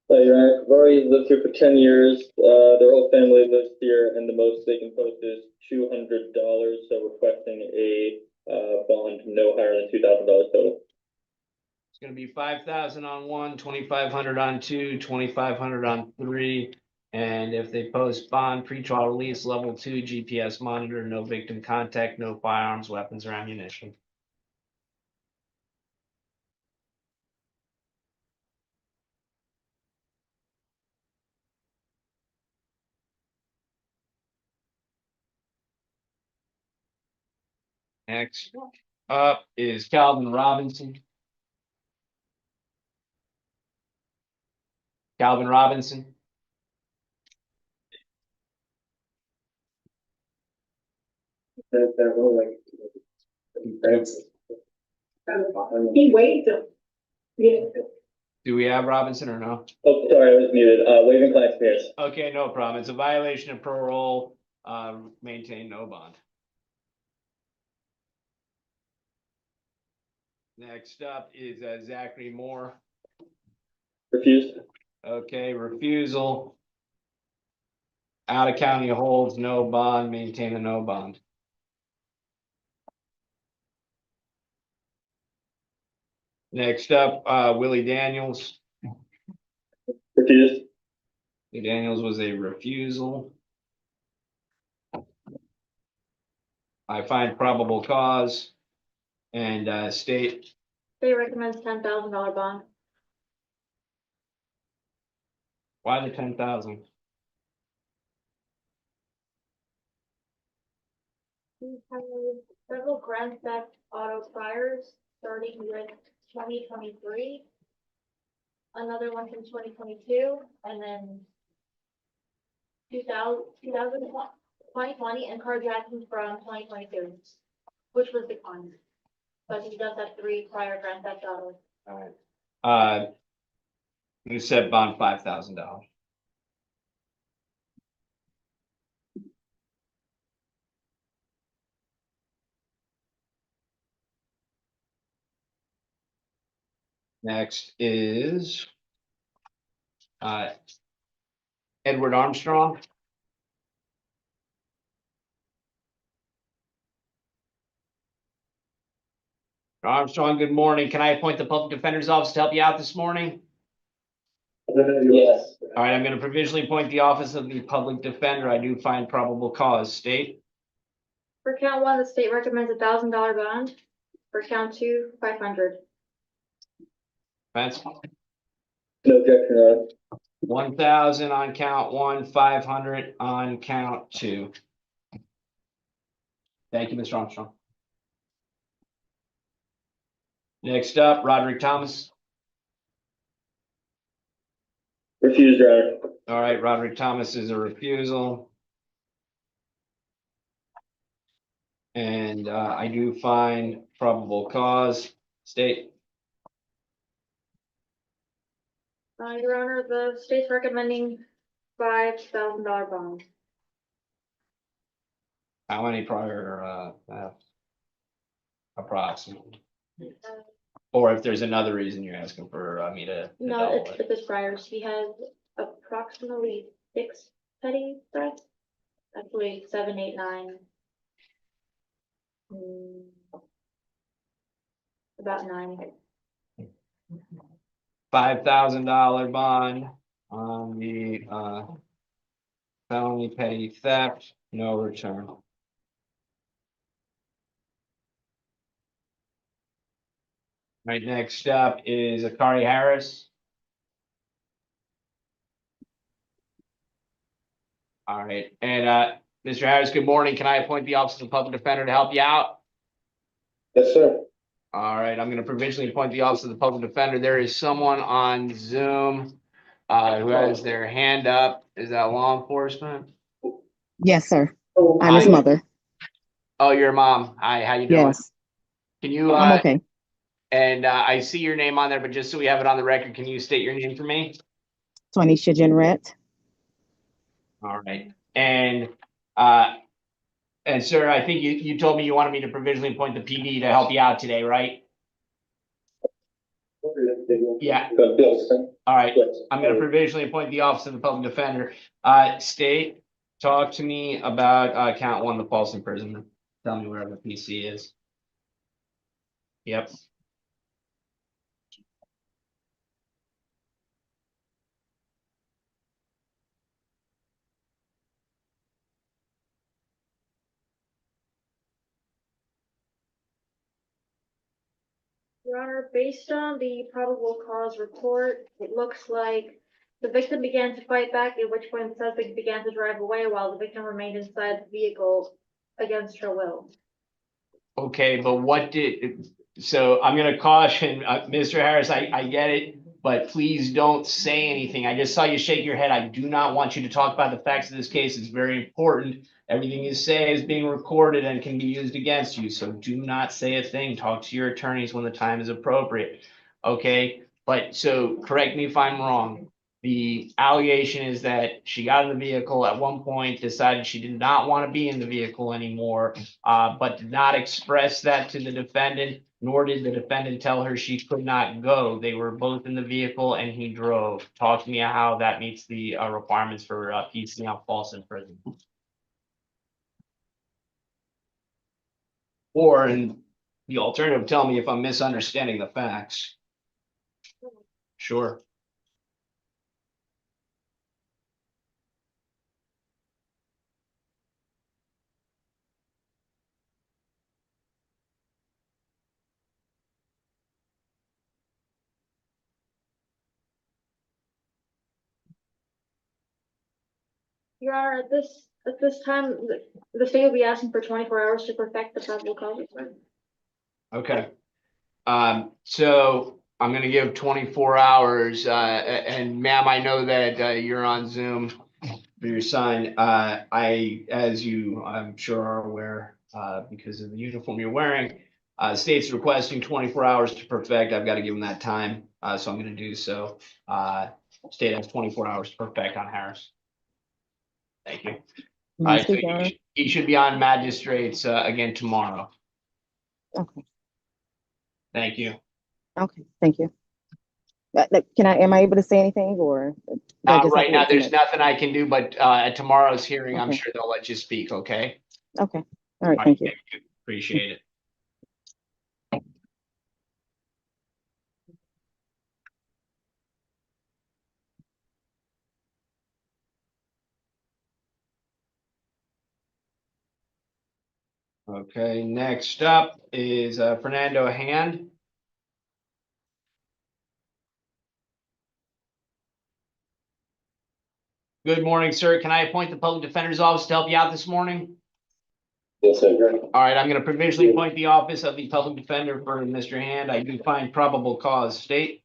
Your Honor, Kavari lived here for 10 years. Their whole family lives here, and the most they can post is $200. So requesting a bond no higher than $2,000 total. It's gonna be 5,000 on one, 2,500 on two, 2,500 on three. And if they post bond, pretrial release, level 2, GPS monitor, no victim contact, no firearms, weapons, or ammunition. Next up is Calvin Robinson. Calvin Robinson. He waited. Yeah. Do we have Robinson or no? Oh, sorry, I was muted. Waiving client's appearance. Okay, no problem. It's a violation of parole. Maintain no bond. Next up is Zachary Moore. Refused. Okay, refusal. Out of county holds, no bond, maintain a no bond. Next up, Willie Daniels. Refused. Willie Daniels was a refusal. I find probable cause and state. State recommends $10,000 bond. Why the 10,000? We have several grand theft auto fires starting with 2023. Another one from 2022, and then 2020, and carjacking from 2022, which was declined. But he does have 3 prior grand theft autos. All right. You said bond $5,000. Next is Edward Armstrong. Armstrong, good morning. Can I appoint the public defender's office to help you out this morning? Yes. All right, I'm going to provisionally appoint the office of the public defender. I do find probable cause. State. For count one, the state recommends $1,000 bond. For count two, $500. Defense. No objection, Your Honor. 1,000 on count one, 500 on count two. Thank you, Mr. Armstrong. Next up, Rodri Thomas. Refused, Your Honor. All right, Rodri Thomas is a refusal. And I do find probable cause. State. Your Honor, the state's recommending $5,000 bond. How many prior thefts? Approximately. Or if there's another reason you're asking for me to. No, it's his priors. He has approximately 6 petty thefts. Actually, 7, 8, 9. About 9. $5,000 bond on the felony petty theft, no return. Right, next up is Aari Harris. All right, and Mr. Harris, good morning. Can I appoint the Office of the Public Defender to help you out? Yes, sir. All right, I'm going to provisionally appoint the Office of the Public Defender. There is someone on Zoom who has their hand up. Is that law enforcement? Yes, sir. I'm his mother. Oh, your mom. Hi, how you doing? Yes, Can you I'm okay. And I see your name on there, but just so we have it on the record, can you state your name for me? Twanisha Jenrette. All right. And sir, I think you told me you wanted me to provisionally appoint the PD to help you out today, right? Yeah. All right. I'm going to provisionally appoint the Office of the Public Defender. State, talk to me about count one, the false imprisonment. Tell me where the PC is. Yep. Your Honor, based on the probable cause report, it looks like the victim began to fight back, at which point the suspect began to drive away while the victim remained inside the vehicle against her will. Okay, but so I'm going to caution, Mr. Harris, I get it, but please don't say anything. I just saw you shake your head. I do not want you to talk about the facts of this case. It's very important. Everything you say is being recorded and can be used against you. So do not say a thing. Talk to your attorneys when the time is appropriate. Okay, but so correct me if I'm wrong. The allegation is that she got in the vehicle at one point, decided she did not want to be in the vehicle anymore, but did not express that to the defendant, nor did the defendant tell her she could not go. They were both in the vehicle and he drove. Talk to me how that meets the requirements for PC on false imprisonment. Or in the alternative, tell me if I'm misunderstanding the facts. Sure. Your Honor, at this time, the state will be asking for 24 hours to perfect the probable cause report. Okay. So I'm gonna give 24 hours, and ma'am, I know that you're on Zoom for your son. As you, I'm sure are aware, because of the uniform you're wearing, state's requesting 24 hours to perfect. I've got to give him that time, so I'm gonna do so. State has 24 hours to perfect on Harris. Thank you. All right, so he should be on magistrates again tomorrow. Okay. Thank you. Okay, thank you. Am I able to say anything or? Right now, there's nothing I can do, but at tomorrow's hearing, I'm Okay. sure they'll let you speak, okay? Okay, all right, thank you. Appreciate it. Okay, next up is Fernando Hand. Good morning, sir. Can I appoint the Public Defender's Office to help you out this morning? Yes, sir. All right, I'm going to provisionally appoint the Office of the Public Defender for Mr. Hand. I do find probable cause. State.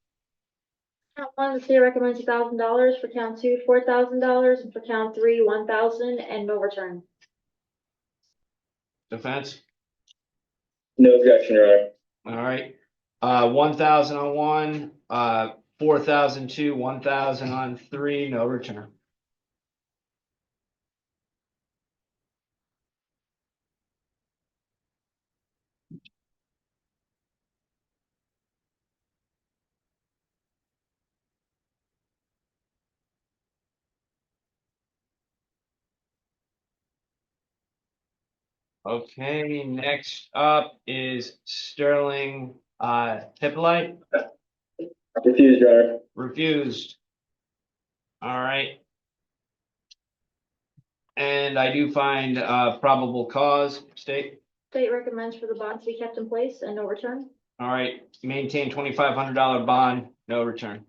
Count one, the state recommends $1,000. For count two, $4,000, and for count three, $1,000, and no return. Defense. No objection, Your Honor. All right. 1,000 on one, 4,000 two, 1,000 on three, no return. Okay, next up is Sterling Hippolyte. Refused, Your Honor. Refused. All right. And I do find probable cause. State. State recommends for the bond to be kept in place and no return. All right. Maintain $2,500 bond, no return.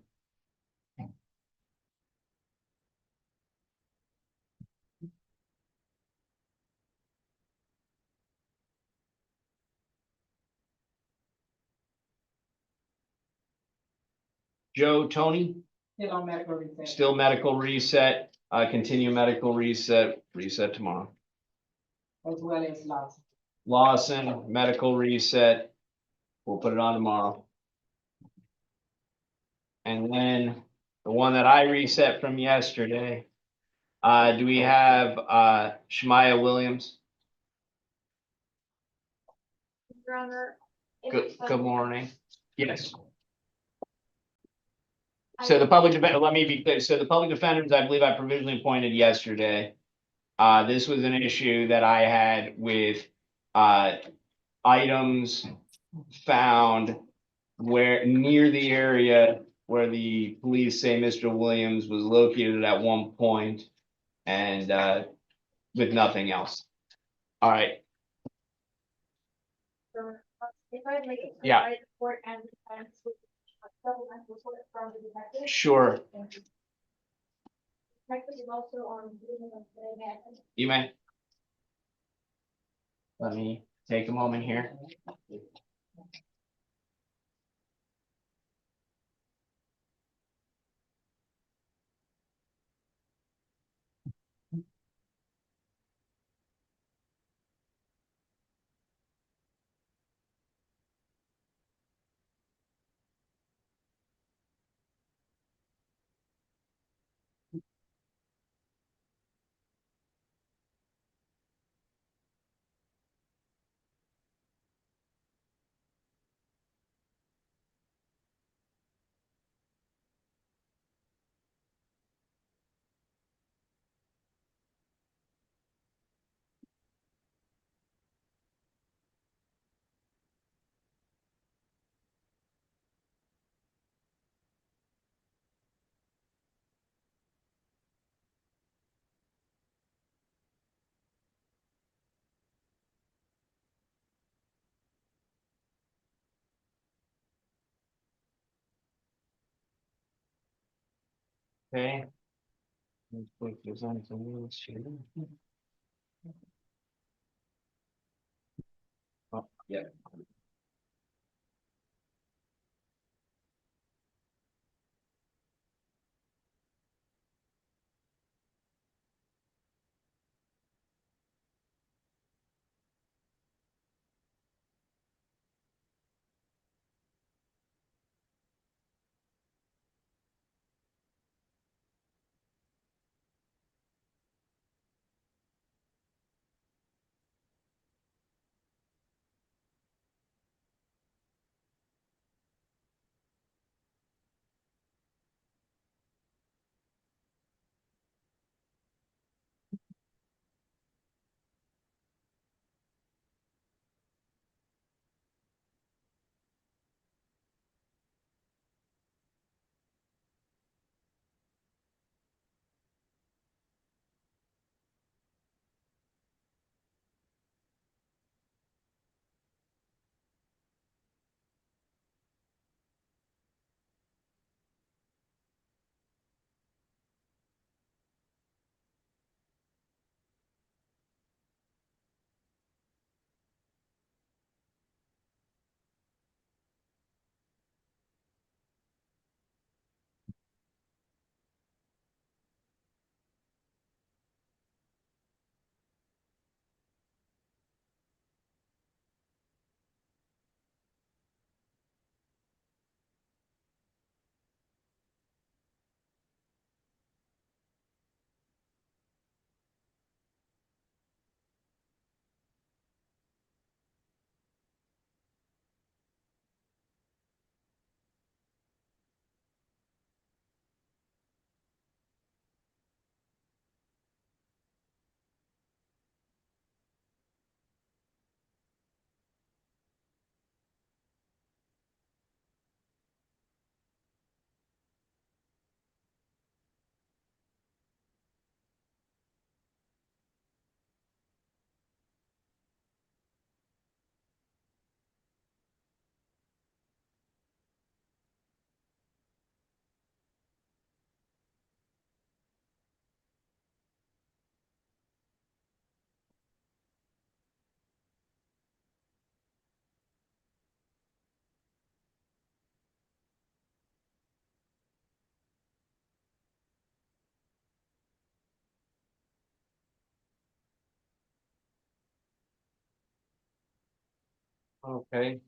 Joe Tony. Still on medical reset. Still medical reset. Continue medical reset. Reset tomorrow. As well as Lawson. Lawson, medical reset. We'll put it on tomorrow. And then the one that I reset from yesterday. Do we have Shmaya Williams? Your Honor. Good morning. Yes. So the public defender, let me be clear. So the public defenders, I believe I provisionally appointed yesterday. This was an issue that I had with items found where near the area where the police say Mr. Williams was located at one point and with nothing else. All right. If I make it. Yeah. I report and supplemental report from the detective. Sure. Thank you. Detective is also on. You may. Let me take a moment here. Okay. Let's put this on some else here. Oh, yeah. Okay.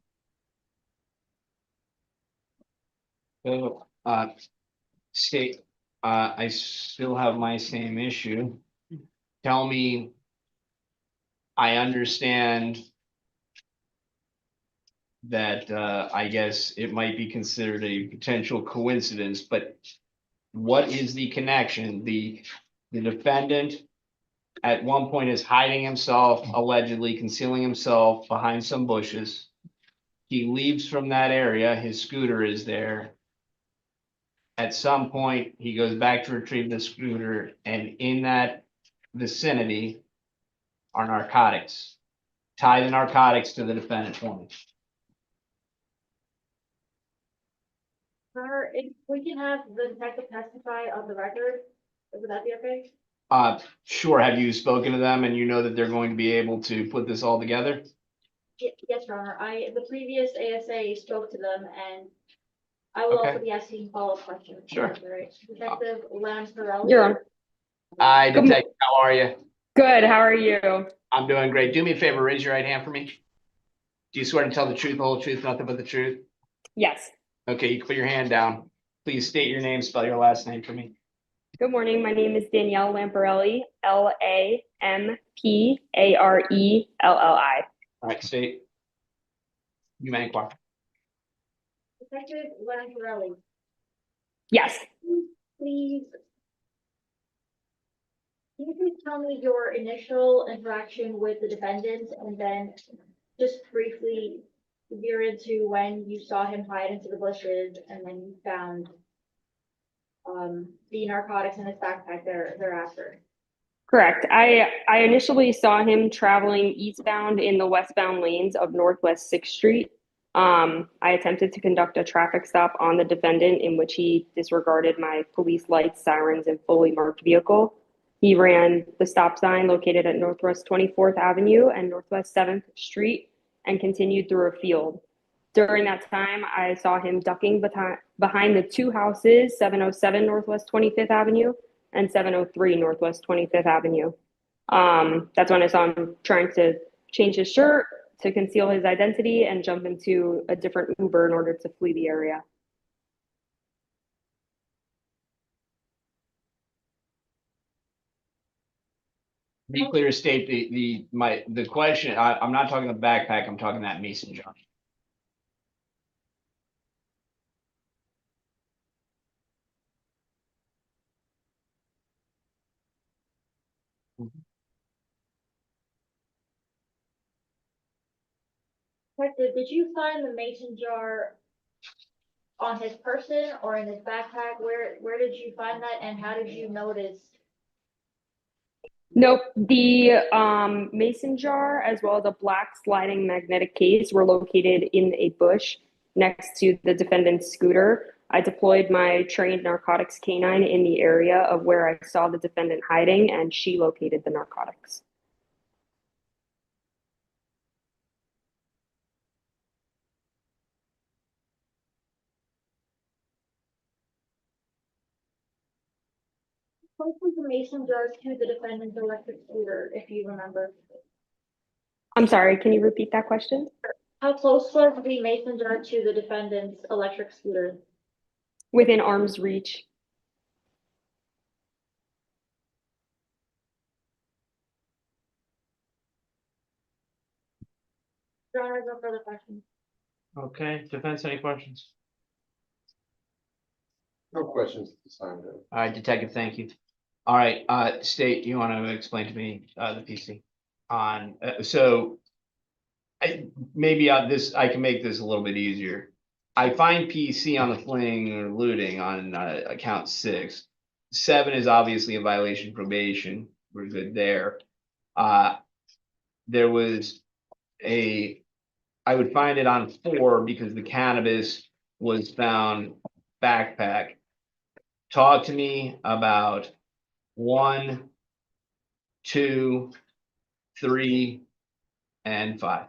So State, I still have my same issue. Tell me, I understand that, I guess it might be considered a potential coincidence, but what is the connection? The defendant at one point is hiding himself, allegedly concealing himself behind some bushes. He leaves from that area, his scooter is there. At some point, he goes back to retrieve the scooter, and in that vicinity are narcotics. Tie the narcotics to the defendant for me. Sir, if we can have the detective testify on the record, would that be okay? Sure, have you spoken to them and you know that they're going to be able to put this all together? Yes, Your Honor. The previous ASA spoke to them, and I will also Okay. be asking follow-up questions. Sure. Right. Detective Lamparelli. You're on. Hi, detective, how are you? Good. How are you? I'm doing great. Do me a favor, raise your right hand for me. Do you swear to tell the truth, the whole truth, nothing but the truth? Yes. Okay, you can put your hand down. Please state your name, spell your last name for me. Good morning. My name is Danielle Lamparelli, Lamparelli. All right, state. You may inquire. Detective Lamparelli, Yes. please. Can you please tell me your initial interaction with the defendant, and then just briefly veer into when you saw him hide into the bushes and then you found the narcotics in his backpack thereafter? Correct. I initially saw him traveling eastbound in the westbound lanes of Northwest 6th Street. I attempted to conduct a traffic stop on the defendant in which he disregarded my police lights, sirens, and fully marked vehicle. He ran the stop sign located at Northwest 24th Avenue and Northwest 7th Street and continued through a field. During that time, I saw him ducking behind the two houses, 707 Northwest 25th Avenue and 703 Northwest 25th Avenue. That's when I saw him trying to change his shirt to conceal his identity and jump into a different Uber in order to flee the area. Be clear, state the question. I'm not talking the backpack. I'm talking that mason jar. Detective, did you find the mason jar on his person or in his backpack? Where did you find that, and how did you notice? Nope. The mason jar as well as a black sliding magnetic case were located in a bush next to the defendant's scooter. I deployed my trained narcotics canine in the area of where I saw the defendant hiding, and she located the narcotics. Close was the mason jar to the defendant's electric scooter, if you remember? I'm sorry, can you repeat that question? How close was the mason jar to the defendant's electric scooter? Within arm's reach. Your Honor, no further questions. Okay, defense, any questions? No questions at this time, Judge. All right, detective, thank you. All right, state, you want to explain to me, the PC on, so maybe I can make this a little bit easier. I find PC on the fleeing or looting on, account 6. 7 is obviously a violation of probation. We're good there. There was I would find it on 4 because the cannabis was found backpack. Talk to me about 1, 2, 3, and 5.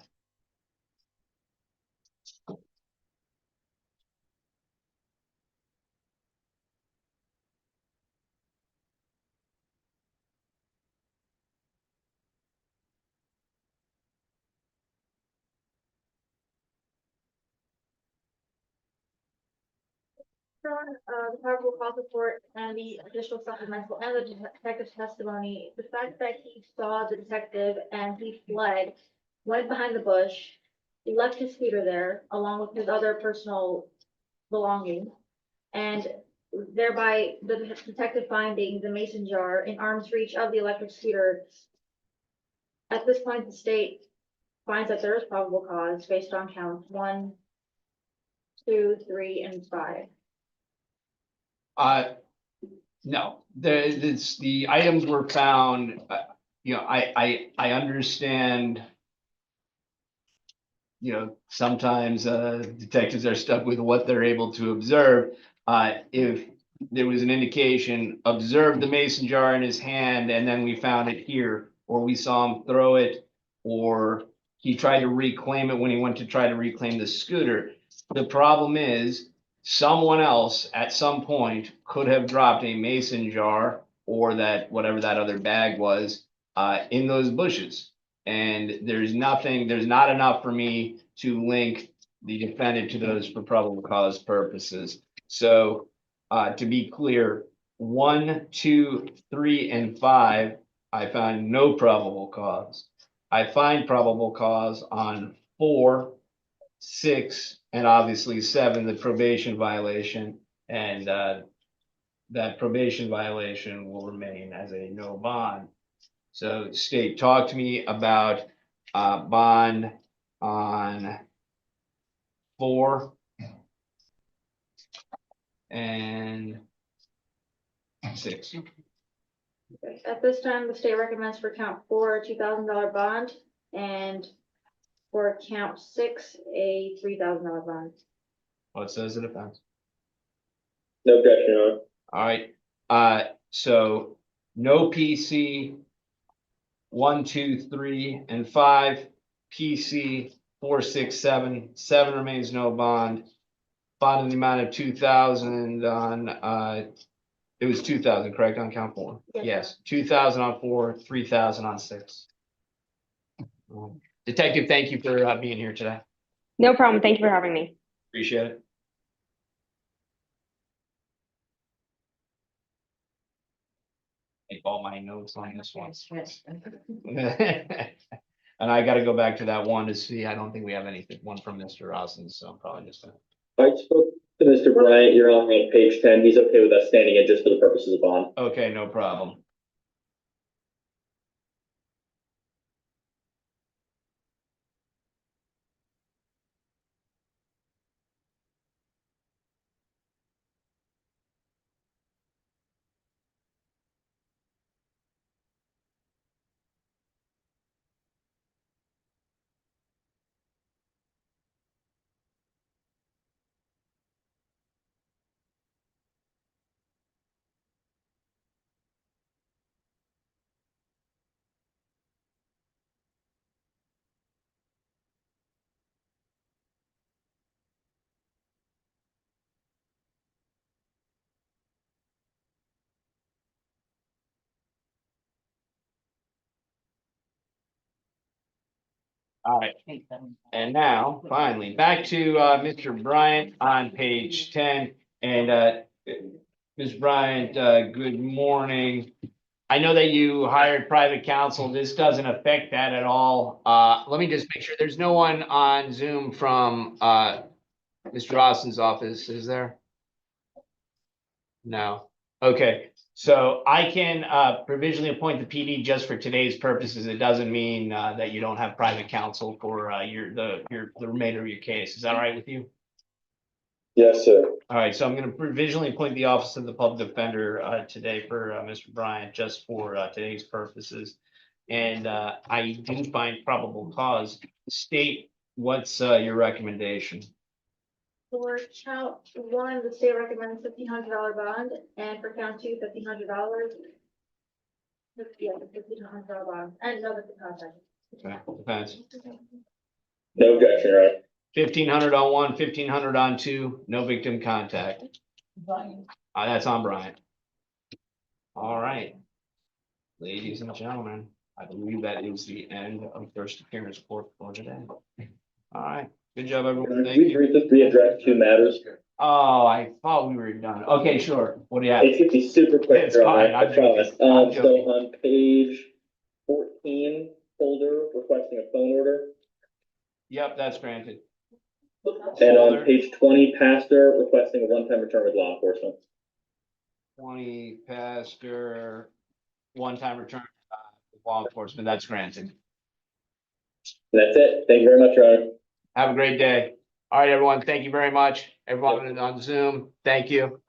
on, the probable cause report and the additional supplemental and the detective's testimony, the fact that he saw the detective and he fled, went behind the bush, he left his scooter there along with his other personal belongings, and thereby the detective finding the mason jar in arm's reach of the electric scooter. At this point, the state finds that there is probable cause based on counts 1, 2, 3, and 5. No, the items were found, I understand. Sometimes detectives are stuck with what they're able to observe. If there was an indication, observe the mason jar in his hand, and then we found it here, or we saw him throw it, or he tried to reclaim it when he went to try to reclaim the scooter. The problem is someone else at some point could have dropped a mason jar or that whatever that other bag was in those bushes. And there's not enough for me to link the defendant to those for probable cause purposes. So to be clear, 1, 2, 3, and 5, I found no probable cause. I find probable cause on 4, 6, and obviously 7, the probation violation, and that probation violation will remain as a no bond. So state, talk to me about bond on 4 and 6. At this time, the state recommends for count 4, a $2,000 bond, and for count 6, a $3,000 bond. What says the defense? No objection, Your Honor. All right. So no PC, 1, 2, 3, and 5. PC 4, 6, 7. 7 remains no bond. Bond in the amount of 2,000 on it was 2,000, correct, on count 4? Yes, 2,000 on 4, 3,000 on 6. Detective, thank you for being here today. No problem. Thank you for having me. Appreciate it. Make all my notes on this one. And I got to go back to that one to see. I don't think we have one from Mr. Rossen, so I'm probably just gonna. I spoke to Mr. Bryant. You're on page 10. He's okay with us standing in just for the purposes of bond. Okay, no problem. All right, and now finally back to Mr. Bryant on page 10. And Ms. Bryant, good morning. I know that you hired private counsel. This doesn't affect that at all. Let me just make sure there's no one on Zoom from Mr. Austin's office, is there? No. Okay. So I can provisionally appoint the PD just for today's purposes. It doesn't mean that you don't have private counsel for the remainder of your case. Is that all right with you? Yes, sir. All right. So I'm going to provisionally appoint the Office of the Public Defender today for Mr. Bryant just for today's purposes. And I do find probable cause. State, what's your recommendation? For count 1, the state recommends $1,500 bond, and for count 2, $1,500. Yeah, $1,500 bond, and no victim contact. Okay, depends. No objection, Your Honor. 1,500 on 1, 1,500 on 2, no victim contact. That's on Bryant. All right. Ladies and gentlemen, I believe that is the end of first appearance court for today. All right. Good job, everyone. Can Thank we you. briefly address two matters? Oh, I thought we were done. Okay, sure. What do you have? It should be super quick, It's Your fine. Honor, I'm I promise. joking. I'm So joking. on page 14, folder requesting a phone order. Yep, that's granted. And Folder. on page 20, pastor requesting a one-time return with law enforcement. 20 pastor, one-time return, with law enforcement. That's granted. That's it. Thank you very much, Your Honor. Have a great day. All right, everyone. Thank you very much. Everyone on Zoom, thank you. Take care.